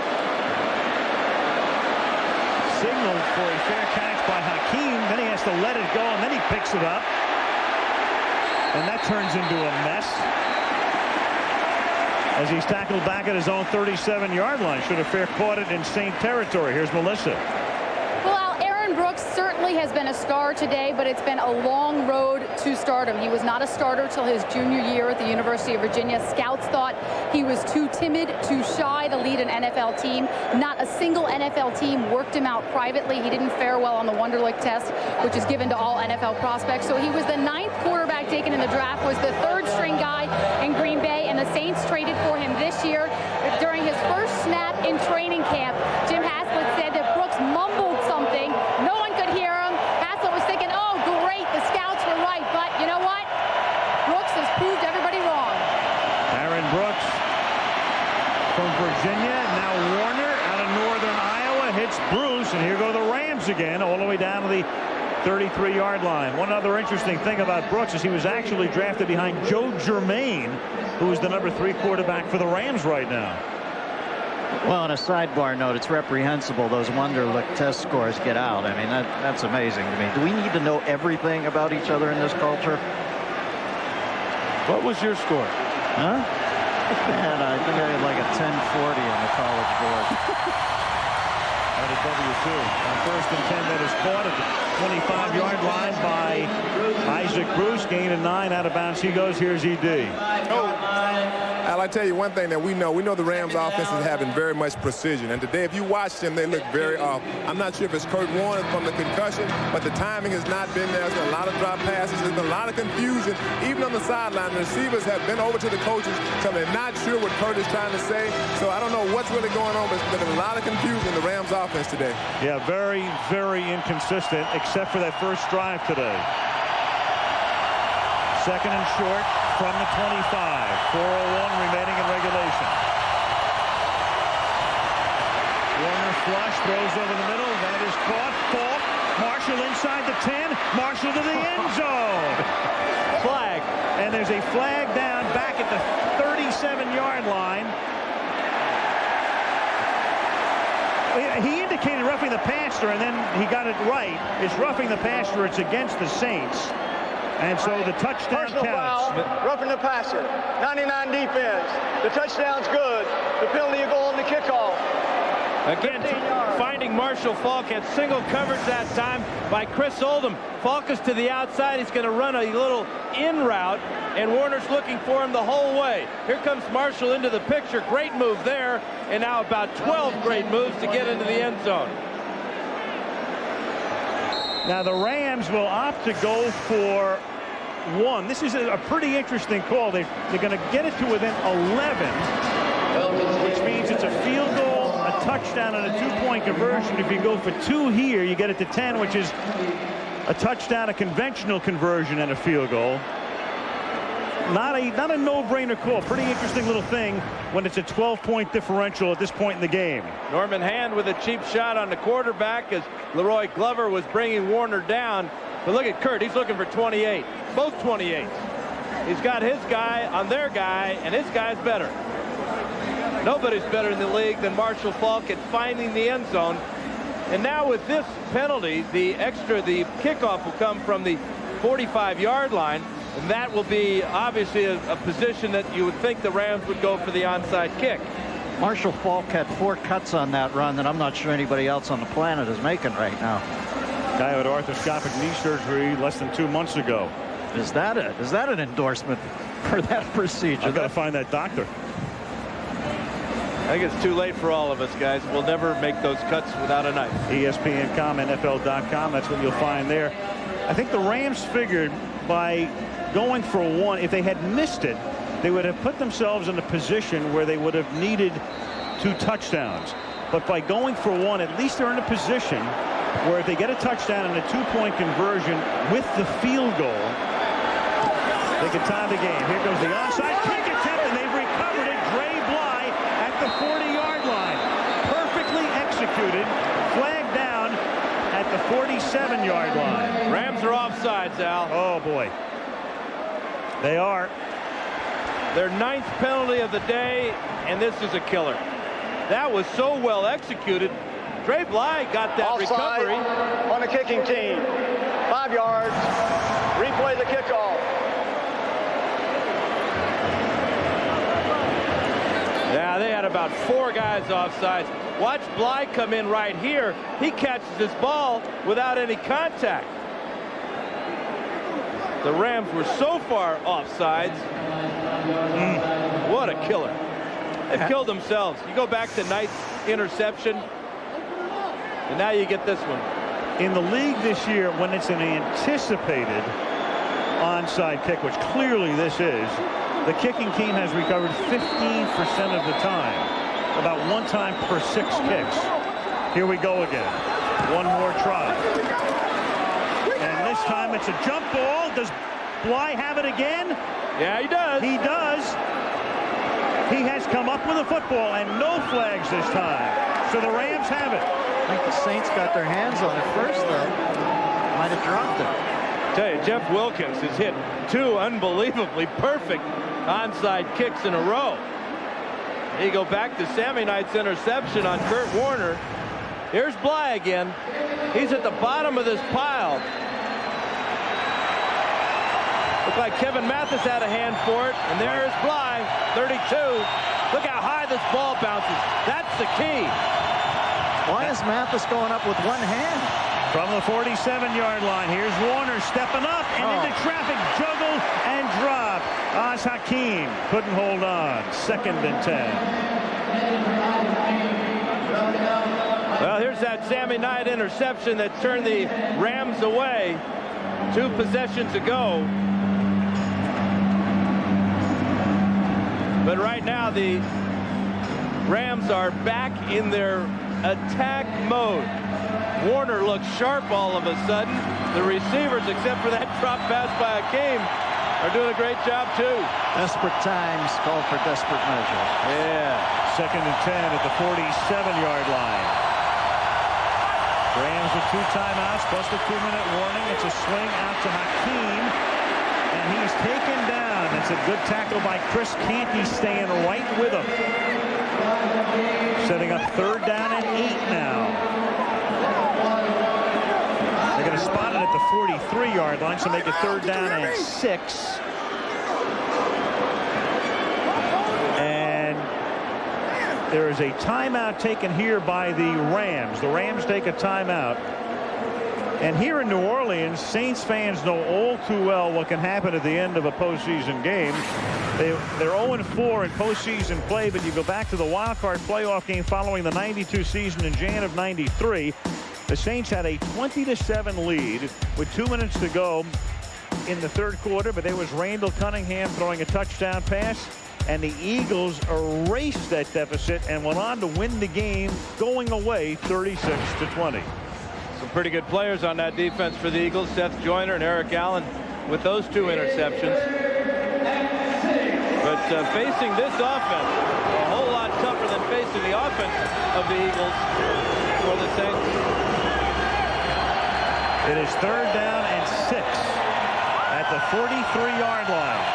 Signaled for a fair catch by Hakeem. Then he has to let it go, and then he picks it up. And that turns into a mess as he's tackled back at his own 37-yard line. Should have fair caught it in Saint territory. Here's Melissa. Well, Aaron Brooks certainly has been a star today, but it's been a long road to stardom. He was not a starter till his junior year at the University of Virginia. Scouts thought he was too timid, too shy to lead an NFL team. Not a single NFL team worked him out privately. He didn't fare well on the Wonderlic test, which is given to all NFL prospects. So he was the 9th quarterback taken in the draft, was the 3rd string guy in Green Bay, and the Saints traded for him this year. During his first snap in training camp, Jim Haslett said that Brooks mumbled something. No one could hear him. Haslett was thinking, oh, great, the scouts were right. But you know what? Brooks has proved everybody wrong. Aaron Brooks from Virginia, now Warner out of northern Iowa hits Bruce, and here go the Rams again, all the way down to the 33-yard line. One other interesting thing about Brooks is he was actually drafted behind Joe Germain, who is the number 3 quarterback for the Rams right now. Well, on a sidebar note, it's reprehensible those Wonderlic test scores get out. I mean, that's amazing to me. Do we need to know everything about each other in this culture? What was your score? Huh? Man, I think I had like a 1040 on the college board. At a W2. On 1st and 10, that is caught at the 25-yard line by Isaac Bruce. Gain of 9, out of bounds he goes. Here's ED. Al, I tell you one thing that we know the Rams offense is having very much precision. And today, if you watch them, they look very off. I'm not sure if it's Kurt Warner from the concussion, but the timing has not been there. There's been a lot of drop passes. There's been a lot of confusion. Even on the sideline, the receivers have been over to the coaches, so they're not sure what Kurt is trying to say. So I don't know what's really going on, but there's been a lot of confusion in the Rams offense today. Yeah, very, very inconsistent, except for that first drive today. 2nd and short from the 25. 4:01 remaining in regulation. Warner flush, throws over the middle. That is caught. Falk. Marshall inside the 10. Marshall to the end zone. Flag. And there's a flag down back at the 37-yard line. He indicated roughing the passer, and then he got it right. It's roughing the passer. It's against the Saints. And so the touchdown Personal counts. foul, roughing the passer. 99 defense. The touchdown's good. The penalty will go on the kickoff. Again, finding Marshall Falk had single coverage that time by Chris Oldham. Falk is to the outside. He's going to run a little in route, and Warner's looking for him the whole way. Here comes Marshall into the picture. Great move there, and now about 12 great moves to get into the end zone. Now the Rams will opt to go for 1. This is a pretty interesting call. They're going to get it to within 11, which means it's a field goal, a touchdown, and a 2-point conversion. If you go for 2 here, you get it to 10, which is a touchdown, a conventional conversion, and a field goal. Not a no-brainer call. Pretty interesting little thing when it's a 12-point differential at this point in the game. Norman Hand with a cheap shot on the quarterback as Leroy Glover was bringing Warner down. But look at Kurt. He's looking for 28. Both 28s. He's got his guy on their guy, and his guy's better. Nobody's better in the league than Marshall Falk at finding the end zone. And now with this penalty, the kickoff will come from the 45-yard line. And that will be obviously a position that you would think the Rams would go for the onside kick. Marshall Falk had 4 cuts on that run that I'm not sure anybody else on the planet is making right now. Guy had arthroscopic knee surgery less than 2 months ago. Is that an endorsement for that procedure? I've got to find that doctor. I think it's too late for all of us, guys. We'll never make those cuts without a knife. ESPN.com, NFL.com. That's what you'll find there. I think the Rams figured by going for 1, if they had missed it, they would have put themselves in a position where they would have needed 2 touchdowns. But by going for 1, at least they're in a position where if they get a touchdown and a 2-point conversion with the field goal, they can tie the game. Here goes the onside kick attempt, and they've recovered it. Dre Bly at the 40-yard line. Perfectly executed. Flag down at the 47-yard line. Rams are offsides, Al. Oh, boy. They are. Their 9th penalty of the day, and this is a killer. That was so well executed. Dre Bly got that Offside recovery. On the kicking team. 5 yards. Replay the kickoff. Yeah, they had about 4 guys offsides. Watch Bly come in right here. He catches this ball without any contact. The Rams were so far offsides. What a killer. They've killed themselves. You go back to Knight's interception, and now you get this one. In the league this year, when it's an anticipated onside kick, which clearly this is, the kicking team has recovered 15% of the time, about 1 time per 6 kicks. Here we go again. One more try. And this time it's a jump ball. Does Bly have it again? Yeah, he does. He does. He has come up with a football and no flags this time. So the Rams have it. I think the Saints got their hands on it first, though. Might have dropped it. I tell you, Jeff Wilkins has hit 2 unbelievably perfect onside kicks in a row. You go back to Sammy Knight's interception on Kurt Warner. Here's Bly again. He's at the bottom of this pile. Looked like Kevin Mathis had a hand for it, and there's Bly, 32. Look how high this ball bounces. That's the key. Why is Mathis going up with one hand? From the 47-yard line, here's Warner stepping up and into traffic, juggle and drop. Oz Hakeem couldn't hold on. 2nd and 10. Well, here's that Sammy Knight interception that turned the Rams away 2 possessions ago. But right now the Rams are back in their attack mode. Warner looks sharp all of a sudden. The receivers, except for that drop pass by Hakeem, are doing a great job too. Desperate times call for desperate measures. Yeah. 2nd and 10 at the 47-yard line. Rams with 2 timeouts plus the 2-minute warning. It's a swing out to Hakeem, and he's taken down. It's a good tackle by Chris Canty, staying right with him. Setting up 3rd down and 8 now. They're going to spot it at the 43-yard line, so make it 3rd down and 6. And there is a timeout taken here by the Rams. The Rams take a timeout. And here in New Orleans, Saints fans know all too well what can happen at the end of a postseason game. They're 0-4 in postseason play, but you go back to the Wildcard playoff game following the 92 season in Jan of 93. The Saints had a 20-7 lead with 2 minutes to go in the 3rd quarter, but there was Randall Cunningham throwing a touchdown pass, and the Eagles erased that deficit and went on to win the game going away 36-20. Some pretty good players on that defense for the Eagles. Seth Joyner and Eric Allen with those 2 interceptions. But facing this offense, a whole lot tougher than facing the offense of the Eagles for the Saints. It is 3rd down and 6 at the 43-yard line.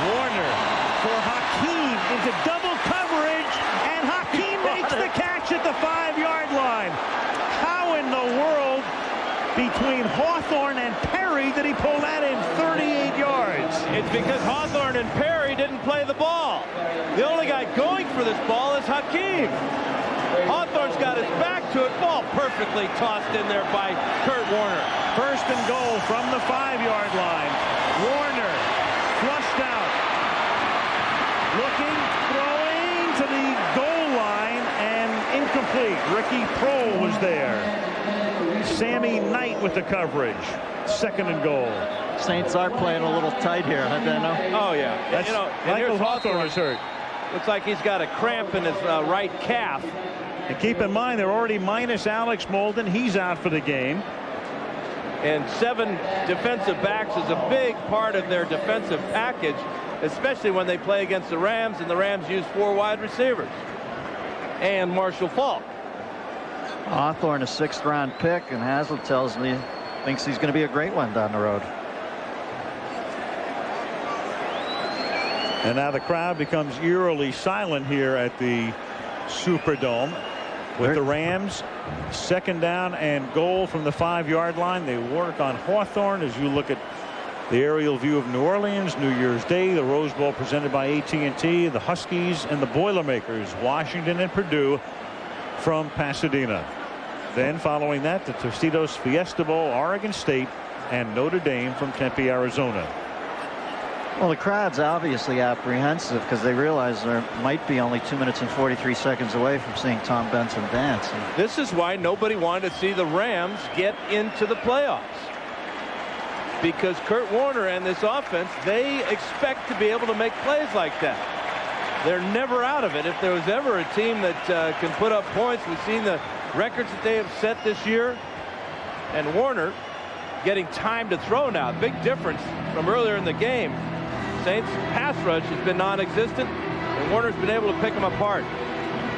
Warner for Hakeem into double coverage, and Hakeem makes the catch at the 5-yard line. How in the world, between Hawthorne and Perry, did he pull that in 38 yards? It's because Hawthorne and Perry didn't play the ball. The only guy going for this ball is Hakeem. Hawthorne's got his back to it. Ball perfectly tossed in there by Kurt Warner. 1st and goal from the 5-yard line. Warner flushed out. Looking, throwing to the goal line, and incomplete. Ricky Prohl was there. Sammy Knight with the coverage. 2nd and goal. Saints are playing a little tight here, huh, Dano? Oh, yeah. That's, Michael Hawthorne is hurt. Looks like he's got a cramp in his right calf. And keep in mind, they're already minus Alex Molden. He's out for the game. And 7 defensive backs is a big part of their defensive package, especially when they play against the Rams, and the Rams use 4 wide receivers. And Marshall Faulk. Hawthorne, a 6th-round pick, and Hazlitt tells me thinks he's going to be a great one down the road. And now the crowd becomes eerily silent here at the Superdome with the Rams. 2nd down and goal from the 5-yard line. They work on Hawthorne as you look at The aerial view of New Orleans, New Year's Day, the Rose Bowl presented by AT&T, the Huskies and the Boilermakers, Washington and Purdue from Pasadena. Then following that, the Tostitos Fiesta Bowl, Oregon State and Notre Dame from Tempe, Arizona. Well, the crowd's obviously apprehensive because they realize there might be only 2 minutes and 43 seconds away from seeing Tom Benson dance. This is why nobody wanted to see the Rams get into the playoffs. Because Kurt Warner and this offense, they expect to be able to make plays like that. They're never out of it. If there was ever a team that can put up points, we've seen the records that they have set this year. And Warner getting time to throw now. Big difference from earlier in the game. Saints pass rush has been non-existent, and Warner's been able to pick them apart.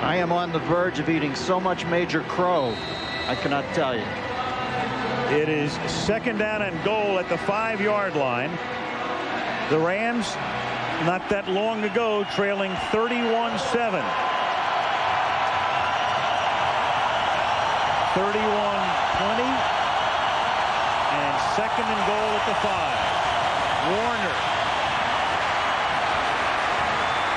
I am on the verge of eating so much Major Crow, I cannot tell you. It is second down and goal at the 5-yard line. The Rams, not that long ago, trailing 31-7. 31-20. And second and goal at the 5. Warner,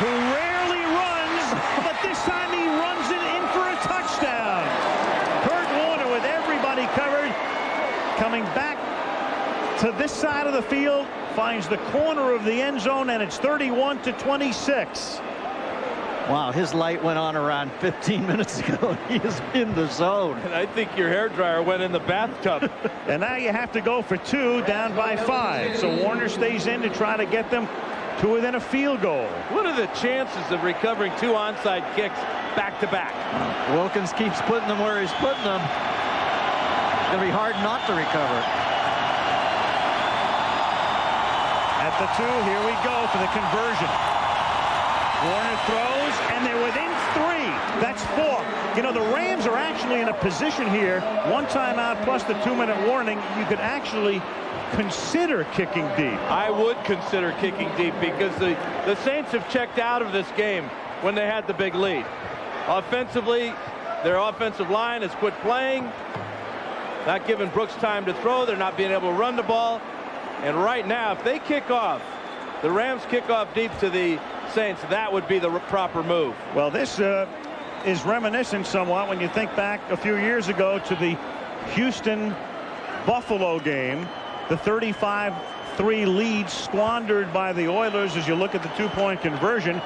who rarely runs, but this time he runs it in for a touchdown. Kurt Warner with everybody covered, coming back to this side of the field, finds the corner of the end zone, and it's 31-26. Wow, his light went on around 15 minutes ago. He is in the zone. And I think your hairdryer went in the bathtub. And now you have to go for 2, down by 5. So Warner stays in to try to get them to within a field goal. What are the chances of recovering 2 onside kicks back to back? Wilkins keeps putting them where he's putting them. It's going to be hard not to recover. At the 2, here we go for the conversion. Warner throws, and they're within 3. That's 4. You know, the Rams are actually in a position here, 1 timeout plus the 2-minute warning. You could actually consider kicking deep. I would consider kicking deep because the Saints have checked out of this game when they had the big lead. Offensively, their offensive line has quit playing, not giving Brooks time to throw. They're not being able to run the ball. And right now, if they kick off, the Rams kick off deep to the Saints, that would be the proper move. Well, this is reminiscent somewhat when you think back a few years ago to the Houston-Buffalo game. The 35-3 lead squandered by the Oilers as you look at the 2-point conversion.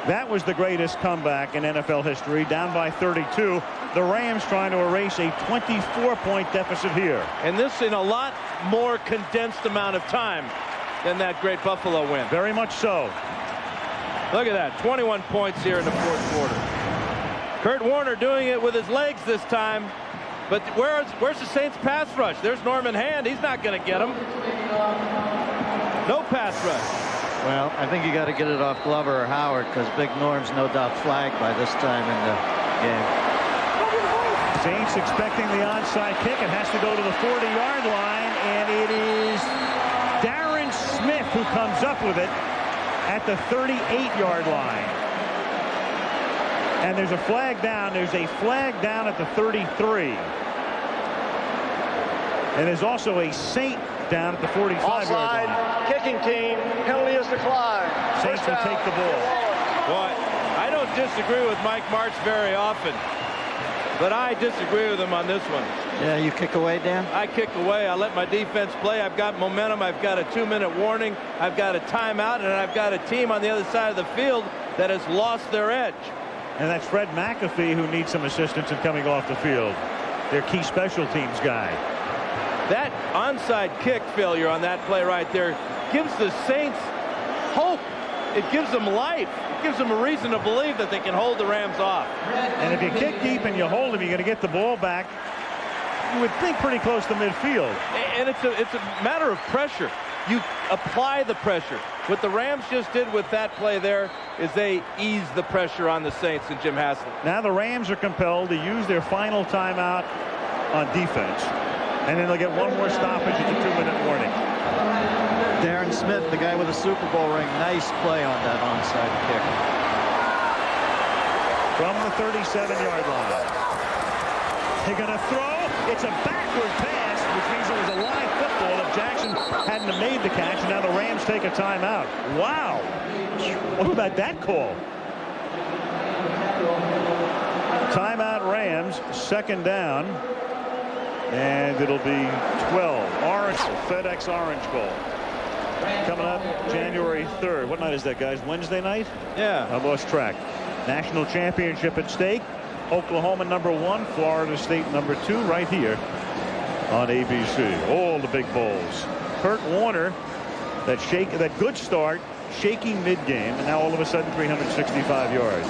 That was the greatest comeback in NFL history, down by 32. The Rams trying to erase a 24-point deficit here. And this in a lot more condensed amount of time than that great Buffalo win. Very much so. Look at that, 21 points here in the 4th quarter. Kurt Warner doing it with his legs this time. But where's the Saints pass rush? There's Norman Hand. He's not going to get him. No pass rush. Well, I think you got to get it off Glover or Howard because Big Norm's no doubt flagged by this time in the game. Saints expecting the onside kick. It has to go to the 40-yard line, and it is Darren Smith who comes up with it at the 38-yard line. And there's a flag down. There's a flag down at the 33. And there's also a Saint down at the 45-yard line. Kicking team, penalty is declined. Saints will take the ball. Boy, I don't disagree with Mike Martz very often, but I disagree with him on this one. Yeah, you kick away, Dan? I kick away. I let my defense play. I've got momentum. I've got a 2-minute warning. I've got a timeout, and I've got a team on the other side of the field that has lost their edge. And that's Fred McAfee who needs some assistance in coming off the field. Their key special teams guy. That onside kick failure on that play right there gives the Saints hope. It gives them life. It gives them a reason to believe that they can hold the Rams off. And if you kick deep and you hold them, you're going to get the ball back. You would think pretty close to midfield. And it's a matter of pressure. You apply the pressure. What the Rams just did with that play there is they eased the pressure on the Saints and Jim Haslett. Now the Rams are compelled to use their final timeout on defense. And then they'll get one more stoppage at the 2-minute warning. Darren Smith, the guy with a Super Bowl ring, nice play on that onside kick. From the 37-yard line. They're going to throw. It's a backward pass. which means it was a live football if Jackson hadn't have made the catch, and now the Rams take a timeout. Wow. What about that call? Timeout Rams, second down, and it'll be 12. Orange, FedEx Orange Bowl. Coming up January 3rd. What night is that, guys? Wednesday night? Yeah. I lost track. National championship at stake. Oklahoma #1, Florida State #2, right here on ABC. All the big bowls. Kurt Warner, that good start, shaky mid-game, and now all of a sudden 365 yards.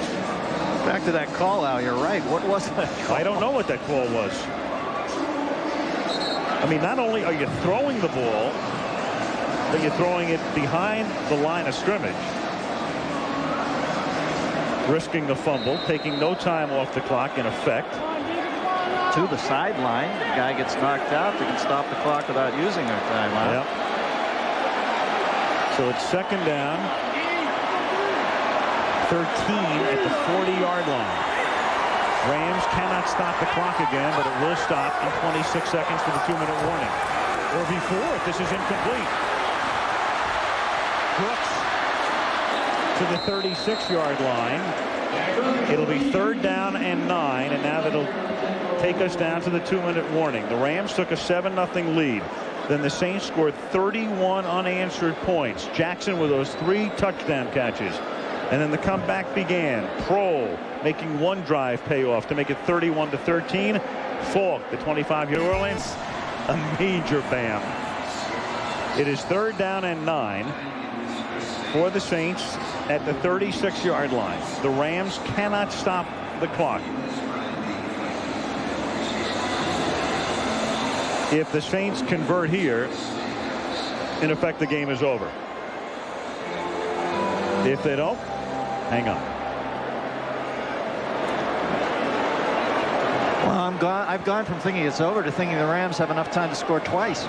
Back to that call, Al, you're right. What was that call? I don't know what that call was. I mean, not only are you throwing the ball, but you're throwing it behind the line of scrimmage. Risking the fumble, taking no time off the clock in effect. To the sideline. The guy gets knocked out. They can stop the clock without using their timeout. Yep. So it's second down. 13 at the 40-yard line. Rams cannot stop the clock again, but it will stop in 26 seconds for the 2-minute warning. Or before, if this is incomplete. Brooks to the 36-yard line. It'll be third down and 9, and now that'll take us down to the 2-minute warning. The Rams took a 7-0 lead. Then the Saints scored 31 unanswered points. Jackson with those 3 touchdown catches. And then the comeback began. Prohl making one drive pay off to make it 31-13. Falk, the 25-year Orleans, a major bam. It is third down and 9 for the Saints at the 36-yard line. The Rams cannot stop the clock. If the Saints convert here, in effect, the game is over. If they don't, hang on. Well, I've gone from thinking it's over to thinking the Rams have enough time to score twice.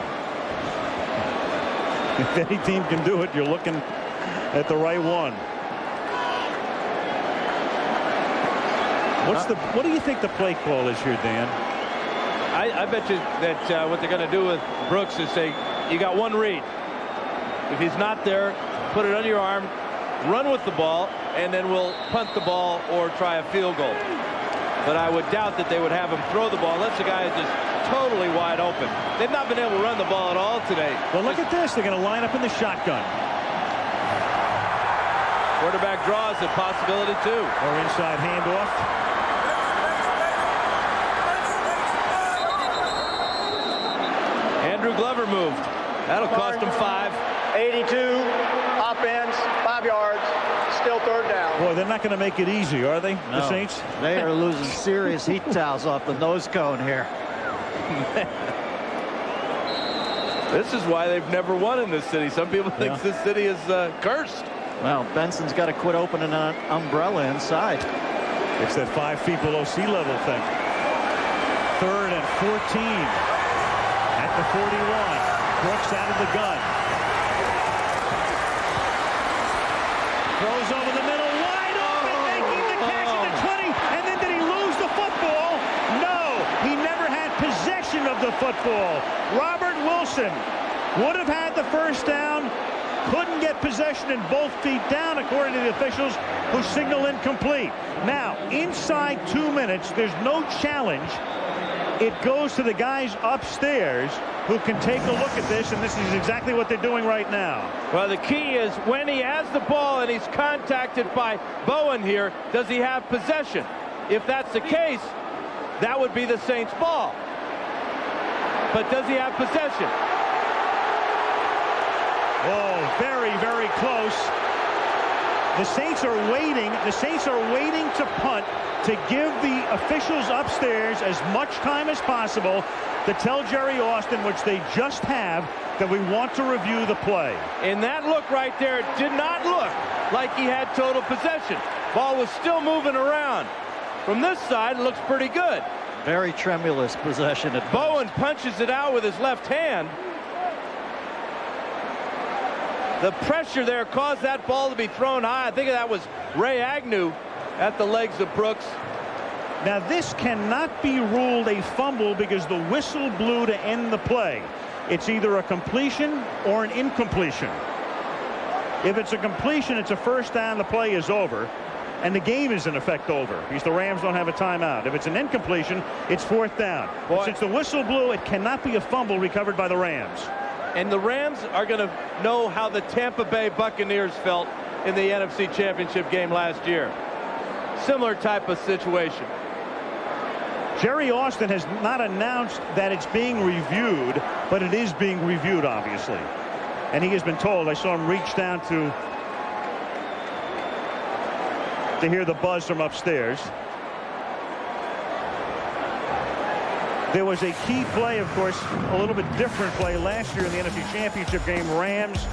If any team can do it, you're looking at the right one. What do you think the play call is here, Dan? I bet you that what they're going to do with Brooks is say, you got one read. If he's not there, put it under your arm, run with the ball, and then we'll punt the ball or try a field goal. But I would doubt that they would have him throw the ball unless the guy is just totally wide open. They've not been able to run the ball at all today. Well, look at this. They're going to line up in the shotgun. Quarterback draw is a possibility, too. Or inside handoff. Andrew Glover moved. That'll cost him 5. 82, offense, 5 yards, still third down. Boy, they're not going to make it easy, are they, the Saints? They are losing serious heat towels off the nose cone here. This is why they've never won in this city. Some people think this city is cursed. Well, Benson's got to quit opening an umbrella inside. It's that 5 feet below sea level thing. Third and 14 at the 41. Brooks out of the gun. Throws over the middle, wide open, making the catch at the 20. And then did he lose the football? No, he never had possession of the football. Robert Wilson would have had the first down. Couldn't get possession and both feet down, according to the officials, who signal incomplete. Now, inside 2 minutes, there's no challenge. It goes to the guys upstairs who can take a look at this, and this is exactly what they're doing right now. Well, the key is when he has the ball and he's contacted by Bowen here, does he have possession? If that's the case, that would be the Saints' ball. But does he have possession? Oh, very, very close. The Saints are waiting. The Saints are waiting to punt to give the officials upstairs as much time as possible to tell Jerry Austin, which they just have, that we want to review the play. In that look right there, it did not look like he had total possession. Ball was still moving around. From this side, it looks pretty good. Very tremulous possession. Bowen punches it out with his left hand. The pressure there caused that ball to be thrown high. I think that was Ray Agnew at the legs of Brooks. Now, this cannot be ruled a fumble because the whistle blew to end the play. It's either a completion or an incompletion. If it's a completion, it's a first down, the play is over, and the game is in effect over because the Rams don't have a timeout. If it's an incompletion, it's fourth down. But since the whistle blew, it cannot be a fumble recovered by the Rams. And the Rams are going to know how the Tampa Bay Buccaneers felt in the NFC Championship game last year. Similar type of situation. Jerry Austin has not announced that it's being reviewed, but it is being reviewed, obviously. And he has been told. I saw him reach down to hear the buzz from upstairs. There was a key play, of course, a little bit different play last year in the NFC Championship game, Rams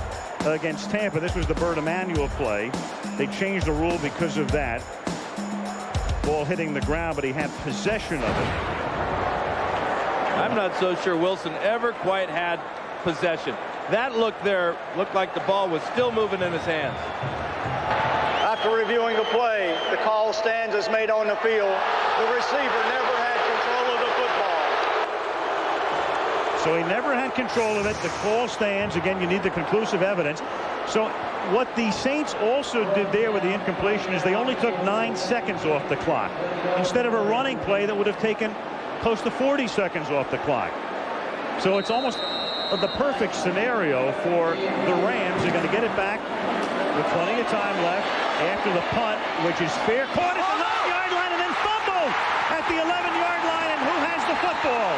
against Tampa. This was the Burt Emanuel play. They changed the rule because of that. Ball hitting the ground, but he had possession of it. I'm not so sure Wilson ever quite had possession. That look there looked like the ball was still moving in his hands. After reviewing the play, the call stands as made on the field. The receiver never had control of the football. So he never had control of it. The call stands. Again, you need the conclusive evidence. So what the Saints also did there with the incompletion is they only took 9 seconds off the clock instead of a running play that would have taken close to 40 seconds off the clock. So it's almost the perfect scenario for the Rams. They're going to get it back with plenty of time left after the punt, which is fair. Caught at the 9-yard line and then fumbled at the 11-yard line. And who has the football?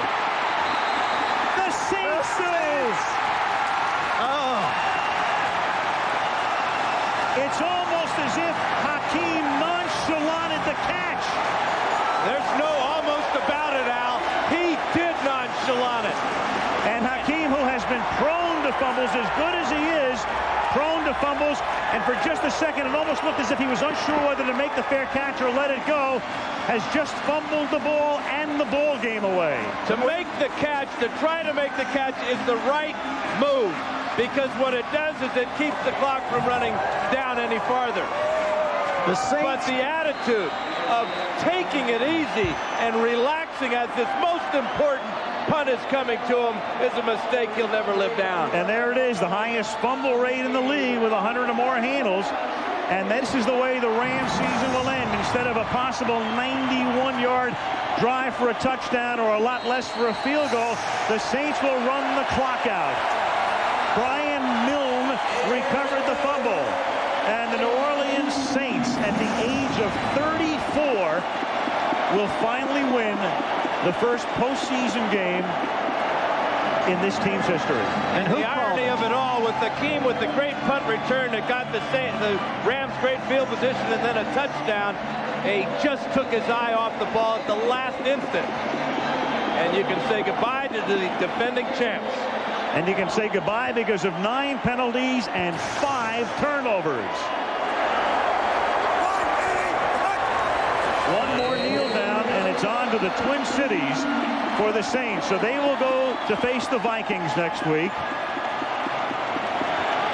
The Saints do. Oh. It's almost as if Hakeem nonchalanted the catch. There's no almost about it, Al. He did nonchalant it. And Hakeem, who has been prone to fumbles, as good as he is, prone to fumbles, and for just a second it almost looked as if he was unsure whether to make the fair catch or let it go, has just fumbled the ball and the ball game away. To make the catch, to try to make the catch is the right move, because what it does is it keeps the clock from running down any farther. But the attitude of taking it easy and relaxing as this most important punt is coming to him is a mistake he'll never live down. And there it is, the highest fumble rate in the league with 100 or more handles. And this is the way the Rams season will end. Instead of a possible 91-yard drive for a touchdown or a lot less for a field goal, the Saints will run the clock out. Brian Milne recovered the fumble. And the New Orleans Saints, at the age of 34, will finally win the first postseason game in this team's history. And the irony of it all, with Hakeem with the great punt return that got the Rams great field position and then a touchdown, he just took his eye off the ball at the last instant. And you can say goodbye to the defending champs. And you can say goodbye because of 9 penalties and 5 turnovers. One more kneel down, and it's on to the Twin Cities for the Saints. So they will go to face the Vikings next week.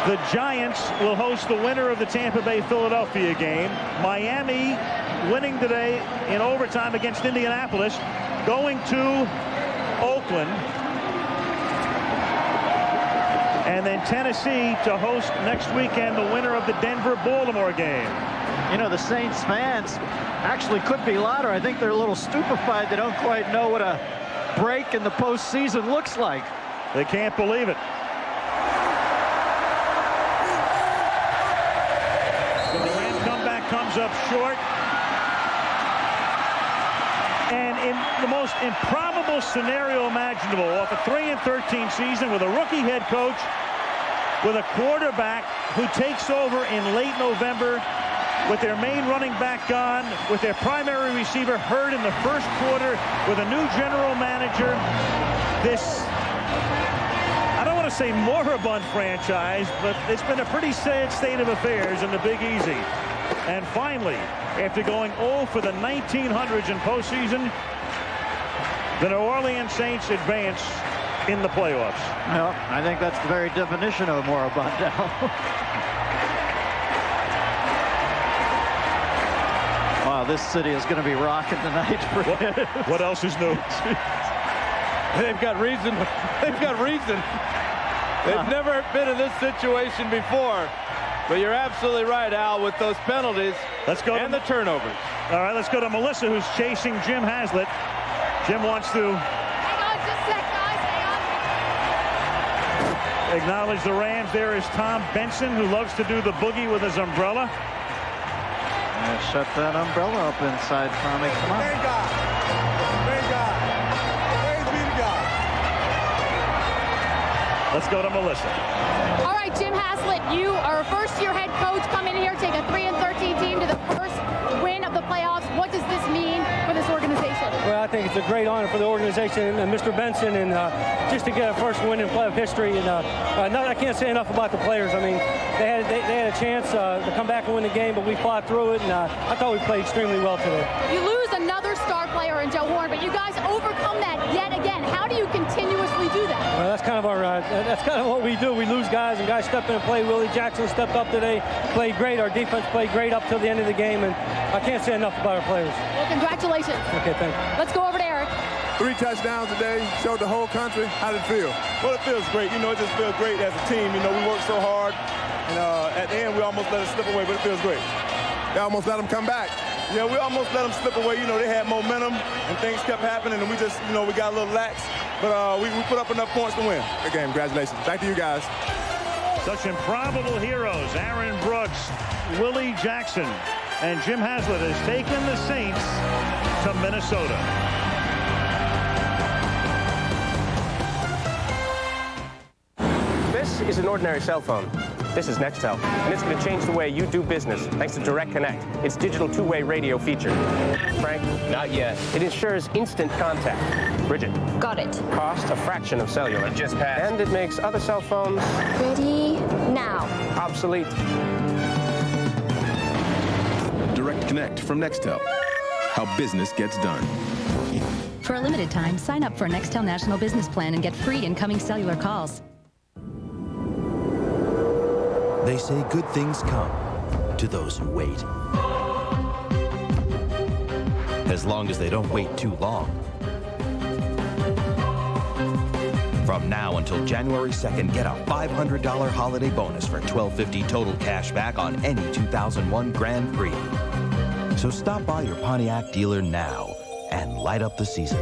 The Giants will host the winner of the Tampa Bay-Philadelphia game. Miami winning today in overtime against Indianapolis, going to Oakland. And then Tennessee to host next weekend the winner of the Denver-Baltimore game. You know, the Saints fans actually could be louder. I think they're a little stupefied. They don't quite know what a break in the postseason looks like. They can't believe it. So the Rams comeback comes up short. And in the most improbable scenario imaginable, off a 3-13 season with a rookie head coach, with a quarterback who takes over in late November, with their main running back gone, with their primary receiver hurt in the first quarter, with a new general manager, this, I don't want to say moribund franchise, but it's been a pretty sad state of affairs in the Big Easy. And finally, after going 0 for the 1900s in postseason, the New Orleans Saints advance in the playoffs. Well, I think that's the very definition of moribund now. Wow, this city is going to be rocking tonight. What else is new? They've got reason. They've got reason. They've never been in this situation before. But you're absolutely right, Al, with those penalties and the turnovers. All right, let's go to Melissa, who's chasing Jim Haslett. Jim wants to acknowledge the Rams. There is Tom Benson, who loves to do the boogie with his umbrella. Shut that umbrella up inside, Tommy. Come on. Thank God. Thank God. Praise be to God. Let's go to Melissa. All right, Jim Haslett, you are a first-year head coach. Come in here, take a 3-13 team to the first win of the playoffs. What does this mean for this organization? Well, I think it's a great honor for the organization and Mr. Benson, and just to get a first win in playoff history. And I can't say enough about the players. I mean, they had a chance to come back and win the game, but we fought through it, and I thought we played extremely well today. You lose another star player in Joe Horn, but you guys overcome that yet again. How do you continuously do that? Well, that's kind of what we do. We lose guys, and guys step in and play. Willie Jackson stepped up today, played great. Our defense played great up till the end of the game, and I can't say enough about our players. Well, congratulations. Okay, thank you. Let's go over to Eric. 3 touchdowns today, showed the whole country. How did it feel? Well, it feels great. You know, it just feels great as a team. You know, we worked so hard, and at the end, we almost let it slip away, but it feels great. They almost let them come back. Yeah, we almost let them slip away. You know, they had momentum, and things kept happening, and we just, you know, we got a little lax, but we put up enough points to win. Good game. Congratulations. Back to you guys. Such improbable heroes. Aaron Brooks, Willie Jackson, and Jim Haslett has taken the Saints to Minnesota. This is an ordinary cell phone. This is Nextel, and it's going to change the way you do business thanks to Direct Connect, its digital two-way radio feature. Frank? Not yet. It ensures instant contact. Bridget? Got it. Cost a fraction of cellular. It just passed. And it makes other cell phones... Ready now. Obsolete. Direct Connect from Nextel. How business gets done. For a limited time, sign up for a Nextel National Business Plan and get free incoming cellular calls. They say good things come to those who wait. As long as they don't wait too long. From now until January 2nd, get a $500 holiday bonus for $1,250 total cash back on any 2001 Grand Prix. So stop by your Pontiac dealer now and light up the season.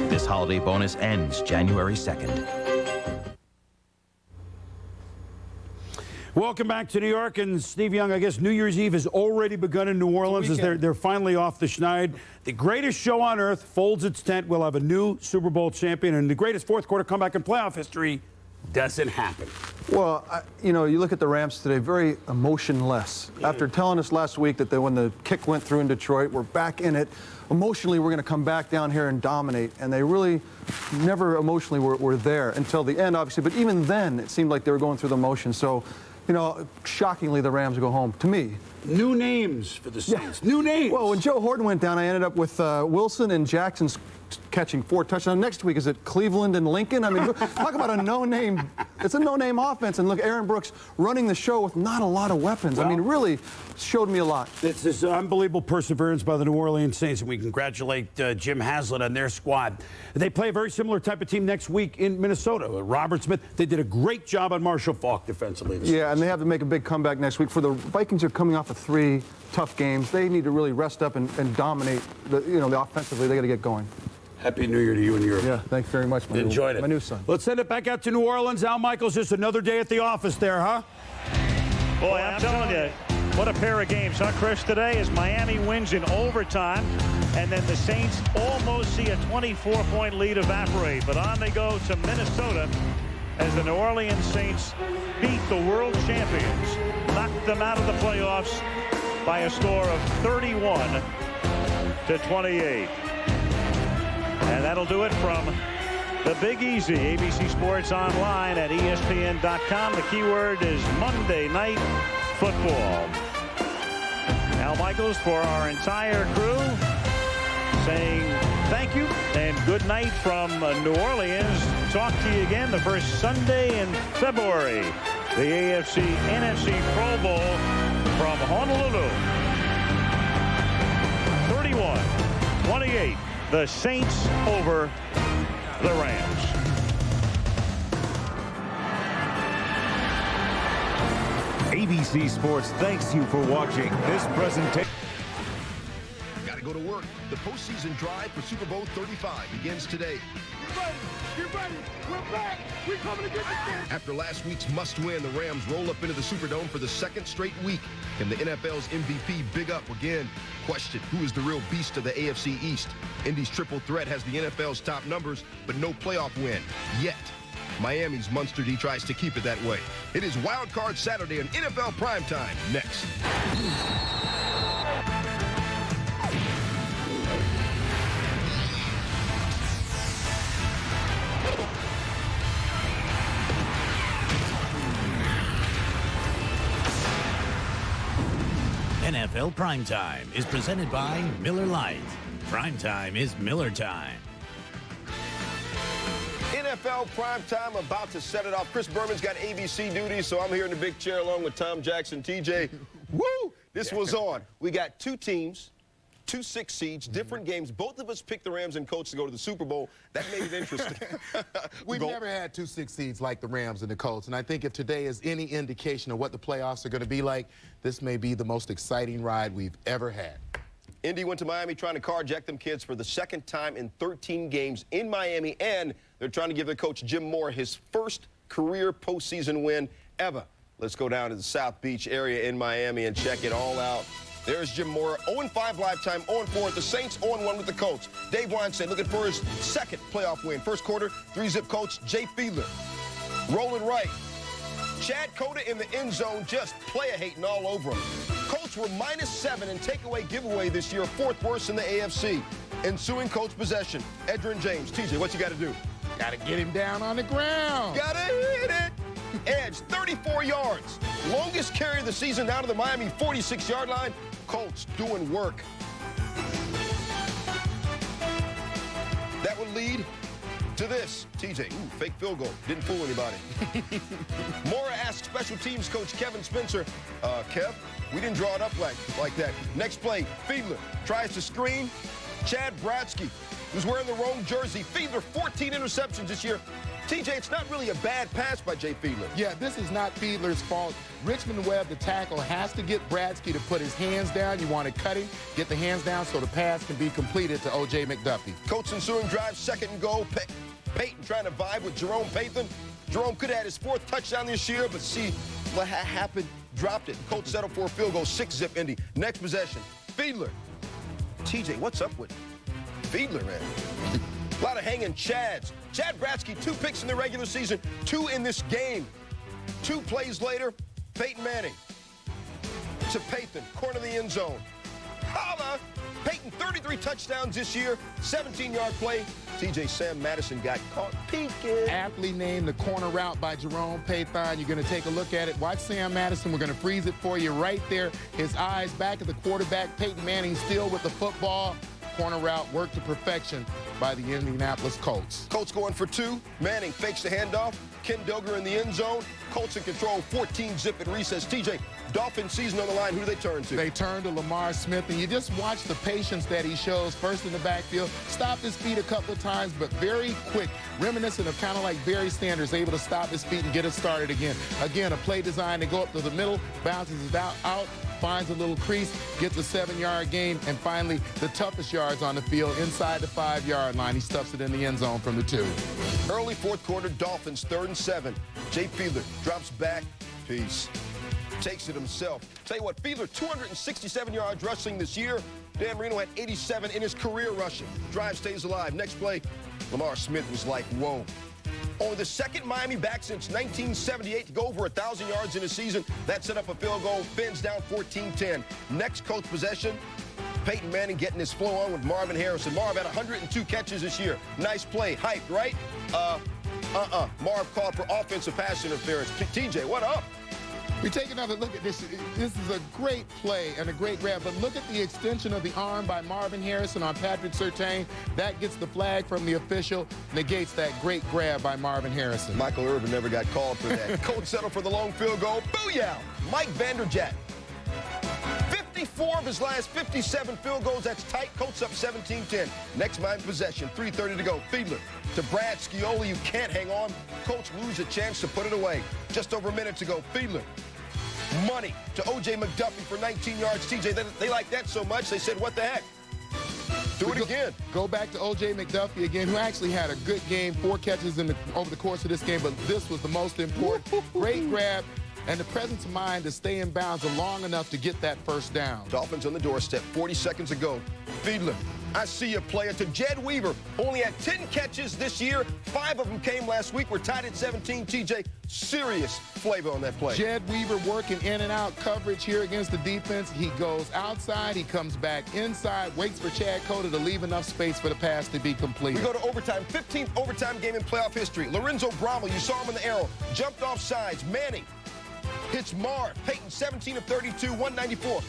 This holiday bonus ends January 2nd. Welcome back to New York, and Steve Young, I guess New Year's Eve has already begun in New Orleans as they're finally off the schneid. The greatest show on earth folds its tent. We'll have a new Super Bowl champion, and the greatest fourth quarter comeback in playoff history doesn't happen. Well, you know, you look at the Rams today, very emotionless. After telling us last week that when the kick went through in Detroit, we're back in it. Emotionally, we're going to come back down here and dominate. And they really never emotionally were there until the end, obviously. But even then, it seemed like they were going through the motion. So, you know, shockingly, the Rams go home, to me. New names for the Saints. Yeah. New names. Well, when Joe Horton went down, I ended up with Wilson and Jackson catching 4 touchdowns. Next week, is it Cleveland and Lincoln? I mean, talk about a no-name. It's a no-name offense. And look, Aaron Brooks running the show with not a lot of weapons. Well, I mean, really showed me a lot. It's this unbelievable perseverance by the New Orleans Saints, and we congratulate Jim Haslett and their squad. They play a very similar type of team next week in Minnesota. Robert Smith, they did a great job on Marshall Faulk defensively. Yeah, and they have to make a big comeback next week. For the Vikings are coming off of 3 tough games. They need to really rest up and dominate. The offensively, they got to get going. Happy New Year to you and yours. Yeah, thanks very much. Enjoyed it. My new son. Let's send it back out to New Orleans. Al Michaels, just another day at the office there, huh? Boy, I'm telling you, what a pair of games, huh, Chris, today as Miami wins in overtime, and then the Saints almost see a 24-point lead evaporate. But on they go to Minnesota as the New Orleans Saints beat the world champions, knocked them out of the playoffs by a score of 31-28. And that'll do it from the Big Easy, ABC Sports Online at ESPN.com. The keyword is Monday Night Football. Al Michaels for our entire crew saying thank you and good night from New Orleans. Talk to you again the first Sunday in February. The AFC NFC Pro Bowl from Honolulu. 31-28. The Saints over the Rams. ABC Sports thanks you for watching this presentation. Gotta go to work. The postseason drive for Super Bowl 35 begins today. Get ready. We're back. We're coming to get this game. After last week's must-win, the Rams roll up into the Superdome for the second straight week. Can the NFL's MVP big up again? Question, who is the real beast of the AFC East? Indy's triple threat has the NFL's top numbers, but no playoff win yet. Miami's Munster D tries to keep it that way. It is Wildcard Saturday on NFL Primetime next. NFL Primetime is presented by Miller Lite. Primetime is Miller time. NFL Primetime about to set it off. Chris Berman's got ABC duty, so I'm here in the big chair along with Tom Jackson, TJ. Woo! This was on. We got two teams, 2 6 seeds, different games. Both of us picked the Rams and Colts to go to the Super Bowl. That made it interesting. We've never had 2 6 seeds like the Rams and the Colts, and I think if today is any indication of what the playoffs are going to be like, this may be the most exciting ride we've ever had. Indy went to Miami trying to carjack them kids for the second time in 13 games in Miami, and they're trying to give their coach Jim Moore his first career postseason win ever. Let's go down to the South Beach area in Miami and check it all out. There's Jim Moore, 0-5 lifetime, 0-4 at the Saints, 0-1 with the Colts. Dave Weinstein looking for his second playoff win. First quarter, 3-zip Colts, Jay Fiedler. Rolling right. Chad Cota in the end zone, just player hating all over him. Colts were -7 in takeaway giveaway this year, 4th worst in the AFC. Ensuing Colts possession, Edgerrin James. TJ, what you got to do? Got to get him down on the ground. Got to hit it. Edge, 34 yards. Longest carry of the season down to the Miami 46-yard line. Colts doing work. That would lead to this. TJ, fake field goal. Didn't fool anybody. Mora asked special teams coach Kevin Spencer, Kev, we didn't draw it up like that. Next play, Fiedler tries to screen. Chad Bradsky, who's wearing the wrong jersey. Fiedler, 14 interceptions this year. TJ, it's not really a bad pass by Jay Fiedler. Yeah, this is not Fiedler's fault. Richmond Webb, the tackle, has to get Bradsky to put his hands down. You want to cut him, get the hands down so the pass can be completed to O.J. McDuffie. Colts ensuing drive, 2nd and goal. Peyton trying to vibe with Jerome Payton. Jerome could have had his 4th touchdown this year, but see what happened, dropped it. Colts settled for a field goal, 6-zip Indy. Next possession, Fiedler. TJ, what's up with Fiedler, man? A lot of hanging Chads. Chad Bradsky, 2 picks in the regular season, 2 in this game. 2 plays later, Peyton Manning to Payton, corner of the end zone. Holla! Peyton, 33 touchdowns this year, 17-yard play. TJ, Sam Madison got caught peeking. Aptly named the corner route by Jerome Payton. You're going to take a look at it. Watch Sam Madison. We're going to freeze it for you right there. His eyes back at the quarterback. Peyton Manning still with the football. Corner route worked to perfection by the Indianapolis Colts. Colts going for 2. Manning fakes the handoff. Ken Doger in the end zone. Colts in control, 14-zip at recess. TJ, Dolphins season on the line. Who do they turn to? They turn to Lamar Smith, and you just watch the patience that he shows. First in the backfield, stopped his feet a couple of times, but very quick, reminiscent of kind of like Barry Sanders, able to stop his feet and get it started again. Again, a play design to go up to the middle, bounces it out, finds a little crease, gets a 7-yard gain, and finally the toughest yards on the field inside the 5-yard line. He stuffs it in the end zone from the 2. Early 4th quarter, Dolphins 3rd and 7. Jay Fiedler drops back. Peace. Takes it himself. Tell you what, Fiedler, 267 yards rushing this year. Dan Marino had 87 in his career rushing. Drive stays alive. Next play, Lamar Smith was like, whoa. Only the second Miami back since 1978 to go over 1,000 yards in a season. That set up a field goal. Fins down 14-10. Next Colts possession, Peyton Manning getting his flow on with Marvin Harrison. Marv had 102 catches this year. Nice play. Hyped, right? Marv called for offensive pass interference. TJ, what up? We take another look at this. This is a great play and a great grab, but look at the extension of the arm by Marvin Harrison on Patrick Surtain. That gets the flag from the official, negates that great grab by Marvin Harrison. Michael Irvin never got called for that. Colts settle for the long field goal. Booyah! Mike Vanderjagt. 44 of his last 57 field goals. That's tight. Colts up 17-10. Next Miami possession, 3:30 to go. Fiedler to Brad Scioli. You can't hang on. Colts lose a chance to put it away. Just over a minute to go. Fiedler. Money to O.J. McDuffie for 19 yards. TJ, they like that so much, they said, what the heck? Do it again. Go back to O.J. McDuffie again, who actually had a good game, 4 catches over the course of this game, but this was the most important. Great grab and the presence of mind to stay in bounds long enough to get that first down. Dolphins on the doorstep, 40 seconds ago. Fiedler, I see you, player. To Jed Weaver, only had 10 catches this year. 5 of them came last week. We're tied at 17. TJ, serious flavor on that play. Jed Weaver working in and out coverage here against the defense. He goes outside, he comes back inside, waits for Chad Cota to leave enough space for the pass to be completed. We go to overtime, 15th overtime game in playoff history. Lorenzo Bromwell, you saw him in the arrow, jumped off sides. Manning hits Marv. Peyton, 17 of 32, 194.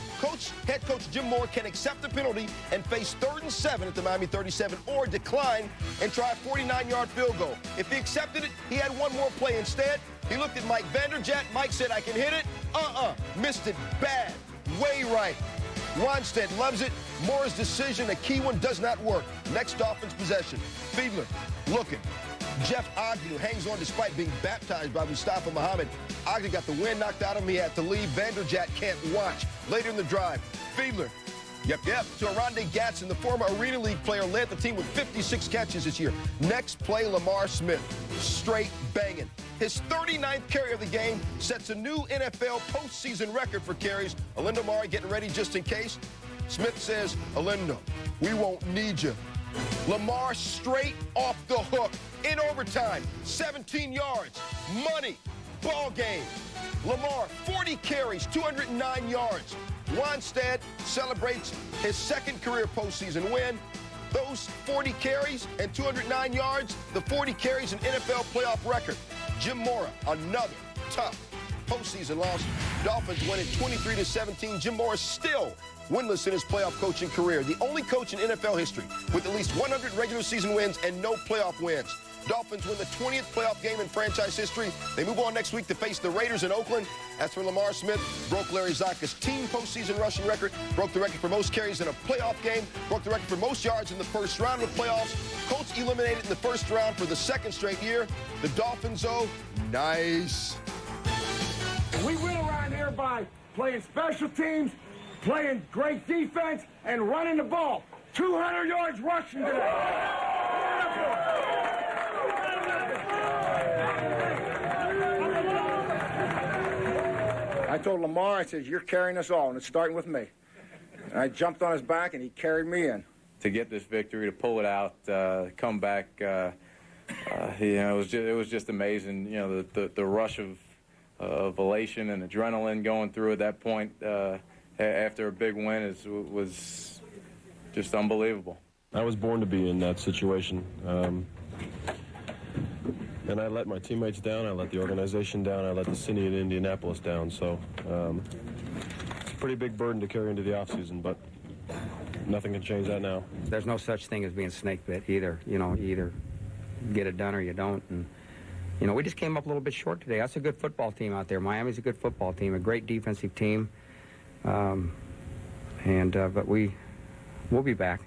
Head coach Jim Moore can accept the penalty and face 3rd and 7 at the Miami 37, or decline and try a 49-yard field goal. If he accepted it, he had one more play. Instead, he looked at Mike Vanderjagt. Mike said, I can hit it. Missed it bad. Way right. Ronstadt loves it. Moore's decision, a key one, does not work. Next Dolphins possession. Fiedler looking. Jeff Ogden hangs on despite being baptized by Mustafa Muhammad. Ogden got the wind knocked out of him. He had to leave. Vanderjagt can't watch. Later in the drive, Fiedler, to Aronde Gatson, the former Arena League player, led the team with 56 catches this year. Next play, Lamar Smith, straight banging. His 39th carry of the game sets a new NFL postseason record for carries. Alindo Mari getting ready just in case. Smith says, Alindo, we won't need you. Lamar straight off the hook in overtime, 17 yards, money, ball game. Lamar, 40 carries, 209 yards. Ronstadt celebrates his 2nd career postseason win. Those 40 carries and 209 yards, the 40 carries, an NFL playoff record. Jim Mora, another tough postseason loss. Dolphins win it 23-17. Jim Mora still winless in his playoff coaching career. The only coach in NFL history with at least 100 regular season wins and no playoff wins. Dolphins win the 20th playoff game in franchise history. They move on next week to face the Raiders in Oakland. As for Lamar Smith, broke Larry Zaka's team postseason rushing record, broke the record for most carries in a playoff game, broke the record for most yards in the first round of the playoffs. Colts eliminated in the first round for the 2nd straight year. The Dolphins, though, nice. We win around here by playing special teams, playing great defense, and running the ball. 200 yards rushing today. I told Lamar, I said, you're carrying us all, and it's starting with me. And I jumped on his back, and he carried me in. To get this victory, to pull it out, come back, it was just amazing. You know, the rush of elation and adrenaline going through at that point after a big win was just unbelievable. I was born to be in that situation. And I let my teammates down, I let the organization down, I let the city of Indianapolis down. So it's a pretty big burden to carry into the offseason, but nothing can change that now. There's no such thing as being snake bit either. You know, you either get it done or you don't. And, you know, we just came up a little bit short today. That's a good football team out there. Miami's a good football team, a great defensive team. But we'll be back.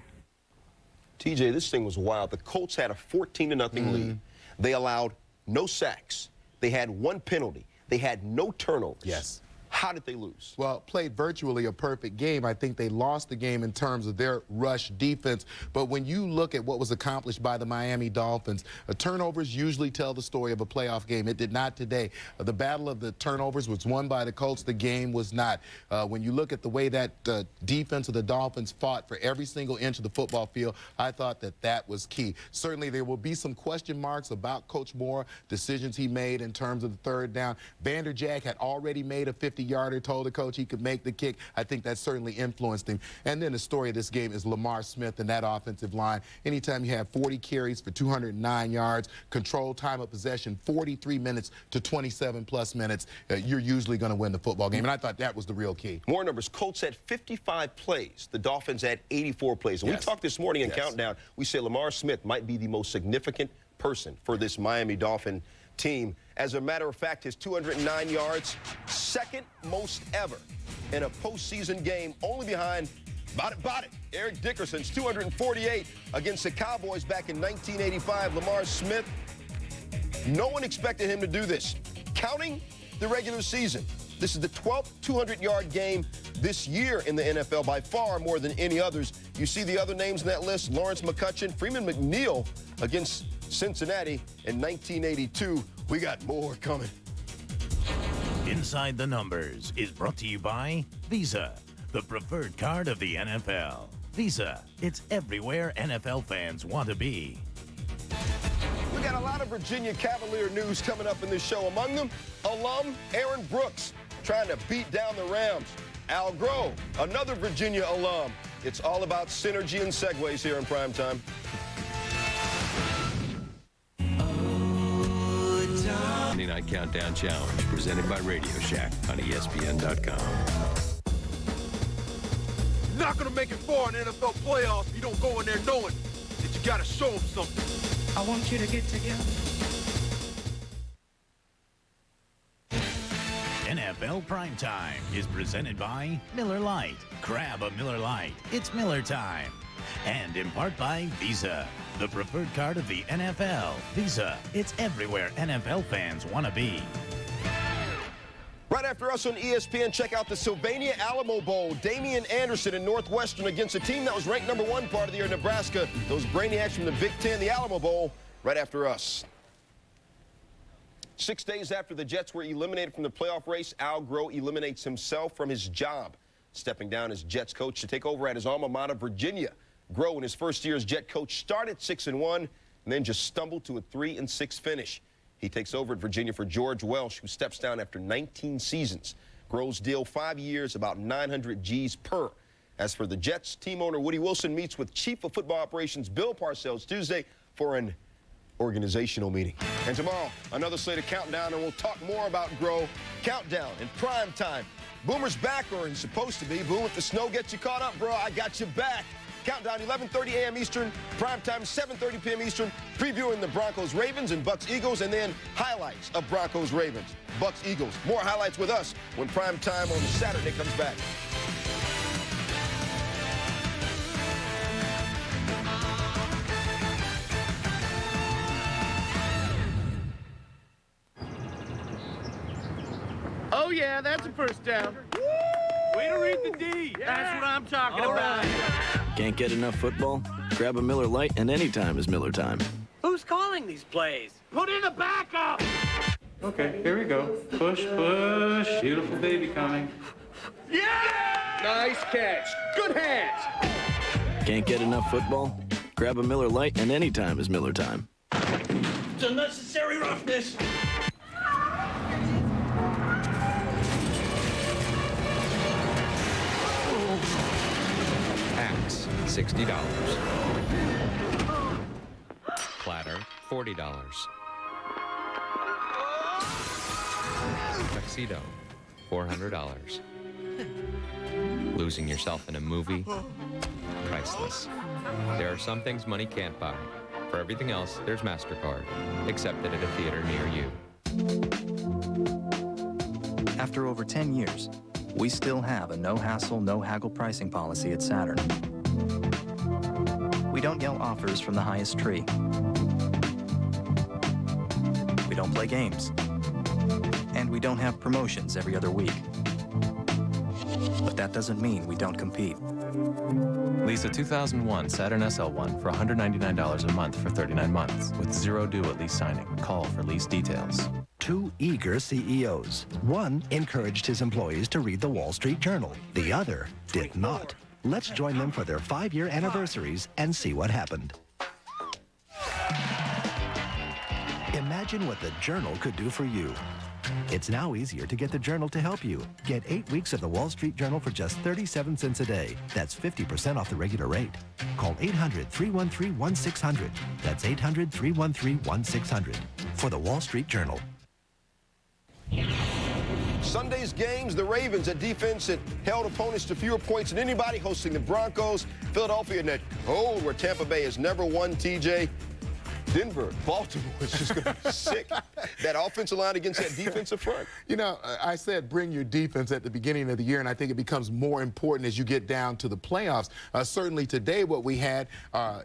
TJ, this thing was wild. The Colts had a 14-0 lead. They allowed no sacks. They had 1 penalty. They had no turnovers. Yes. How did they lose? Well, played virtually a perfect game. I think they lost the game in terms of their rush defense. But when you look at what was accomplished by the Miami Dolphins, turnovers usually tell the story of a playoff game. It did not today. The battle of the turnovers was won by the Colts. The game was not. When you look at the way that defense of the Dolphins fought for every single inch of the football field, I thought that was key. Certainly there will be some question marks about Coach Moore, decisions he made in terms of the 3rd down. Vanderjagt had already made a 50-yarder, told the coach he could make the kick. I think that certainly influenced him. And then the story of this game is Lamar Smith and that offensive line. Anytime you have 40 carries for 209 yards, control time of possession, 43 minutes to 27-plus minutes, you're usually going to win the football game. And I thought that was the real key. More numbers. Colts had 55 plays. The Dolphins had 84 plays. And we talked this morning in Countdown. We said Lamar Smith might be the most significant person for this Miami Dolphin team. As a matter of fact, his 209 yards, second most ever in a postseason game, only behind Eric Dickerson's 248 against the Cowboys back in 1985. Lamar Smith, no one expected him to do this. Counting the regular season, this is the 12th 200-yard game this year in the NFL, by far more than any others. You see the other names in that list: Lawrence McCutcheon, Freeman McNeil against Cincinnati in 1982. We got more coming. Inside the Numbers is brought to you by Visa, the preferred card of the NFL. Visa, it's everywhere NFL fans want to be. We got a lot of Virginia Cavalier news coming up in this show. Among them, alum Aaron Brooks trying to beat down the Rams. Al Grove, another Virginia alum. It's all about synergy and segues here in primetime. 99 Countdown Challenge, presented by Radio Shack on ESPN.com. You're not going to make it far in the NFL playoffs if you don't go in there knowing that you got to show them something. I want you to get together. NFL Primetime is presented by Miller Lite. Grab a Miller Lite. It's Miller time. And in part by Visa, the preferred card of the NFL. Visa, it's everywhere NFL fans want to be. Right after us on ESPN, check out the Sylvania Alamo Bowl. Damian Anderson and Northwestern against a team that was ranked #1 part of the year, Nebraska. Those brainiacs from the Big Ten, the Alamo Bowl, right after us. 6 days after the Jets were eliminated from the playoff race, Al Grove eliminates himself from his job, stepping down as Jets coach to take over at his alma mater, Virginia. Grove, in his first year as Jet coach, started 6-1 and then just stumbled to a 3-6 finish. He takes over at Virginia for George Welsh, who steps down after 19 seasons. Grove's deal, 5 years, about 900 G's per. As for the Jets, team owner Woody Wilson meets with Chief of Football Operations Bill Parcells Tuesday for an organizational meeting. And tomorrow, another slate of Countdown, and we'll talk more about Grove. Countdown in prime time. Boomer's back, or he's supposed to be. Boom, if the snow gets you caught up, bro, I got you back. Countdown, 11:30 a.m. Eastern, primetime, 7:30 p.m. Eastern, previewing the Broncos-Ravens and Bucks-Eagles, and then highlights of Broncos-Ravens, Bucks-Eagles. More highlights with us when primetime on Saturday comes back. Oh, yeah, that's a first down. Way to read the D. Yeah. That's what I'm talking about. Can't get enough football? Grab a Miller Lite, and anytime is Miller time. Who's calling these plays? Put in a backup. Okay, here we go. Push, push. Beautiful baby coming. Yeah! Nice catch. Good hands. Can't get enough football? Grab a Miller Lite, and anytime is Miller time. It's unnecessary roughness. Axe, $60. Platter, $40. Tuxedo, $400. Losing yourself in a movie, priceless. There are some things money can't buy. For everything else, there's MasterCard, accepted at a theater near you. After over 10 years, we still have a no-hassle, no-haggle pricing policy at Saturn. We don't yell offers from the highest tree. We don't play games. And we don't have promotions every other week. But that doesn't mean we don't compete. Lease a 2001 Saturn SL1 for $199 a month for 39 months with zero due at lease signing. Call for lease details. Two eager CEOs. One encouraged his employees to read the Wall Street Journal. The other did not. Let's join them for their 5-year anniversaries and see what happened. Imagine what the Journal could do for you. It's now easier to get the Journal to help you. Get 8 weeks of the Wall Street Journal for just 37 cents a day. That's 50% off the regular rate. Call 800-313-1600. That's 800-313-1600 for the Wall Street Journal. Sunday's games, the Ravens, a defense that held opponents to fewer points than anybody, hosting the Broncos. Philadelphia in that cold where Tampa Bay has never won, TJ. Denver, Baltimore is just going to be sick. That offensive line against that defensive front. You know, I said bring your defense at the beginning of the year, and I think it becomes more important as you get down to the playoffs. Certainly today what we had,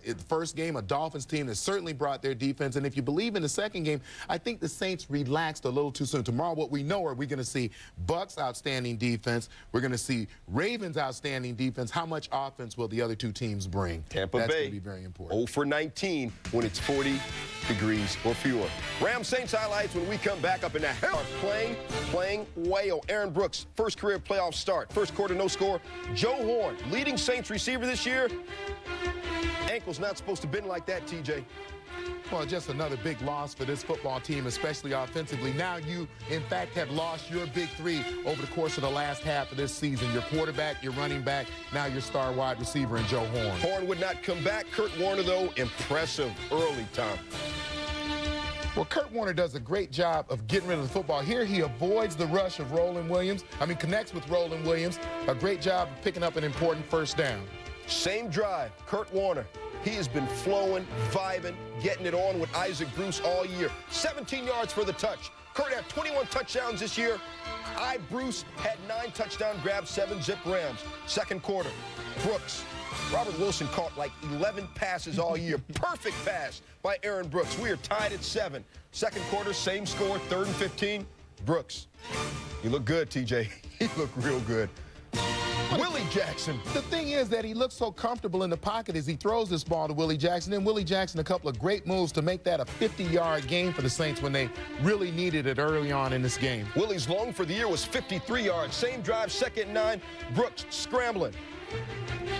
in the first game, a Dolphins team that certainly brought their defense. And if you believe in the second game, I think the Saints relaxed a little too soon. Tomorrow what we know are we're going to see Bucs outstanding defense. We're going to see Ravens outstanding defense. How much offense will the other two teams bring? Tampa That's Bay, going to be very important. 0 for 19 when it's 40 degrees or fewer. Rams Saints highlights when we come back up in the hell. Playing whale. Aaron Brooks, first career playoff start. First quarter, no score. Joe Horn, leading Saints receiver this year. Ankle's not supposed to bend like that, TJ. Well, just another big loss for this football team, especially offensively. Now you, in fact, have lost your big three over the course of the last half of this season. Your quarterback, your running back, now your star wide receiver in Joe Horn. Horn would not come back. Kurt Warner, though, impressive early time. Well, Kurt Warner does a great job of getting rid of the football. Here he avoids the rush of Roland Williams. Connects with Roland Williams. A great job of picking up an important first down. Same drive, Kurt Warner. He has been flowing, vibing, getting it on with Isaac Bruce all year. 17 yards for the touch. Kurt had 21 touchdowns this year. Bruce had 9 touchdown grabs, 7 zip Rams. Second quarter, Brooks. Robert Wilson caught like 11 passes all year. Perfect pass by Aaron Brooks. We are tied at 7. Second quarter, same score, 3rd and 15. Brooks, you look good, TJ. You look real good. Willie Jackson. The thing is that he looks so comfortable in the pocket as he throws this ball to Willie Jackson. And Willie Jackson, a couple of great moves to make that a 50-yard game for the Saints when they really needed it early on in this game. Willie's long for the year was 53 yards. Same drive, 2nd and 9. Brooks scrambling.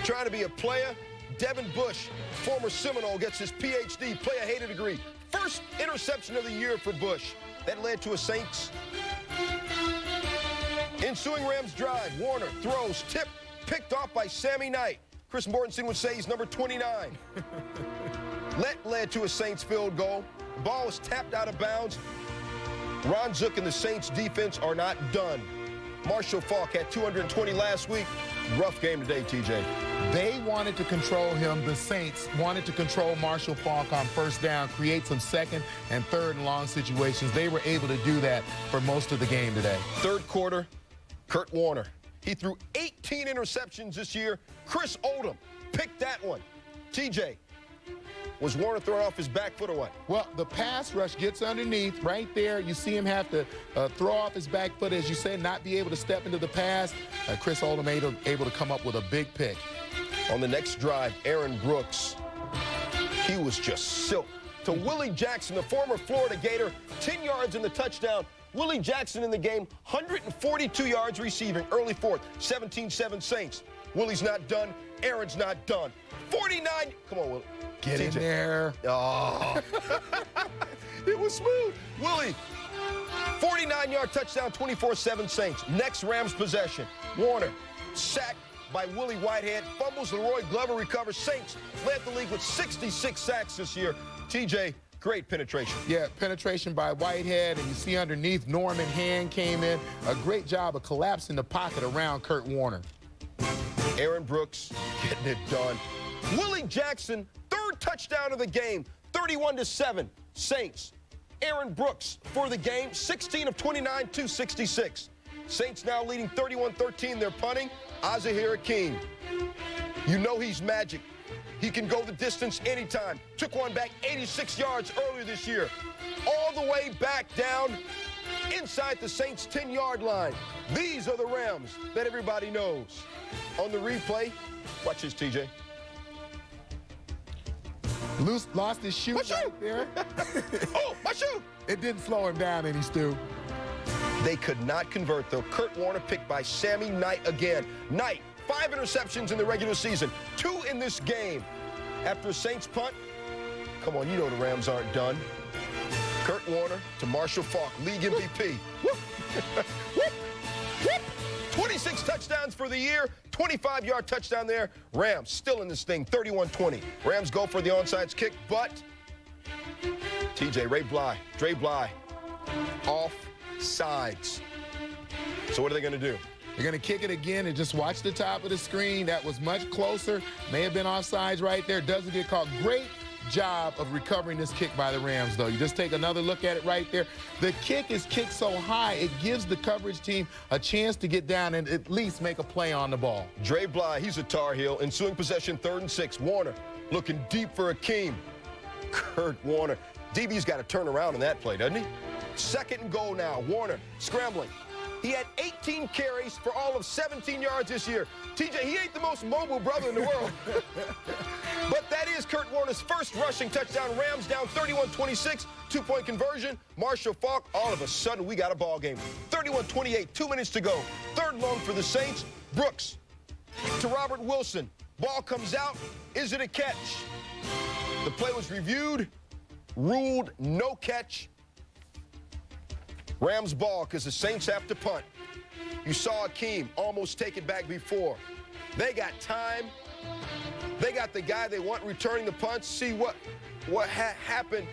Trying to be a player. Devin Bush, former Seminole, gets his PhD, player-hater degree. First interception of the year for Bush. That led to a Saints. Ensuing Rams drive, Warner throws, tip, picked off by Sammy Knight. Chris Mortensen would say he's number 29. Led to a Saints field goal. The ball was tapped out of bounds. Ron Zook and the Saints defense are not done. Marshall Faulk had 220 last week. Rough game today, TJ. They wanted to control him. The Saints wanted to control Marshall Faulk on first down, create some 2nd and 3rd and long situations. They were able to do that for most of the game today. Third quarter, Kurt Warner. He threw 18 interceptions this year. Chris Oldham picked that one. TJ, was Warner throwing off his back foot or what? Well, the pass rush gets underneath. Right there, you see him have to throw off his back foot, as you say, not be able to step into the pass. Chris Oldham able to come up with a big pick. On the next drive, Aaron Brooks. He was just silk. To Willie Jackson, the former Florida Gator, 10 yards in the touchdown. Willie Jackson in the game, 142 yards receiving, early 4th, 17-7 Saints. Willie's not done. Aaron's not done. 49. Come on, Willie. Get in there. Oh. It was smooth. Willie, 49-yard touchdown, 24-7 Saints. Next Rams possession. Warner, sacked by Willie Whitehead. Fumbles, Leroy Glover recovers. Saints led the league with 66 sacks this year. TJ, great penetration. Yeah, penetration by Whitehead, and you see underneath Norman Hand came in. A great job of collapsing the pocket around Kurt Warner. Aaron Brooks getting it done. Willie Jackson, 3rd touchdown of the game, 31-7 Saints. Aaron Brooks for the game, 16 of 29, 266. Saints now leading 31-13. They're punting. Azahir Hakeem. You know he's magic. He can go the distance anytime. Took one back 86 yards earlier this year. All the way back down inside the Saints' 10-yard line. These are the Rams that everybody knows. On the replay, watch this, TJ. Lost his shoe right there. Oh, my shoe! It didn't slow him down any, Stu. They could not convert, though. Kurt Warner picked by Sammy Knight again. Knight, 5 interceptions in the regular season, 2 in this game. After a Saints punt, come on, you know the Rams aren't done. Kurt Warner to Marshall Faulk, league MVP. Whoop. Whoop. Whoop. 26 touchdowns for the year, 25-yard touchdown there. Rams still in this thing, 31-20. Rams go for the onside kick, but TJ, Dre Bly, off sides. So what are they going to do? They're going to kick it again and just watch the top of the screen. That was much closer. May have been offsides right there. Doesn't get caught. Great job of recovering this kick by the Rams, though. You just take another look at it right there. The kick is kicked so high, it gives the coverage team a chance to get down and at least make a play on the ball. Dre Bly, he's a Tar Heel. Ensuing possession, 3rd and 6. Warner looking deep for Akeem. Kurt Warner. DB's got to turn around in that play, doesn't he? 2nd and goal now. Warner scrambling. He had 18 carries for all of 17 yards this year. TJ, he ain't the most mobile brother in the world. But that is Kurt Warner's first rushing touchdown. Rams down 31-26, 2-point conversion. Marshall Faulk, all of a sudden we got a ball game. 31-28, 2 minutes to go. 3rd long for the Saints. Brooks to Robert Wilson. Ball comes out. Is it a catch? The play was reviewed, ruled no catch. Rams ball because the Saints have to punt. You saw Akeem almost take it back before. They got time. They got the guy they want returning the punts. See what happened.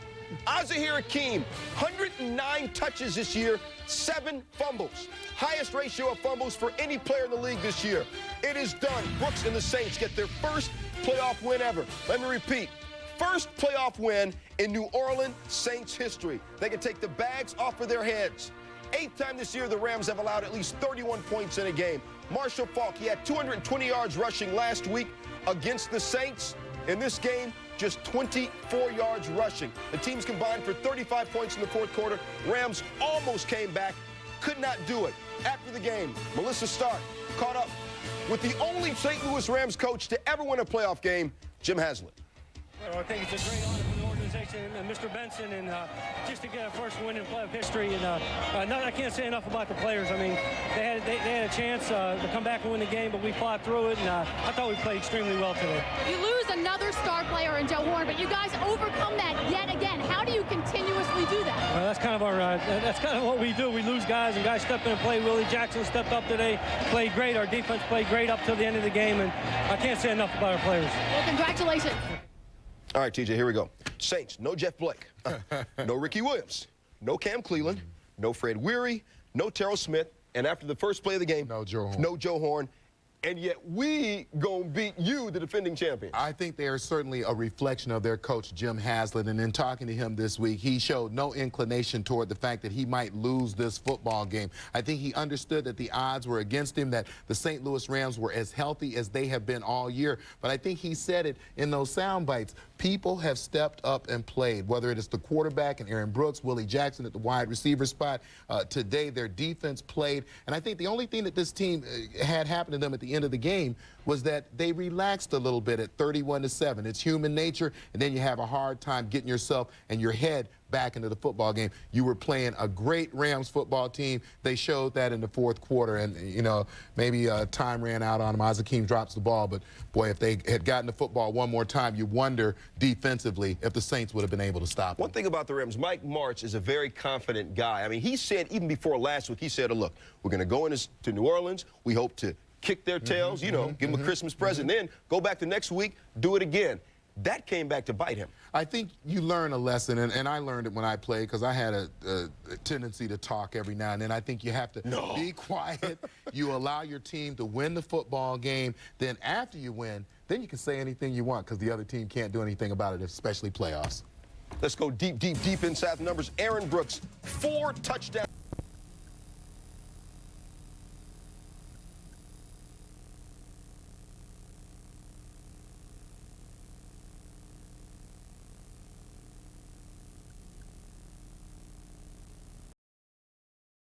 Azahir Akeem, 109 touches this year, 7 fumbles. Highest ratio of fumbles for any player in the league this year. It is done. Brooks and the Saints get their first playoff win ever. Let me repeat. First playoff win in New Orleans Saints history. They can take the bags off of their heads. 8th time this year the Rams have allowed at least 31 points in a game. Marshall Faulk, he had 220 yards rushing last week against the Saints. In this game, just 24 yards rushing. The teams combined for 35 points in the 4th quarter. Rams almost came back, could not do it. After the game, Melissa Stark caught up with the only St. Louis Rams coach to ever win a playoff game, Jim Haslett. Well, I think it's a great honor for the organization and Mr. Benson, and just to get a first win in playoff history. And I can't say enough about the players. I mean, they had a chance to come back and win the game, but we fought through it, and I thought we played extremely well today. You lose another star player in Joe Horn, but you guys overcome that yet again. How do you continuously do that? Well, that's kind of our that's kind of what we do. We lose guys, and guys step in and play. Willie Jackson stepped up today, played great. Our defense played great up till the end of the game, and I can't say enough about our players. Well, congratulations. All right, TJ, here we go. Saints, no Jeff Blake, no Ricky Williams, no Cam Cleveland, no Fred Weary, no Terrell Smith, and after the first play of the game, no Joe Horn. And yet we gonna beat you, the defending champions. I think they are certainly a reflection of their coach, Jim Haslett. And in talking to him this week, he showed no inclination toward the fact that he might lose this football game. I think he understood that the odds were against him, that the St. Louis Rams were as healthy as they have been all year. But I think he said it in those sound bites. People have stepped up and played, whether it is the quarterback and Aaron Brooks, Willie Jackson at the wide receiver spot. Today, their defense played. And I think the only thing that this team had happen to them at the end of the game was that they relaxed a little bit at 31-7. It's human nature, and then you have a hard time getting yourself and your head back into the football game. You were playing a great Rams football team. They showed that in the 4th quarter, and, you know, maybe time ran out on them. Akeem drops the ball, but, boy, if they had gotten the football one more time, you wonder defensively if the Saints would have been able to stop them. One thing about the Rams, Mike Martz is a very confident guy. I mean, he said, even before last week, he said, look, we're going to go to New Orleans. We hope to kick their tails, you know, give them a Christmas present, then go back the next week, do it again. That came back to bite him. I think you learn a lesson, and I learned it when I played because I had a tendency to talk every now and then. I think you have to be quiet. You allow your team to win the football game. Then after you win, then you can say anything you want because the other team can't do anything about it, especially playoffs. Let's go deep, deep, deep inside the numbers. Aaron Brooks, 4 touchdowns.